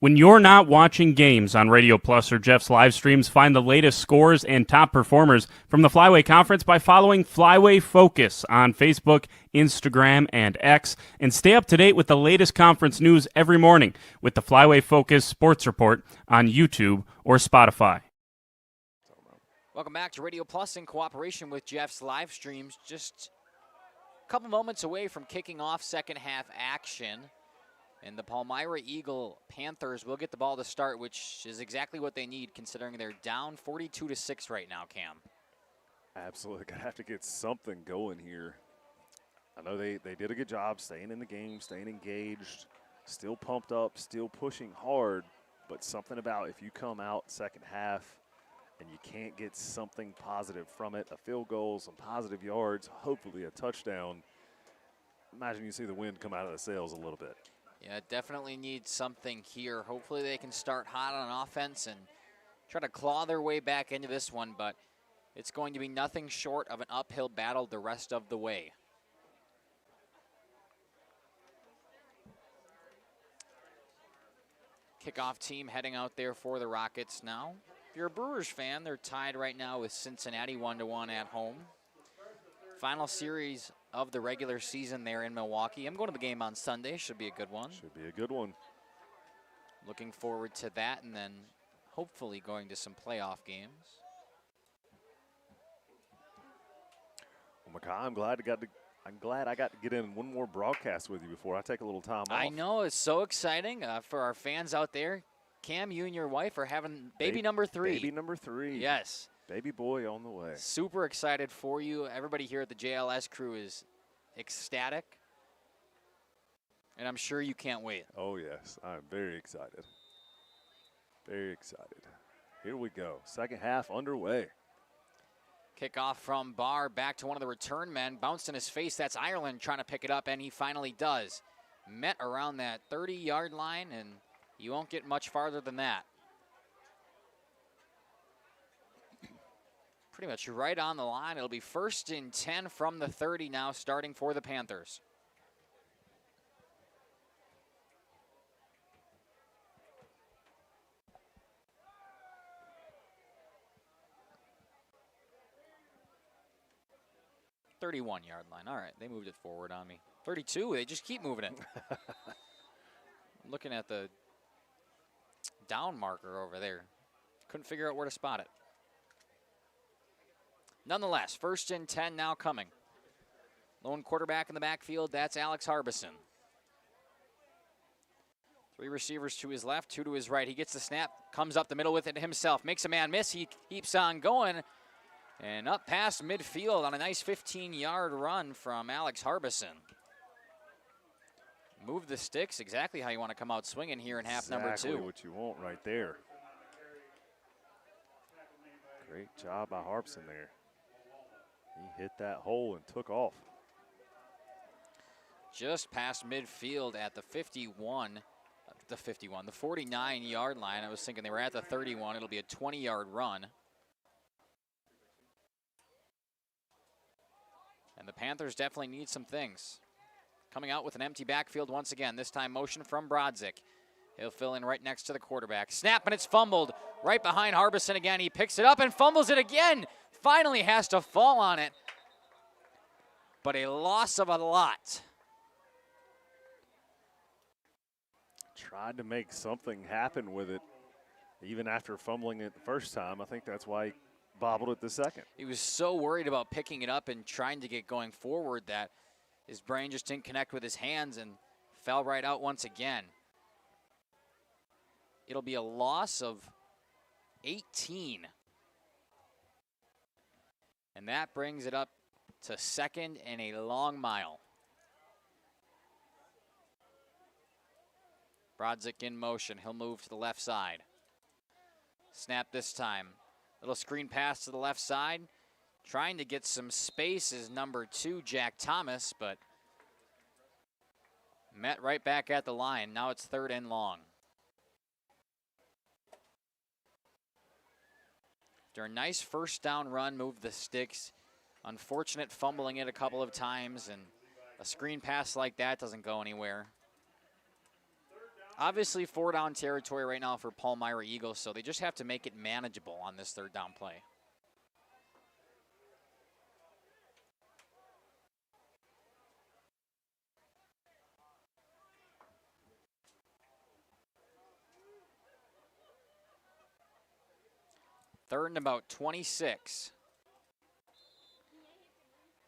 Speaker 23: When you're not watching games on Radio Plus or Jeff's live streams, find the latest scores and top performers from the Flyway Conference by following Flyway Focus on Facebook, Instagram, and X, and stay up to date with the latest conference news every morning with the Flyway Focus Sports Report on YouTube or Spotify.
Speaker 6: Welcome back to Radio Plus in cooperation with Jeff's live streams. Just a couple moments away from kicking off second half action. And the Palmyra-Eagle Panthers will get the ball to start, which is exactly what they need considering they're down 42-6 right now, Cam.
Speaker 11: Absolutely. Going to have to get something going here. I know they did a good job staying in the game, staying engaged, still pumped up, still pushing hard, but something about if you come out second half and you can't get something positive from it, a field goal, some positive yards, hopefully a touchdown, imagine you see the wind come out of the sails a little bit.
Speaker 6: Yeah, definitely need something here. Hopefully they can start hot on offense and try to claw their way back into this one, but it's going to be nothing short of an uphill battle the rest of the way. Kickoff team heading out there for the Rockets now. If you're a Brewers fan, they're tied right now with Cincinnati 1-1 at home. Final series of the regular season there in Milwaukee. I'm going to the game on Sunday. Should be a good one.
Speaker 11: Should be a good one.
Speaker 6: Looking forward to that, and then hopefully going to some playoff games.
Speaker 11: Well, Makai, I'm glad I got to get in one more broadcast with you before I take a little time off.
Speaker 6: I know, it's so exciting for our fans out there. Cam, you and your wife are having baby number 3.
Speaker 11: Baby number 3.
Speaker 6: Yes.
Speaker 11: Baby boy on the way.
Speaker 6: Super excited for you. Everybody here at the JLS crew is ecstatic. And I'm sure you can't wait.
Speaker 11: Oh, yes. I'm very excited. Very excited. Here we go. Second half underway.
Speaker 6: Kickoff from Barr back to one of the return men. Bounced in his face. That's Ireland trying to pick it up, and he finally does. Met around that 30-yard line, and you won't get much farther than that. Pretty much right on the line. It'll be 1st and 10 from the 30 now, starting for the Panthers. "31-yard line." All right, they moved it forward on me. 32, they just keep moving it. I'm looking at the down marker over there. Couldn't figure out where to spot it. Nonetheless, 1st and 10 now coming. Lone quarterback in the backfield, that's Alex Harbison. 3 receivers to his left, 2 to his right. He gets the snap, comes up the middle with it himself, makes a man miss. He keeps on going, and up past midfield on a nice 15-yard run from Alex Harbison. Move the sticks, exactly how you want to come out swinging here in half number 2.
Speaker 11: Exactly what you want right there. Great job by Harbison there. He hit that hole and took off.
Speaker 6: Just past midfield at the 49-yard line. I was thinking they were at the 31. It'll be a 20-yard run. And the Panthers definitely need some things. Coming out with an empty backfield once again. This time motion from Brodzik. He'll fill in right next to the quarterback. Snap, and it's fumbled right behind Harbison again. He picks it up and fumbles it again. Finally has to fall on it. But a loss of a lot.
Speaker 11: Tried to make something happen with it, even after fumbling it the first time. I think that's why he bobbled it the second.
Speaker 6: He was so worried about picking it up and trying to get going forward that his brain just didn't connect with his hands and fell right out once again. It'll be a loss of 18. And that brings it up to second and a long mile. Brodzik in motion. He'll move to the left side. Snap this time. Little screen pass to the left side. Trying to get some space is number 2, Jack Thomas, but met right back at the line. Now it's 3rd and long. After a nice first down run, moved the sticks. Unfortunate fumbling it a couple of times, and a screen pass like that doesn't go anywhere. Obviously 4-down territory right now for Palmyra-Eagle, so they just have to make it manageable on this 3rd down play. Third and about 26.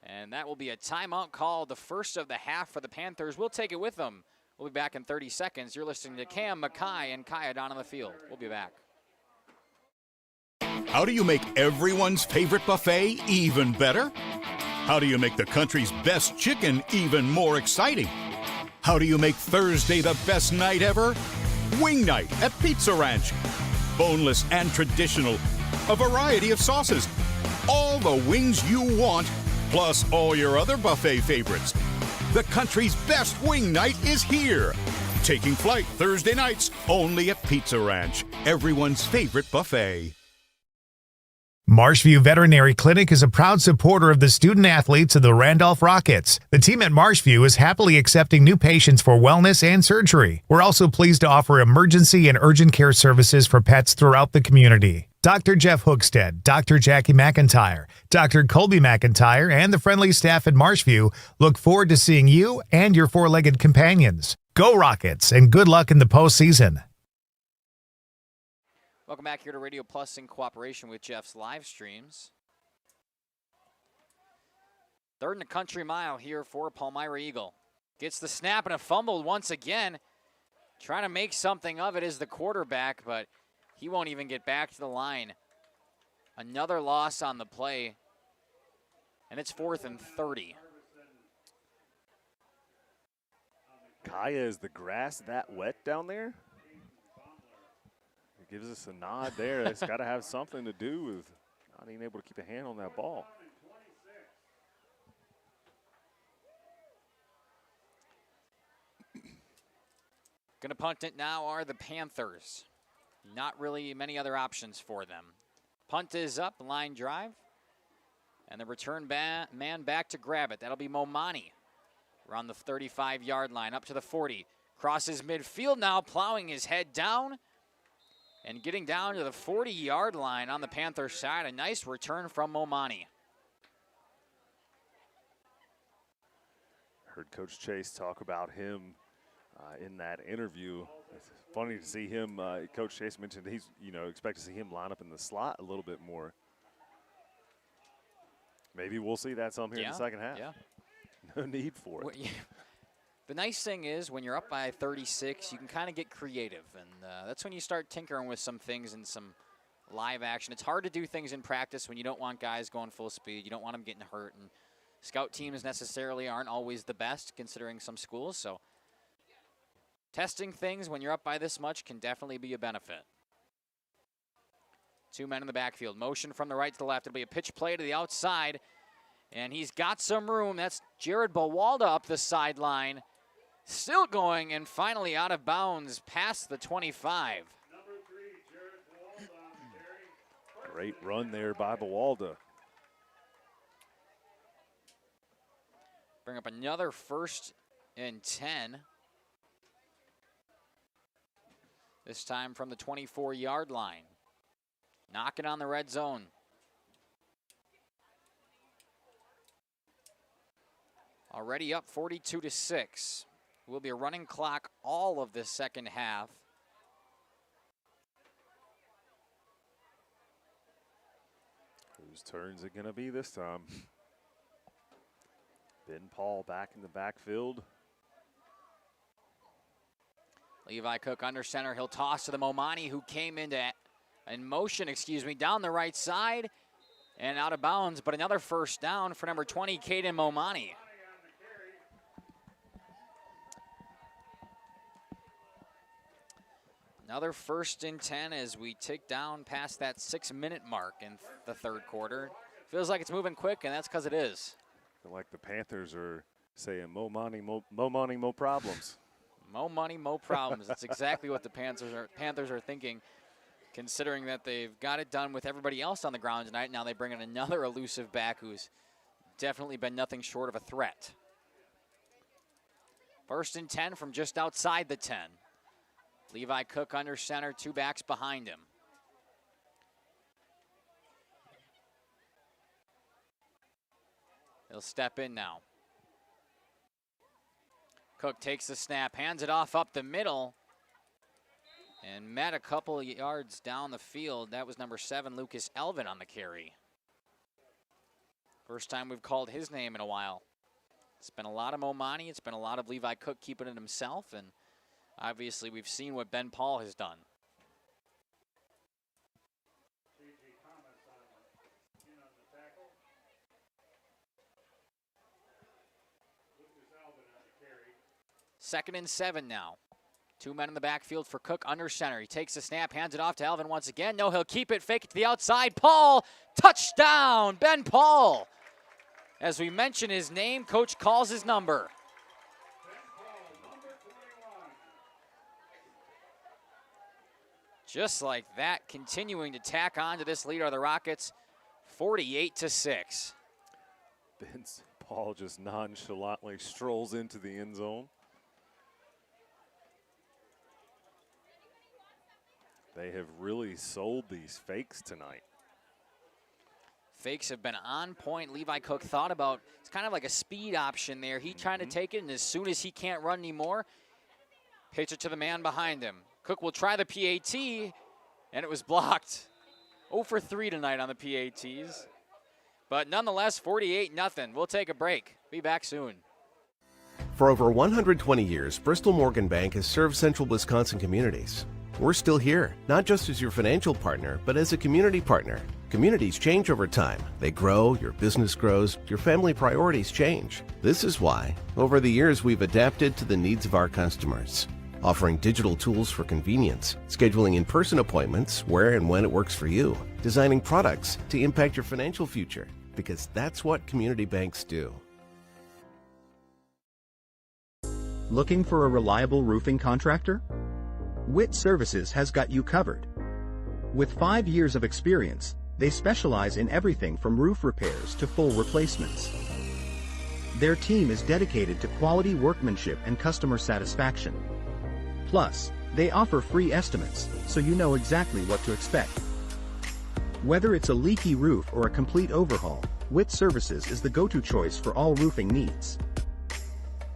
Speaker 6: And that will be a timeout call, the first of the half for the Panthers. We'll take it with them. We'll be back in 30 seconds. You're listening to Cam, Mackay, and Kaya down on the field. We'll be back.
Speaker 15: How do you make everyone's favorite buffet even better? How do you make the country's best chicken even more exciting? How do you make Thursday the best night ever? Wing night at Pizza Ranch. Boneless and traditional. A variety of sauces. All the wings you want, plus all your other buffet favorites. The country's best wing night is here. Taking flight Thursday nights only at Pizza Ranch, everyone's favorite buffet.
Speaker 20: Marshview Veterinary Clinic is a proud supporter of the student athletes of the Randolph Rockets. The team at Marshview is happily accepting new patients for wellness and surgery. We're also pleased to offer emergency and urgent care services for pets throughout the community. Dr. Jeff Hookstead, Dr. Jackie McIntyre, Dr. Colby McIntyre, and the friendly staff at Marshview look forward to seeing you and your four-legged companions. Go Rockets, and good luck in the postseason.
Speaker 6: Welcome back here to Radio Plus in cooperation with Jeff's live streams. 3rd and a country mile here for Palmyra-Eagle. Gets the snap and a fumble once again. Trying to make something of it is the quarterback, but he won't even get back to the line. Another loss on the play, and it's 4th and 30.
Speaker 11: Kaya, is the grass that wet down there? It gives us a nod there. It's got to have something to do with not being able to keep a hand on that ball.
Speaker 6: Going to punt it now are the Panthers. Not really many other options for them. Punt is up, line drive. And the return man back to grab it. That'll be Momani. Around the 35-yard line, up to the 40. Crosses midfield now, plowing his head down. And getting down to the 40-yard line on the Panther side. A nice return from Momani.
Speaker 11: Heard Coach Chase talk about him in that interview. It's funny to see him. Coach Chase mentioned he's, expect to see him line up in the slot a little bit more. Maybe we'll see that some here in the second half.
Speaker 6: Yeah.
Speaker 11: No need for it.
Speaker 6: Well, yeah. The nice thing is when you're up by 36, you can kind of get creative. And that's when you start tinkering with some things and some live action. It's hard to do things in practice when you don't want guys going full speed. You don't want them getting hurt. And scout teams necessarily aren't always the best considering some schools. So testing things when you're up by this much can definitely be a benefit. 2 men in the backfield. Motion from the right to the left. It'll be a pitch play to the outside. And he's got some room. That's Jared Bawalda up the sideline. Still going and finally out of bounds past the 25.
Speaker 11: Great run there by Bawalda.
Speaker 6: Bring up another 1st and 10. This time from the 24-yard line. Knocking on the red zone. Already up 42-6. Will be a running clock all of the second half.
Speaker 11: Whose turn's it going to be this time? Ben Paul back in the backfield.
Speaker 6: Levi Cook under center. He'll toss to the Momani, who came in motion, down the right side and out of bounds. But another first down for number 20, Caden Momani. Another 1st and 10 as we tick down past that 6-minute mark in the third quarter. Feels like it's moving quick, and that's because it is.
Speaker 11: I feel like the Panthers are saying, mo money, mo problems.
Speaker 6: Mo money, mo problems. That's exactly what the Panthers are thinking, considering that they've got it done with everybody else on the ground tonight. Now they bring in another elusive back who's definitely been nothing short of a threat. 1st and 10 from just outside the 10. Levi Cook under center, 2 backs behind him. He'll step in now. Cook takes the snap, hands it off up the middle, and met a couple of yards down the field. That was number 7, Lucas Elvin, on the carry. First time we've called his name in a while. It's been a lot of Momani. It's been a lot of Levi Cook keeping it himself, and obviously we've seen what Ben Paul has done. Second and 7 now. 2 men in the backfield for Cook under center. He takes the snap, hands it off to Elvin once again. No, he'll keep it, fake it to the outside. Paul, touchdown, Ben Paul. As we mention his name, coach calls his number. Just like that, continuing to tack on to this lead are the Rockets, 48-6.
Speaker 11: Ben Paul just nonchalantly strolls into the end zone. They have really sold these fakes tonight.
Speaker 6: Fakes have been on point. Levi Cook thought about, it's kind of like a speed option there. He trying to take it, and as soon as he can't run anymore, pitch it to the man behind him. Cook will try the PAT, and it was blocked. 0 for 3 tonight on the PATs. But nonetheless, 48-0. We'll take a break. Be back soon.
Speaker 3: For over 120 years, Bristol Morgan Bank has served central Wisconsin communities. We're still here, not just as your financial partner, but as a community partner. Communities change over time. They grow, your business grows, your family priorities change. This is why, over the years, we've adapted to the needs of our customers, offering digital tools for convenience, scheduling in-person appointments where and when it works for you, designing products to impact your financial future, because that's what community banks do.
Speaker 8: Looking for a reliable roofing contractor? Witt Services has got you covered. With 5 years of experience, they specialize in everything from roof repairs to full replacements. Their team is dedicated to quality workmanship and customer satisfaction. Plus, they offer free estimates, so you know exactly what to expect. Whether it's a leaky roof or a complete overhaul, Witt Services is the go-to choice for all roofing needs.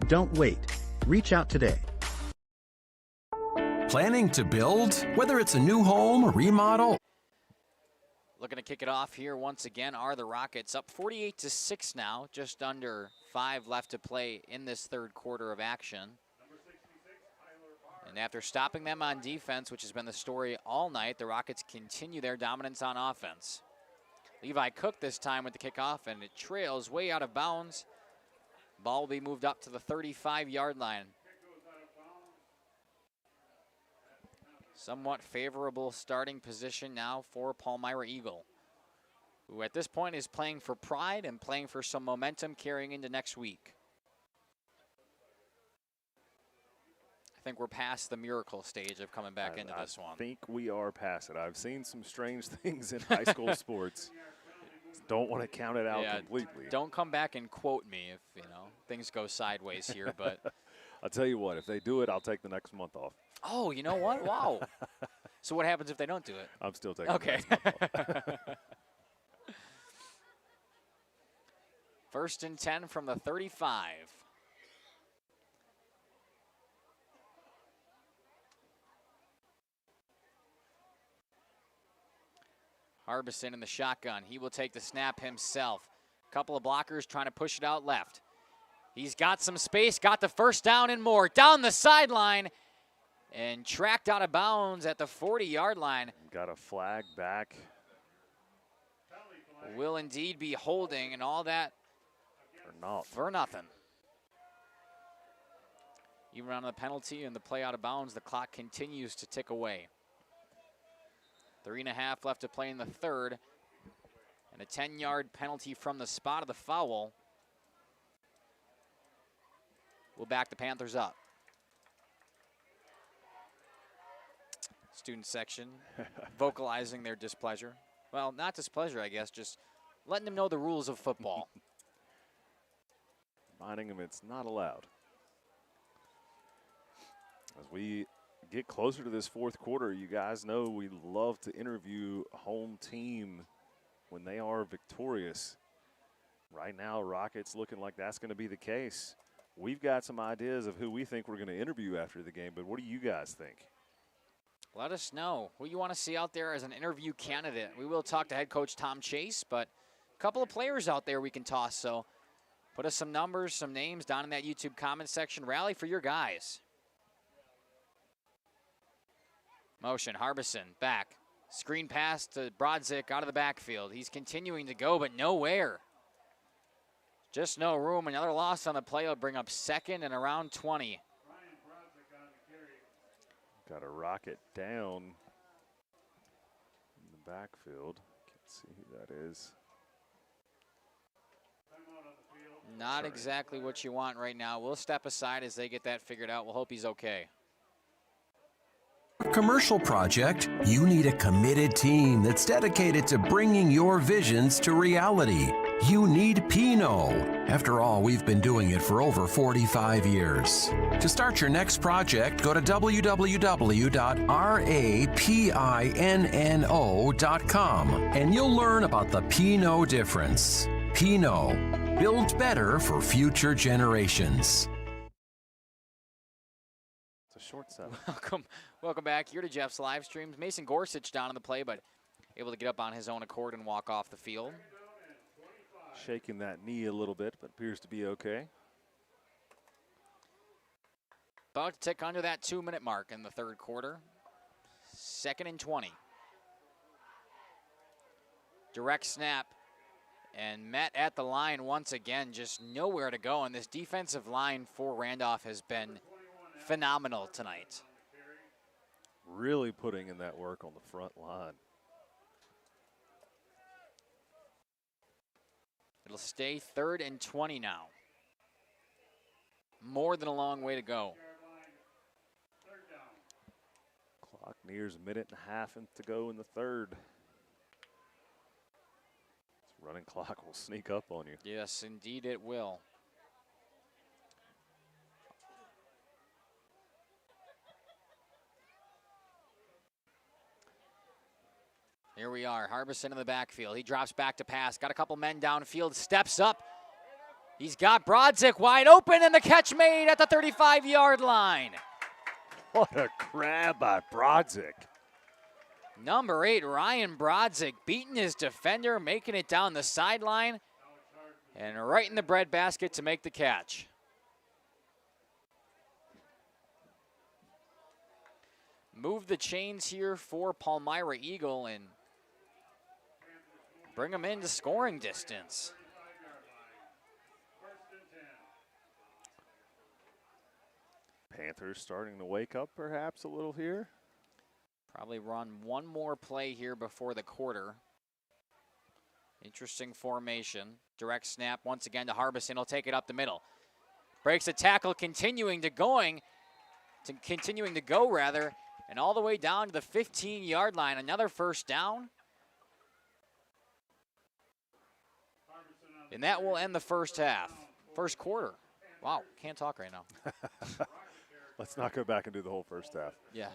Speaker 8: Don't wait. Reach out today.
Speaker 13: Planning to build? Whether it's a new home, a remodel.
Speaker 6: Looking to kick it off here once again are the Rockets, up 48-6 now, just under 5 left to play in this third quarter of action. And after stopping them on defense, which has been the story all night, the Rockets continue their dominance on offense. Levi Cook this time with the kickoff, and it trails way out of bounds. Ball will be moved up to the 35-yard line. Somewhat favorable starting position now for Palmyra-Eagle, who at this point is playing for pride and playing for some momentum carrying into next week. I think we're past the miracle stage of coming back into this one.
Speaker 11: I think we are past it. I've seen some strange things in high school sports. Don't want to count it out completely.
Speaker 6: Don't come back and quote me if, things go sideways here. But
Speaker 11: I'll tell you what, if they do it, I'll take the next month off.
Speaker 6: Oh, you know what? Wow. So what happens if they don't do it?
Speaker 11: I'm still taking
Speaker 6: the next month off. 1st and 10 from the 35. Harbison in the shotgun. He will take the snap himself. Couple of blockers trying to push it out left. He's got some space, got the first down and more. Down the sideline and tracked out of bounds at the 40-yard line.
Speaker 11: Got a flag back.
Speaker 6: Will indeed be holding, and all that for nothing. Even on the penalty and the play out of bounds, the clock continues to tick away. 3.5 left to play in the third. And a 10-yard penalty from the spot of the foul will back the Panthers up. Student section vocalizing their displeasure. Well, not displeasure, I guess, just letting them know the rules of football.
Speaker 11: Reminding them it's not allowed. As we get closer to this fourth quarter, you guys know we love to interview home team when they are victorious. Right now, Rockets looking like that's going to be the case. We've got some ideas of who we think we're going to interview after the game, but what do you guys think?
Speaker 6: Let us know who you want to see out there as an interview candidate. We will talk to head coach Tom Chase, but a couple of players out there we can toss, so put us some numbers, some names down in that YouTube comment section. Rally for your guys. Motion, Harbison, back. Screen pass to Brodzik out of the backfield. He's continuing to go, but nowhere. Just no room. Another loss on the play will bring up 2nd and around 20.
Speaker 11: Got a rocket down in the backfield. Can't see who that is.
Speaker 6: Not exactly what you want right now. We'll step aside as they get that figured out. We'll hope he's okay.
Speaker 7: Commercial project, you need a committed team that's dedicated to bringing your visions to reality. You need Pinot. After all, we've been doing it for over 45 years. To start your next project, go to www.rapinno.com and you'll learn about the Pinot difference. Pinot, built better for future generations.
Speaker 11: It's a short set.
Speaker 6: Welcome back here to Jeff's live streams. Mason Gorsuch down on the play, but able to get up on his own accord and walk off the field.
Speaker 11: Shaking that knee a little bit, but appears to be okay.
Speaker 6: About to tick under that 2-minute mark in the third quarter. 2nd and 20. Direct snap and met at the line once again, just nowhere to go. And this defensive line for Randolph has been phenomenal tonight.
Speaker 11: Really putting in that work on the front line.
Speaker 6: It'll stay 3rd and 20 now. More than a long way to go.
Speaker 11: Clock nears a minute and a half to go in the third. This running clock will sneak up on you.
Speaker 6: Yes, indeed it will. Here we are, Harbison in the backfield. He drops back to pass, got a couple men downfield, steps up. He's got Brodzik wide open, and the catch made at the 35-yard line.
Speaker 11: What a grab by Brodzik.
Speaker 6: Number 8, Ryan Brodzik, beating his defender, making it down the sideline, and right in the breadbasket to make the catch. Move the chains here for Palmyra-Eagle and bring them into scoring distance.
Speaker 11: Panthers starting to wake up perhaps a little here.
Speaker 6: Probably run one more play here before the quarter. Interesting formation. Direct snap once again to Harbison. He'll take it up the middle. Breaks a tackle, continuing to go, and all the way down to the 15-yard line. Another first down. And that will end the first half. First quarter. Wow, can't talk right now.
Speaker 11: Let's not go back and do the whole first half.
Speaker 6: Yeah.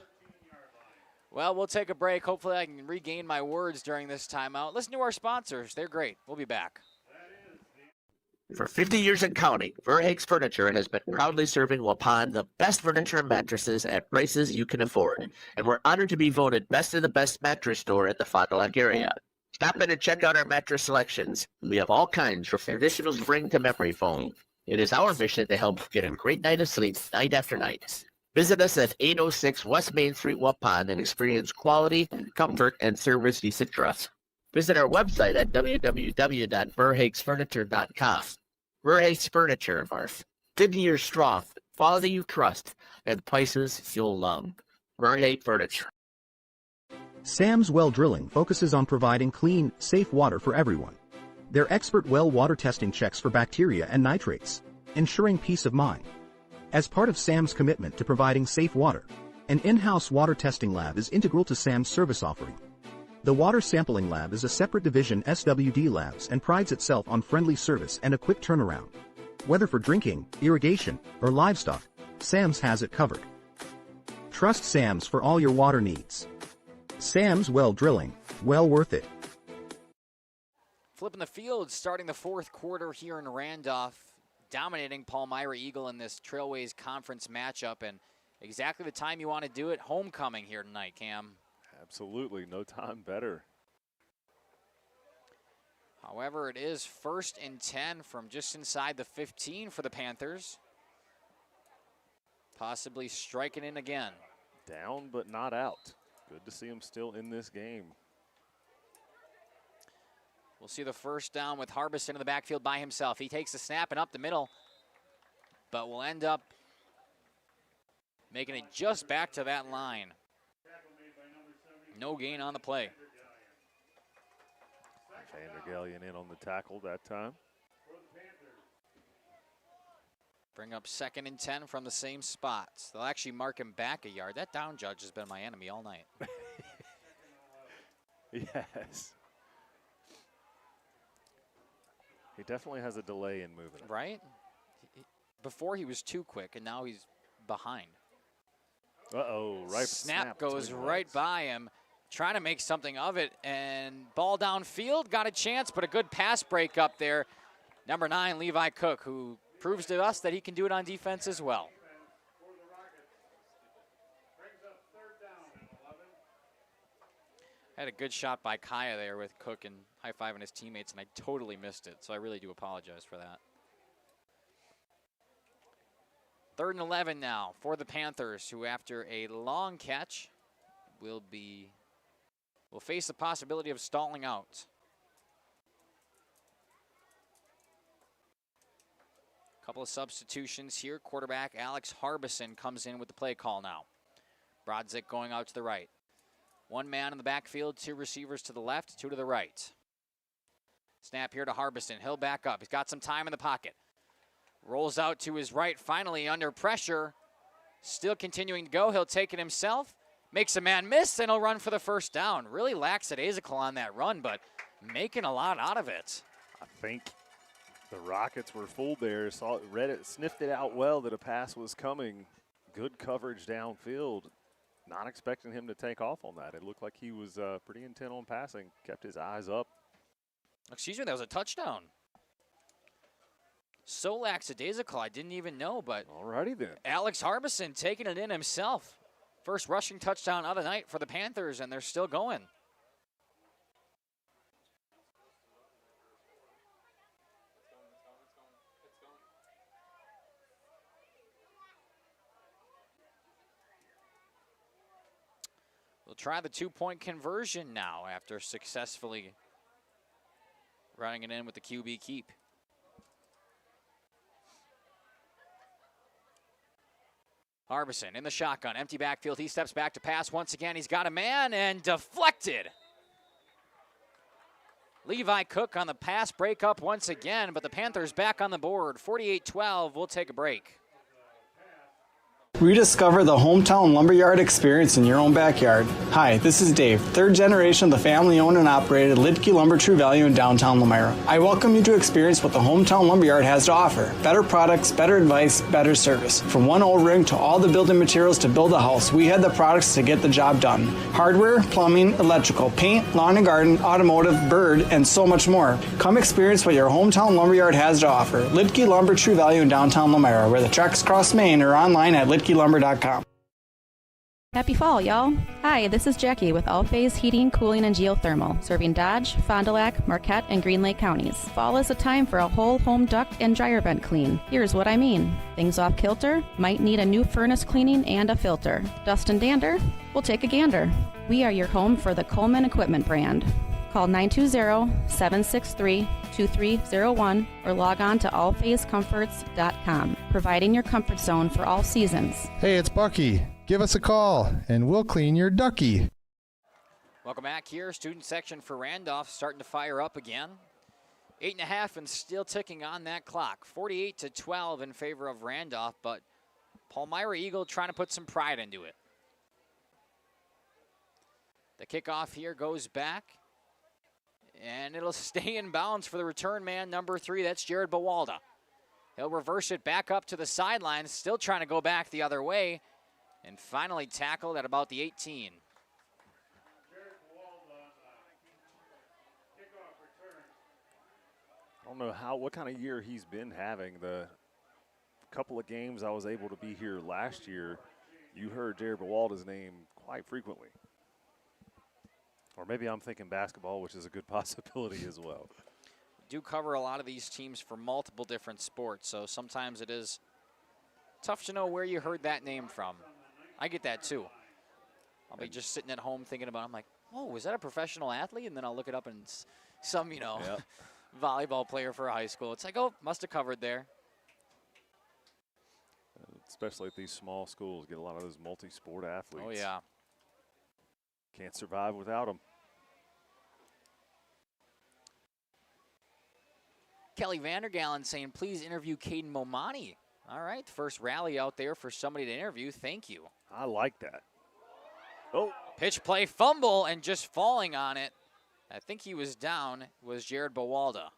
Speaker 6: Well, we'll take a break. Hopefully I can regain my words during this timeout. Listen to our sponsors. They're great. We'll be back.
Speaker 10: For 50 years and counting, Verhaeg's Furniture has been proudly serving Waupun the best furniture and mattresses at prices you can afford. And we're honored to be voted best of the best mattress store at the Fond du Lac area. Stop in and check out our mattress selections. We have all kinds from traditional spring to memory foam. It is our mission to help get a great night of sleep night after night. Visit us at 806 West Main Street, Waupun, and experience quality, comfort, and service you should trust. Visit our website at www.verhaegsfurniture.com. Verhaeg's Furniture, Marf. 50 years strong, quality you trust, and prices you'll love. Verhaeg Furniture.
Speaker 8: Sam's Well Drilling focuses on providing clean, safe water for everyone. Their expert well water testing checks for bacteria and nitrates, ensuring peace of mind. As part of Sam's commitment to providing safe water, an in-house water testing lab is integral to Sam's service offering. The Water Sampling Lab is a separate division SWD Labs and prides itself on friendly service and a quick turnaround. Whether for drinking, irrigation, or livestock, Sam's has it covered. Trust Sam's for all your water needs. Sam's Well Drilling, well worth it.
Speaker 6: Flipping the field, starting the fourth quarter here in Randolph, dominating Palmyra-Eagle in this Trailways Conference matchup, and exactly the time you want to do it, homecoming here tonight, Cam.
Speaker 11: Absolutely, no time better.
Speaker 6: However, it is 1st and 10 from just inside the 15 for the Panthers. Possibly striking in again.
Speaker 11: Down but not out. Good to see him still in this game.
Speaker 6: We'll see the first down with Harbison in the backfield by himself. He takes the snap and up the middle, but will end up making it just back to that line. No gain on the play.
Speaker 11: Vandergallion in on the tackle that time.
Speaker 6: Bring up 2nd and 10 from the same spot. They'll actually mark him back a yard. That down judge has been my enemy all night.
Speaker 11: Yes. He definitely has a delay in moving it.
Speaker 6: Right? Before he was too quick, and now he's behind.
Speaker 11: Uh-oh, right
Speaker 6: snap goes right by him, trying to make something of it, and ball downfield, got a chance, but a good pass break up there. Number 9, Levi Cook, who proves to us that he can do it on defense as well. Had a good shot by Kaya there with Cook and high-fiving his teammates, and I totally missed it, so I really do apologize for that. 3rd and 11 now for the Panthers, who after a long catch will face the possibility of stalling out. Couple of substitutions here. Quarterback Alex Harbison comes in with the play call now. Brodzik going out to the right. 1 man in the backfield, 2 receivers to the left, 2 to the right. Snap here to Harbison. He'll back up. He's got some time in the pocket. Rolls out to his right, finally under pressure. Still continuing to go. He'll take it himself. Makes a man miss, and he'll run for the first down. Really lackadaisical on that run, but making a lot out of it.
Speaker 11: I think the Rockets were fooled there. Read it, sniffed it out well that a pass was coming. Good coverage downfield. Not expecting him to take off on that. It looked like he was pretty intent on passing. Kept his eyes up.
Speaker 6: Excuse me, that was a touchdown. So lackadaisical, I didn't even know, but
Speaker 11: alrighty then.
Speaker 6: Alex Harbison taking it in himself. First rushing touchdown of the night for the Panthers, and they're still going. We'll try the 2-point conversion now after successfully running it in with the QB keep. Harbison in the shotgun, empty backfield. He steps back to pass once again. He's got a man and deflected. Levi Cook on the pass breakup once again, but the Panthers back on the board. 48-12, we'll take a break.
Speaker 4: Rediscover the hometown lumberyard experience in your own backyard. Hi, this is Dave, third generation of the family-owned and operated Lidke Lumber True Value in downtown Palmyra. I welcome you to experience what the hometown lumberyard has to offer. Better products, better advice, better service. From one O-ring to all the building materials to build a house, we had the products to get the job done. Hardware, plumbing, electrical, paint, lawn and garden, automotive, bird, and so much more. Come experience what your hometown lumberyard has to offer. Lidke Lumber True Value in downtown Palmyra, where the tracks cross Main, or online at lidkelumber.com.
Speaker 12: Happy fall, y'all. Hi, this is Jackie with All Phase Heating, Cooling, and Geothermal, serving Dodge, Fond du Lac, Marquette, and Green Lake counties. Fall is a time for a whole home duct and dryer vent clean. Here's what I mean. Things off kilter? Might need a new furnace cleaning and a filter. Dust and dander? We'll take a gander. We are your home for the Coleman Equipment brand. Call 920-763-2301 or log on to allphasecomforts.com, providing your comfort zone for all seasons.
Speaker 9: Hey, it's Bucky. Give us a call, and we'll clean your ducky.
Speaker 6: Welcome back here. Student section for Randolph starting to fire up again. 8.5 and still ticking on that clock. 48-12 in favor of Randolph, but Palmyra-Eagle trying to put some pride into it. The kickoff here goes back. And it'll stay in bounds for the return man, number 3. That's Jared Bawalda. He'll reverse it back up to the sidelines, still trying to go back the other way, and finally tackled at about the 18.
Speaker 11: I don't know what kind of year he's been having. The couple of games I was able to be here last year, you heard Jared Bawalda's name quite frequently. Or maybe I'm thinking basketball, which is a good possibility as well.
Speaker 6: We do cover a lot of these teams for multiple different sports, so sometimes it is tough to know where you heard that name from. I get that too. I'll be just sitting at home thinking about it. I'm like, oh, was that a professional athlete? And then I'll look it up and some, yep. Volleyball player for a high school. It's like, oh, must have covered there.
Speaker 11: Especially at these small schools, get a lot of those multi-sport athletes.
Speaker 6: Oh, yeah.
Speaker 11: Can't survive without them.
Speaker 6: Kelly Vandergallen saying, please interview Caden Momani. All right, first rally out there for somebody to interview. Thank you.
Speaker 11: I like that. Oh.
Speaker 6: Pitch play fumble and just falling on it. I think he was down, was Jared Bawalda.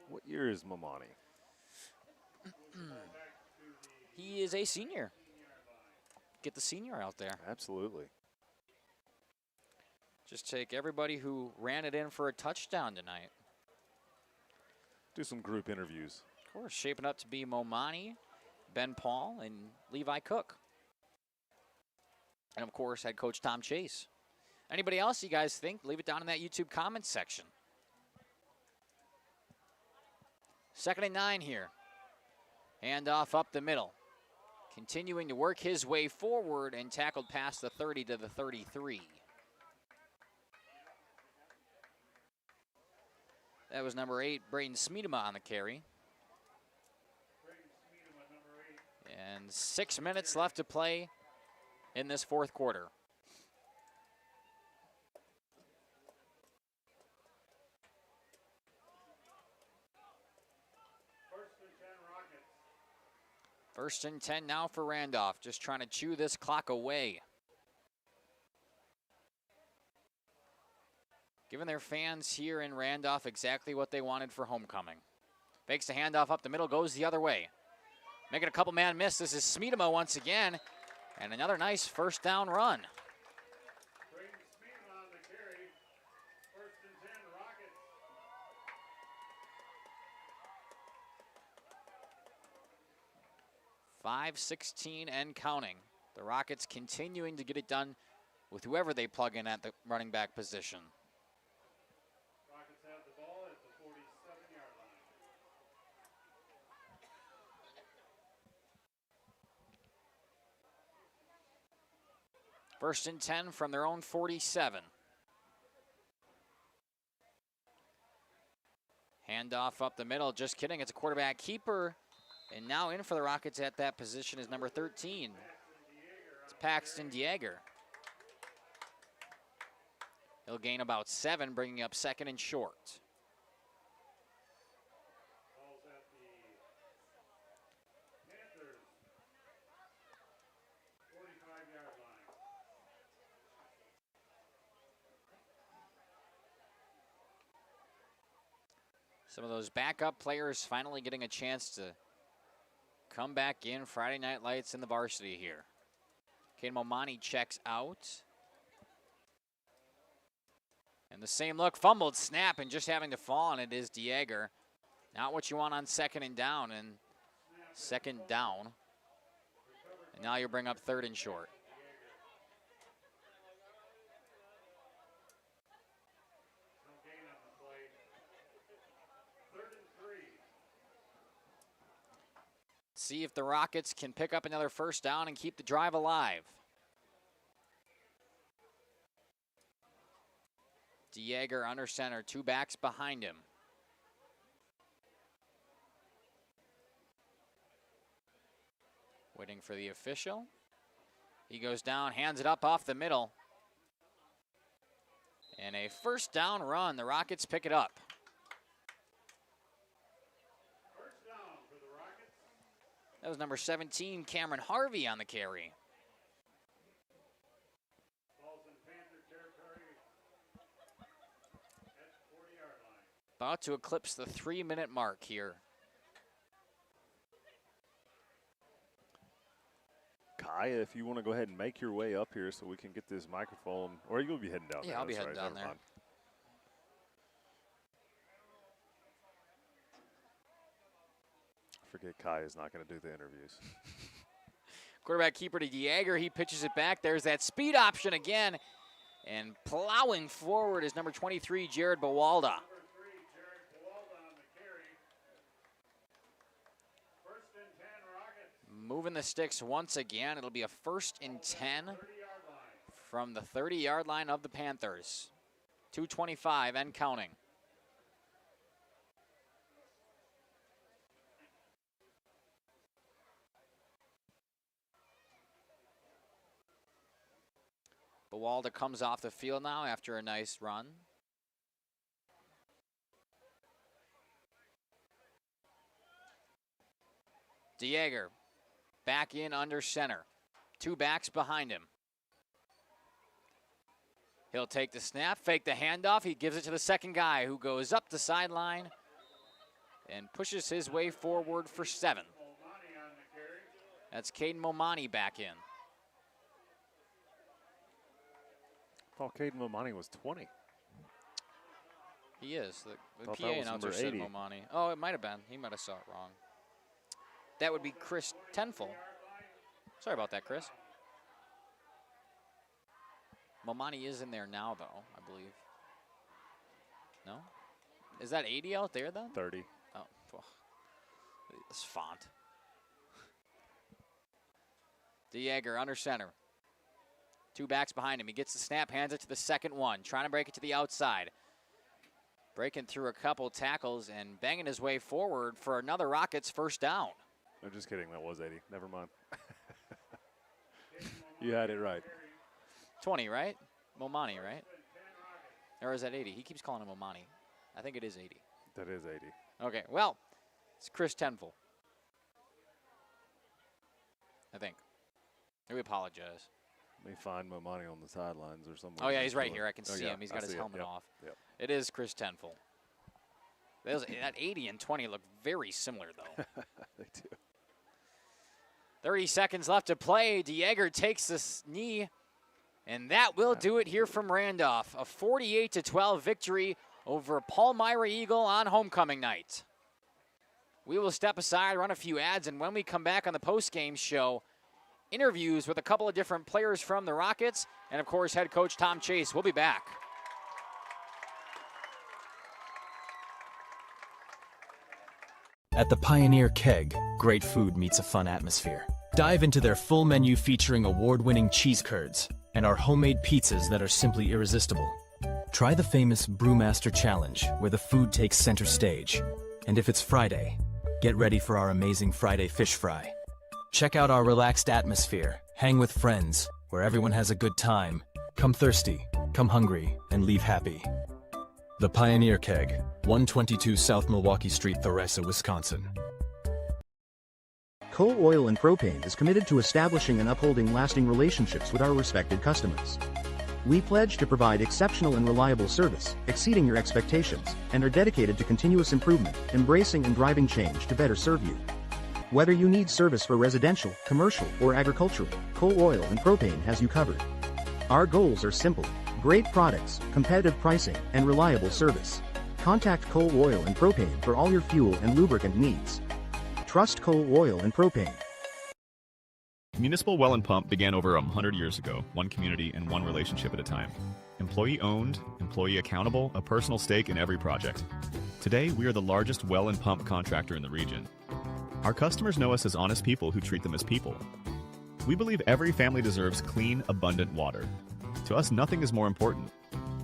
Speaker 11: What year is Momani?
Speaker 6: He is a senior. Get the senior out there.
Speaker 11: Absolutely.
Speaker 6: Just take everybody who ran it in for a touchdown tonight.
Speaker 11: Do some group interviews.
Speaker 6: Of course, shaping up to be Momani, Ben Paul, and Levi Cook. And, of course, head coach Tom Chase. Anybody else you guys think? Leave it down in that YouTube comments section. 2nd and 9 here. Handoff up the middle. Continuing to work his way forward and tackled past the 30 to the 33. That was number 8, Braden Smeedema on the carry. And 6 minutes left to play in this fourth quarter. First and 10 now for Randolph, just trying to chew this clock away. Giving their fans here in Randolph exactly what they wanted for homecoming. Fakes the handoff up the middle, goes the other way. Making a couple man miss. This is Smeedema once again. And another nice first down run. .516 and counting. The Rockets continuing to get it done with whoever they plug in at the running back position.
Speaker 21: Rockets have the ball at the 47-yard line.
Speaker 6: First and 10 from their own 47. Handoff up the middle, just kidding, it's a quarterback keeper. And now in for the Rockets at that position is number 13. It's Paxton Dieger. He'll gain about 7, bringing up 2nd and short.
Speaker 21: Ball's at the Panthers 45-yard line.
Speaker 6: Some of those backup players finally getting a chance to come back in. Friday Night Lights in the varsity here. Caden Momani checks out. And the same look, fumbled snap, and just having to fall on it is Dieger. Not what you want on 2nd and down, and 2nd down. And now you bring up 3rd and short.
Speaker 21: No gain on the play. 3rd and 3.
Speaker 6: See if the Rockets can pick up another 1st down and keep the drive alive. Dieger under center, 2 backs behind him. Waiting for the official. He goes down, hands it up off the middle. And a 1st down run. The Rockets pick it up.
Speaker 21: 1st down for the Rockets.
Speaker 6: That was number 17, Cameron Harvey, on the carry.
Speaker 21: Ball's in Panther territory at the 40-yard line.
Speaker 6: About to eclipse the 3-minute mark here.
Speaker 11: Kaya, if you want to go ahead and make your way up here so we can get this microphone, or you'll be heading down there.
Speaker 6: Yeah, I'll be
Speaker 11: That's
Speaker 6: heading
Speaker 11: right,
Speaker 6: down
Speaker 11: never
Speaker 6: there.
Speaker 11: mind. I forget Kaya's not going to do the interviews.
Speaker 6: Quarterback keeper to Dieger. He pitches it back. There's that speed option again. And plowing forward is number 23, Jared Bawalda.
Speaker 21: Number 3, Jared Bawalda on the carry. 1st and 10 Rockets.
Speaker 6: Moving the sticks once again. It'll be a 1st and 10
Speaker 21: 30-yard line.
Speaker 6: from the 30-yard line of the Panthers. 2:25 and counting. Bawalda comes off the field now after a nice run. Dieger back in under center. 2 backs behind him. He'll take the snap, fake the handoff. He gives it to the 2nd guy who goes up the sideline and pushes his way forward for 7.
Speaker 21: Momani on the carry.
Speaker 6: That's Caden Momani back in.
Speaker 11: I thought Caden Momani was 20.
Speaker 6: He is. The
Speaker 11: Thought
Speaker 6: PA
Speaker 11: that was
Speaker 6: announcer
Speaker 11: number
Speaker 6: said
Speaker 11: 80.
Speaker 6: Momani. Oh, it might have been. He might have saw it wrong. That would be Chris Tenful. Sorry about that, Chris. Momani is in there now, though, I believe. No? Is that 80 out there, then?
Speaker 11: 30.
Speaker 6: Oh, this font. Dieger under center. 2 backs behind him. He gets the snap, hands it to the 2nd one. Trying to break it to the outside. Breaking through a couple tackles and banging his way forward for another Rockets 1st down.
Speaker 11: I'm just kidding. That was 80. Never mind. You had it right.
Speaker 6: 20, right? Momani, right? Or is that 80? He keeps calling him Momani. I think it is 80.
Speaker 11: That is 80.
Speaker 6: Okay, well, it's Chris Tenful. I think. We apologize.
Speaker 11: Let me find Momani on the sidelines or something.
Speaker 6: Oh, yeah, he's right here. I can see him. He's got his
Speaker 11: see it.
Speaker 6: helmet
Speaker 11: Yep.
Speaker 6: off.
Speaker 11: Yep.
Speaker 6: It is Chris Tenful. That 80 and 20 look very similar, though.
Speaker 11: They do.
Speaker 6: 30 seconds left to play. Dieger takes this knee, and that will do it here from Randolph. A 48-12 victory over Palmyra-Eagle on homecoming night. We will step aside, run a few ads, and when we come back on the postgame show, interviews with a couple of different players from the Rockets, and of course, head coach Tom Chase. We'll be back.
Speaker 13: At the Pioneer Keg, great food meets a fun atmosphere. Dive into their full menu featuring award-winning cheese curds and our homemade pizzas that are simply irresistible. Try the famous Brewmaster Challenge, where the food takes center stage. And if it's Friday, get ready for our amazing Friday fish fry. Check out our relaxed atmosphere, hang with friends, where everyone has a good time. Come thirsty, Come hungry and leave happy. The Pioneer Keg, 122 South Milwaukee Street, Theresa, Wisconsin.
Speaker 8: Coal Oil and Propane is committed to establishing and upholding lasting relationships with our respected customers. We pledge to provide exceptional and reliable service, exceeding your expectations, and are dedicated to continuous improvement, embracing and driving change to better serve you. Whether you need service for residential, commercial, or agricultural, Coal Oil and Propane has you covered. Our goals are simple: great products, competitive pricing, and reliable service. Contact Coal Oil and Propane for all your fuel and lubricant needs. Trust Coal Oil and Propane.
Speaker 16: Municipal Well and Pump began over 100 years ago, one community and one relationship at a time. Employee owned, employee accountable, a personal stake in every project. Today, we are the largest well and pump contractor in the region. Our customers know us as honest people who treat them as people. We believe every family deserves clean, abundant water. To us, nothing is more important.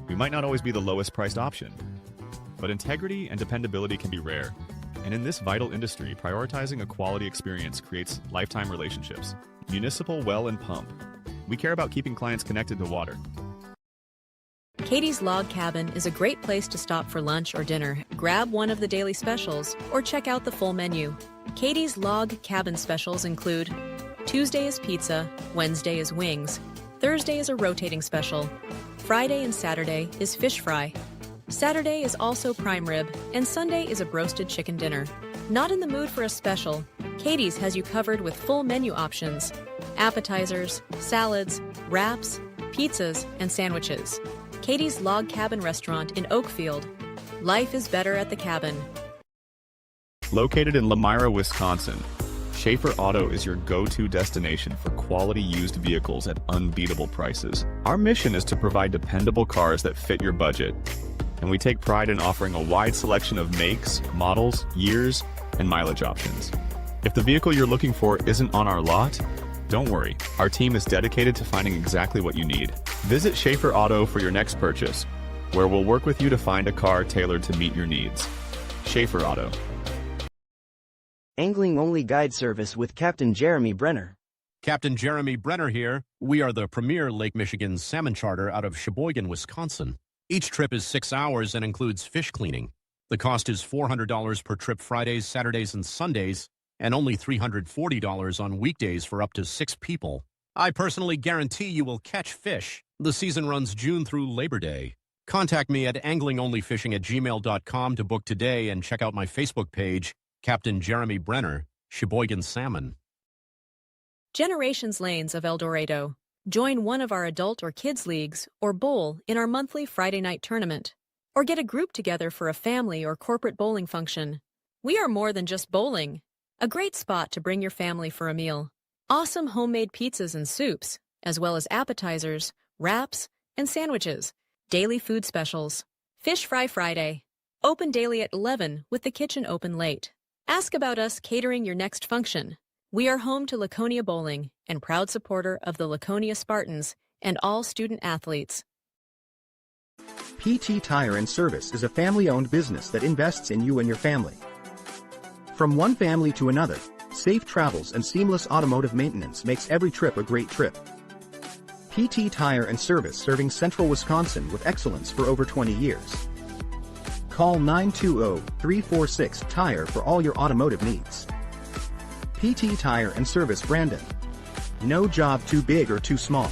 Speaker 16: We might not always be the lowest priced option, but integrity and dependability can be rare. And in this vital industry, prioritizing a quality experience creates lifetime relationships. Municipal Well and Pump. We care about keeping clients connected to water.
Speaker 17: Katie's Log Cabin is a great place to stop for lunch or dinner, grab one of the daily specials, or check out the full menu. Katie's Log Cabin specials include Tuesday is pizza, Wednesday is wings, Thursday is a rotating special, Friday and Saturday is fish fry, Saturday is also prime rib, and Sunday is a broasted chicken dinner. Not in the mood for a special? Katie's has you covered with full menu options: appetizers, salads, wraps, pizzas, and sandwiches. Katie's Log Cabin Restaurant in Oakfield. Life is better at the cabin.
Speaker 16: Located in Palmyra, Wisconsin, Schaefer Auto is your go-to destination for quality used vehicles at unbeatable prices. Our mission is to provide dependable cars that fit your budget, and we take pride in offering a wide selection of makes, models, years, and mileage options. If the vehicle you're looking for isn't on our lot, don't worry. Our team is dedicated to finding exactly what you need. Visit Schaefer Auto for your next purchase, where we'll work with you to find a car tailored to meet your needs. Schaefer Auto.
Speaker 2: Angling-only guide service with Captain Jeremy Brenner.
Speaker 14: Captain Jeremy Brenner here. We are the premier Lake Michigan salmon charter out of Sheboygan, Wisconsin. Each trip is 6 hours and includes fish cleaning. The cost is $400 per trip Fridays, Saturdays, and Sundays, and only $340 on weekdays for up to 6 people. I personally guarantee you will catch fish. The season runs June through Labor Day. Contact me at anglingonlyfishing@gmail.com to book today and check out my Facebook page, Captain Jeremy Brenner, Sheboygan Salmon.
Speaker 17: Generations Lanes of El Dorado. Join one of our adult or kids leagues or bowl in our monthly Friday night tournament. Or get a group together for a family or corporate bowling function. We are more than just bowling. A great spot to bring your family for a meal. Awesome homemade pizzas and soups, as well as appetizers, wraps, and sandwiches. Daily food specials. Fish Fry Friday. Open daily at 11 with the kitchen open late. Ask about us catering your next function. We are home to Laconia Bowling and proud supporter of the Laconia Spartans and all student athletes.
Speaker 8: PT Tire and Service is a family-owned business that invests in you and your family. From one family to another, safe travels and seamless automotive maintenance makes every trip a great trip. PT Tire and Service serving Central Wisconsin with excellence for over 20 years. Call 920-346-TIRE for all your automotive needs. PT Tire and Service Brandon. No job too big or too small.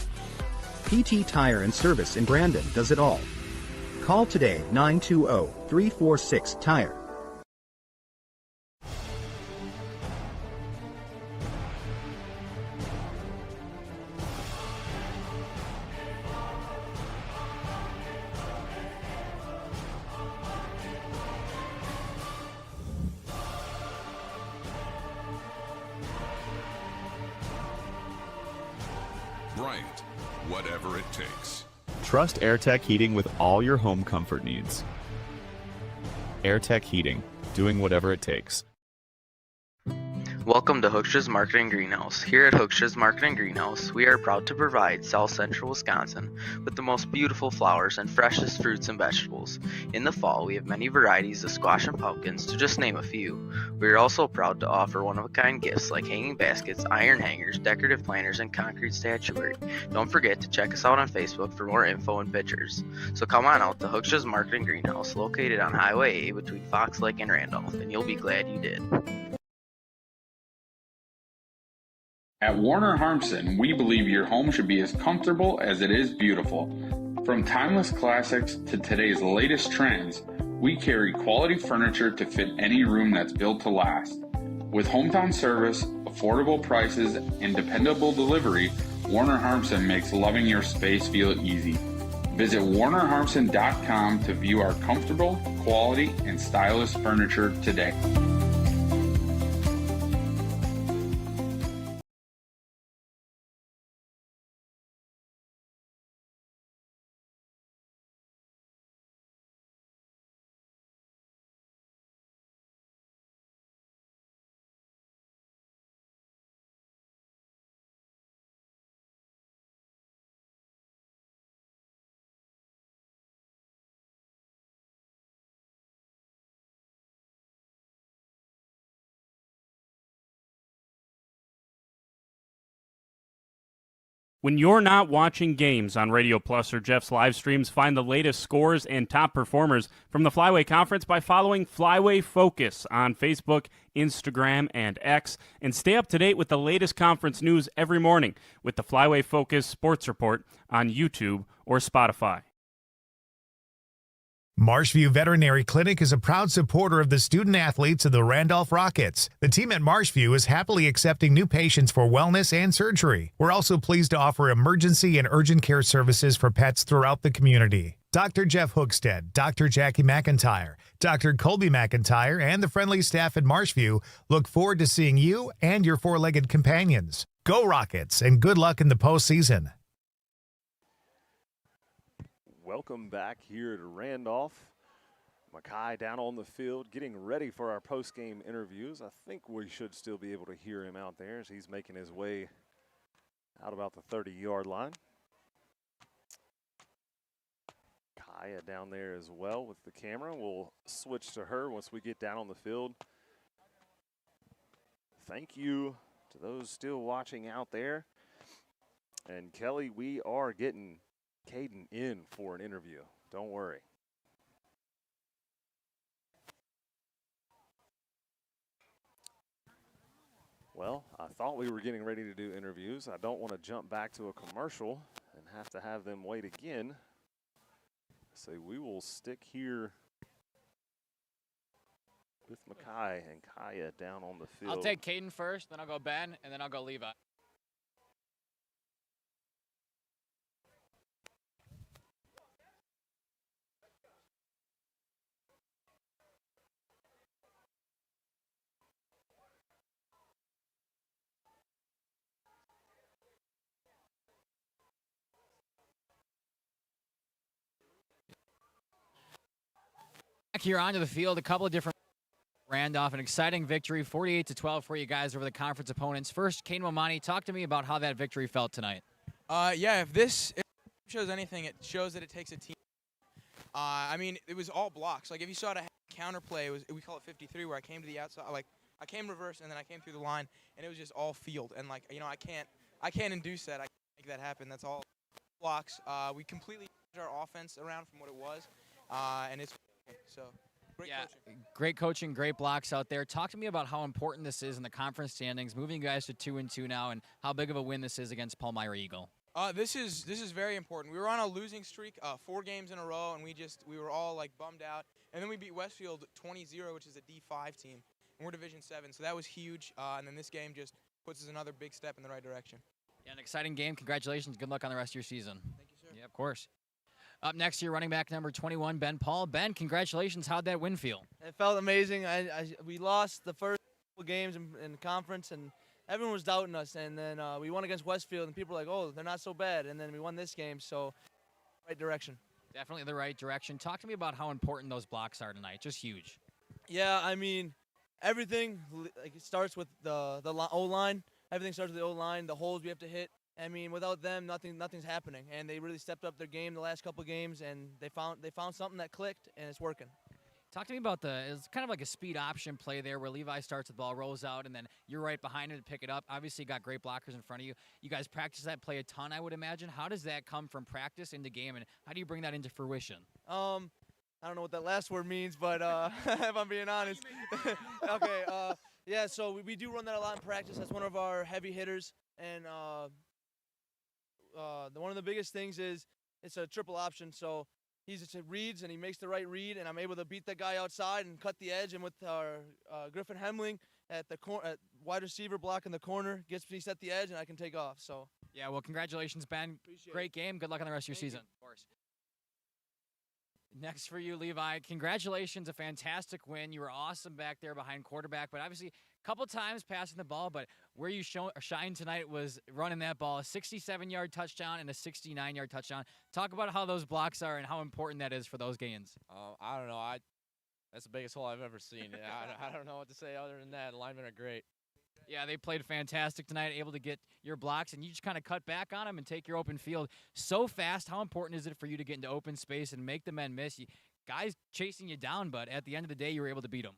Speaker 8: PT Tire and Service in Brandon does it all. Call today 920-346-TIRE.
Speaker 1: Right. Whatever it takes.
Speaker 16: Trust AirTech Heating with all your home comfort needs. AirTech Heating, doing whatever it takes.
Speaker 5: Welcome to Hookstra's Marketing Greenhouse. Here at Hookstra's Marketing Greenhouse, we are proud to provide South Central Wisconsin with the most beautiful flowers and freshest fruits and vegetables. In the fall, we have many varieties of squash and pumpkins, to just name a few. We are also proud to offer one-of-a-kind gifts like hanging baskets, iron hangers, decorative planters, and concrete statuary. Don't forget to check us out on Facebook for more info and pictures. So come on out to Hookstra's Marketing Greenhouse, located on Highway A between Fox Lake and Randolph, and you'll be glad you did.
Speaker 22: At Warner Harmson, we believe your home should be as comfortable as it is beautiful. From timeless classics to today's latest trends, we carry quality furniture to fit any room that's built to last. With hometown service, affordable prices, and dependable delivery, Warner Harmson makes loving your space feel easy. Visit warnerharmson.com to view our comfortable, quality, and stylish furniture today.
Speaker 23: When you're not watching games on Radio Plus or Jeff's live streams, find the latest scores and top performers from the Flyway Conference by following Flyway Focus on Facebook, Instagram, and X. And stay up to date with the latest conference news every morning with the Flyway Focus Sports Report on YouTube or Spotify.
Speaker 20: Marshview Veterinary Clinic is a proud supporter of the student athletes of the Randolph Rockets. The team at Marshview is happily accepting new patients for wellness and surgery. We're also pleased to offer emergency and urgent care services for pets throughout the community. Dr. Jeff Hookstead, Dr. Jackie McIntyre, Dr. Colby McIntyre, and the friendly staff at Marshview look forward to seeing you and your four-legged companions. Go Rockets, and good luck in the postseason.
Speaker 11: Welcome back here to Randolph. Mackay down on the field getting ready for our post-game interviews. I think we should still be able to hear him out there as he's making his way out about the 30-yard line. Kaya down there as well with the camera. We'll switch to her once we get down on the field. Thank you to those still watching out there. And Kelly, we are getting Caden in for an interview. Don't worry. Well, I thought we were getting ready to do interviews. I don't want to jump back to a commercial and have to have them wait again. So we will stick here with Mackay and Kaya down on the field.
Speaker 6: I'll take Caden first, then I'll go Ben, and then I'll go Levi. Back here onto the field, a couple of different Randolph, an exciting victory, 48-12 for you guys over the conference opponents. First, Kane Momani, talk to me about how that victory felt tonight.
Speaker 18: Yeah, if this shows anything, it shows that it takes a team. I mean, it was all blocks. Like if you saw the counterplay, we call it 53, where I came to the outside, like I came reverse and then I came through the line, and it was just all field. And like I can't induce that. I can't make that happen. That's all blocks. We completely changed our offense around from what it was, and it's so.
Speaker 6: Great coaching, great blocks out there. Talk to me about how important this is in the conference standings, moving you guys to 2-2 now, and how big of a win this is against Palmyra-Eagle.
Speaker 18: This is very important. We were on a losing streak, 4 games in a row, and we were all like bummed out. And then we beat Westfield 20-0, which is a D5 team, and we're Division 7, so that was huge. And then this game just puts us another big step in the right direction.
Speaker 6: Yeah, an exciting game. Congratulations. Good luck on the rest of your season. Thank you, sir. Yeah, of course. Up next, your running back number 21, Ben Paul. Ben, congratulations. How'd that win feel?
Speaker 19: It felt amazing. We lost the first couple games in conference, and everyone was doubting us. And then we won against Westfield, and people were like, oh, they're not so bad. And then we won this game, so right direction.
Speaker 6: Definitely the right direction. Talk to me about how important those blocks are tonight. Just huge.
Speaker 19: Yeah, I mean, everything like it starts with the O-line. Everything starts with the O-line, the holes we have to hit. I mean, without them, nothing's happening. And they really stepped up their game the last couple games, and they found something that clicked, and it's working.
Speaker 6: Talk to me about it's kind of like a speed option play there where Levi starts the ball, rolls out, and then you're right behind him to pick it up. Obviously, you got great blockers in front of you. You guys practice that play a ton, I would imagine. How does that come from practice into game, and how do you bring that into fruition?
Speaker 19: I don't know what that last word means, but if I'm being honest. Okay, yeah, so we do run that a lot in practice. That's one of our heavy hitters, and one of the biggest things is it's a triple option, so he just reads and he makes the right read, and I'm able to beat that guy outside and cut the edge. And with our Griffin Hemling at wide receiver blocking the corner, gets me set the edge, and I can take off. So
Speaker 6: yeah, well, congratulations, Ben. Great game. Good luck on the rest of your season. Of course. Next for you, Levi. Congratulations, a fantastic win. You were awesome back there behind quarterback, but obviously a couple times passing the ball, but where you shined tonight was running that ball, a 67-yard touchdown and a 69-yard touchdown. Talk about how those blocks are and how important that is for those gains.
Speaker 3: I don't know. That's the biggest hole I've ever seen. I don't know what to say other than that. The linemen are great.
Speaker 6: Yeah, they played fantastic tonight, able to get your blocks, and you just kind of cut back on them and take your open field so fast. How important is it for you to get into open space and make the men miss? Guys chasing you down, but at the end of the day, you were able to beat them.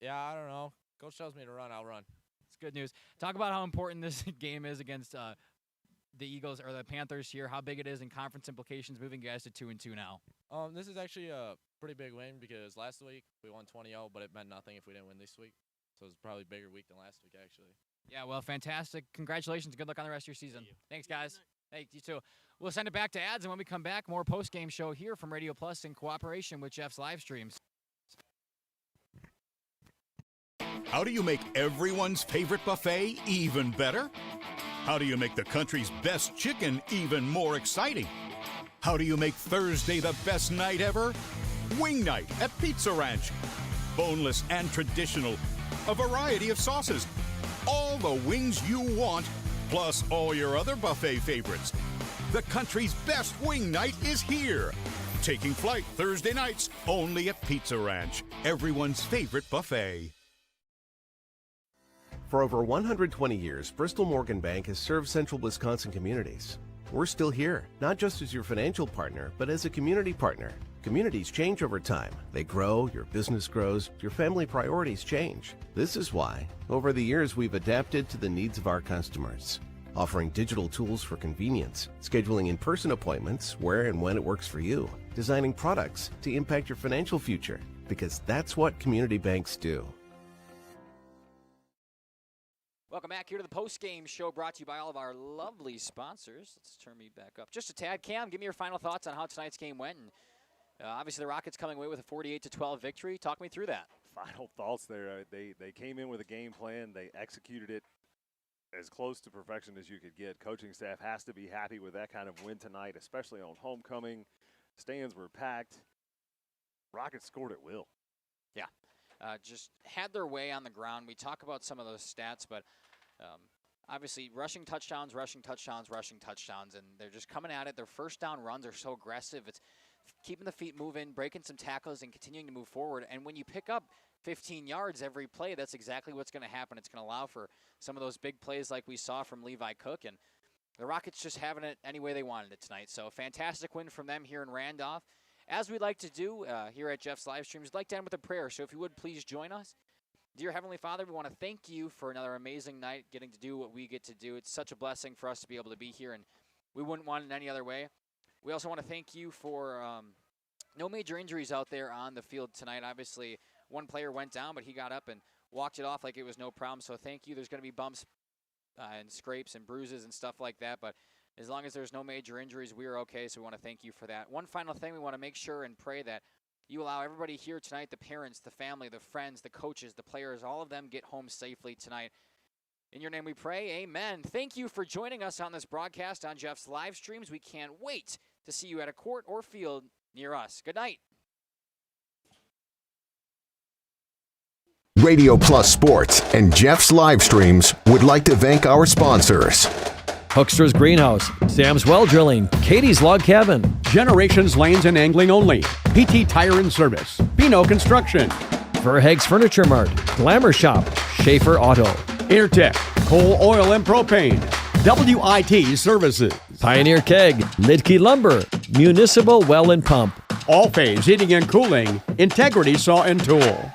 Speaker 3: Yeah, I don't know. Coach tells me to run, I'll run.
Speaker 6: It's good news. Talk about how important this game is against the Eagles or the Panthers here, how big it is in conference implications, moving guys to 2-2 now.
Speaker 3: This is actually a pretty big win because last week we won 20-0, but it meant nothing if we didn't win this week. So it's probably a bigger week than last week, actually.
Speaker 6: Yeah, well, fantastic. Congratulations. Good luck on the rest of your season. Thanks, guys. Hey, you too. We'll send it back to ads, and when we come back, more post-game show here from Radio Plus in cooperation with Jeff's live streams.
Speaker 7: How do you make everyone's favorite buffet even better? How do you make the country's best chicken even more exciting? How do you make Thursday the best night ever? Wing night at Pizza Ranch. Boneless and traditional. A variety of sauces. All the wings you want, plus all your other buffet favorites. The country's best wing night is here. Taking flight Thursday nights only at Pizza Ranch, everyone's favorite buffet.
Speaker 15: For over 120 years, Bristol Morgan Bank has served central Wisconsin communities. We're still here, not just as your financial partner, but as a community partner. Communities change over time. They grow, your business grows, your family priorities change. This is why, over the years, we've adapted to the needs of our customers, offering digital tools for convenience, scheduling in-person appointments where and when it works for you, designing products to impact your financial future, because that's what community banks do.
Speaker 6: Welcome back here to the post-game show brought to you by all of our lovely sponsors. Let's turn me back up just a tad. Cam, give me your final thoughts on how tonight's game went. And obviously, the Rockets coming away with a 48-12 victory. Talk me through that.
Speaker 11: Final thoughts there. They came in with a game plan. They executed it as close to perfection as you could get. Coaching staff has to be happy with that kind of win tonight, especially on homecoming. Stands were packed. Rockets scored at will.
Speaker 6: Yeah. Just had their way on the ground. We talk about some of those stats, but obviously rushing touchdowns, and they're just coming at it. Their first down runs are so aggressive. It's keeping the feet moving, breaking some tackles, and continuing to move forward. And when you pick up 15 yards every play, that's exactly what's going to happen. It's going to allow for some of those big plays like we saw from Levi Cook. And the Rockets just having it any way they wanted it tonight. So fantastic win from them here in Randolph. As we like to do here at Jeff's live streams, we'd like to end with a prayer. So if you would, please join us. Dear Heavenly Father, we want to thank you for another amazing night, getting to do what we get to do. It's such a blessing for us to be able to be here, and we wouldn't want it any other way. We also want to thank you for no major injuries out there on the field tonight. Obviously, one player went down, but he got up and walked it off like it was no problem. So thank you. There's going to be bumps and scrapes and bruises and stuff like that, but as long as there's no major injuries, we are okay, so we want to thank you for that. One final thing, we want to make sure and pray that you allow everybody here tonight, the parents, the family, the friends, the coaches, the players, all of them get home safely tonight. In your name we pray, amen. Thank you for joining us on this broadcast on Jeff's live streams. We can't wait to see you at a court or field near us. Good night.
Speaker 8: Radio Plus Sports and Jeff's live streams would like to thank our sponsors.
Speaker 24: Hookster's Greenhouse, Sam's Well Drilling, Katie's Log Cabin,
Speaker 25: Generations Lanes and Angling Only, PT Tire and Service, Pino Construction,
Speaker 24: Verhaeg's Furniture Mart, Glamour Shop, Schaefer Auto,
Speaker 4: Intertech, Coal, Oil, and Propane, WIT Services,
Speaker 24: Pioneer Keg, Lidke Lumber, Municipal Well and Pump,
Speaker 4: All Phase Heating and Cooling, Integrity Saw and Tool.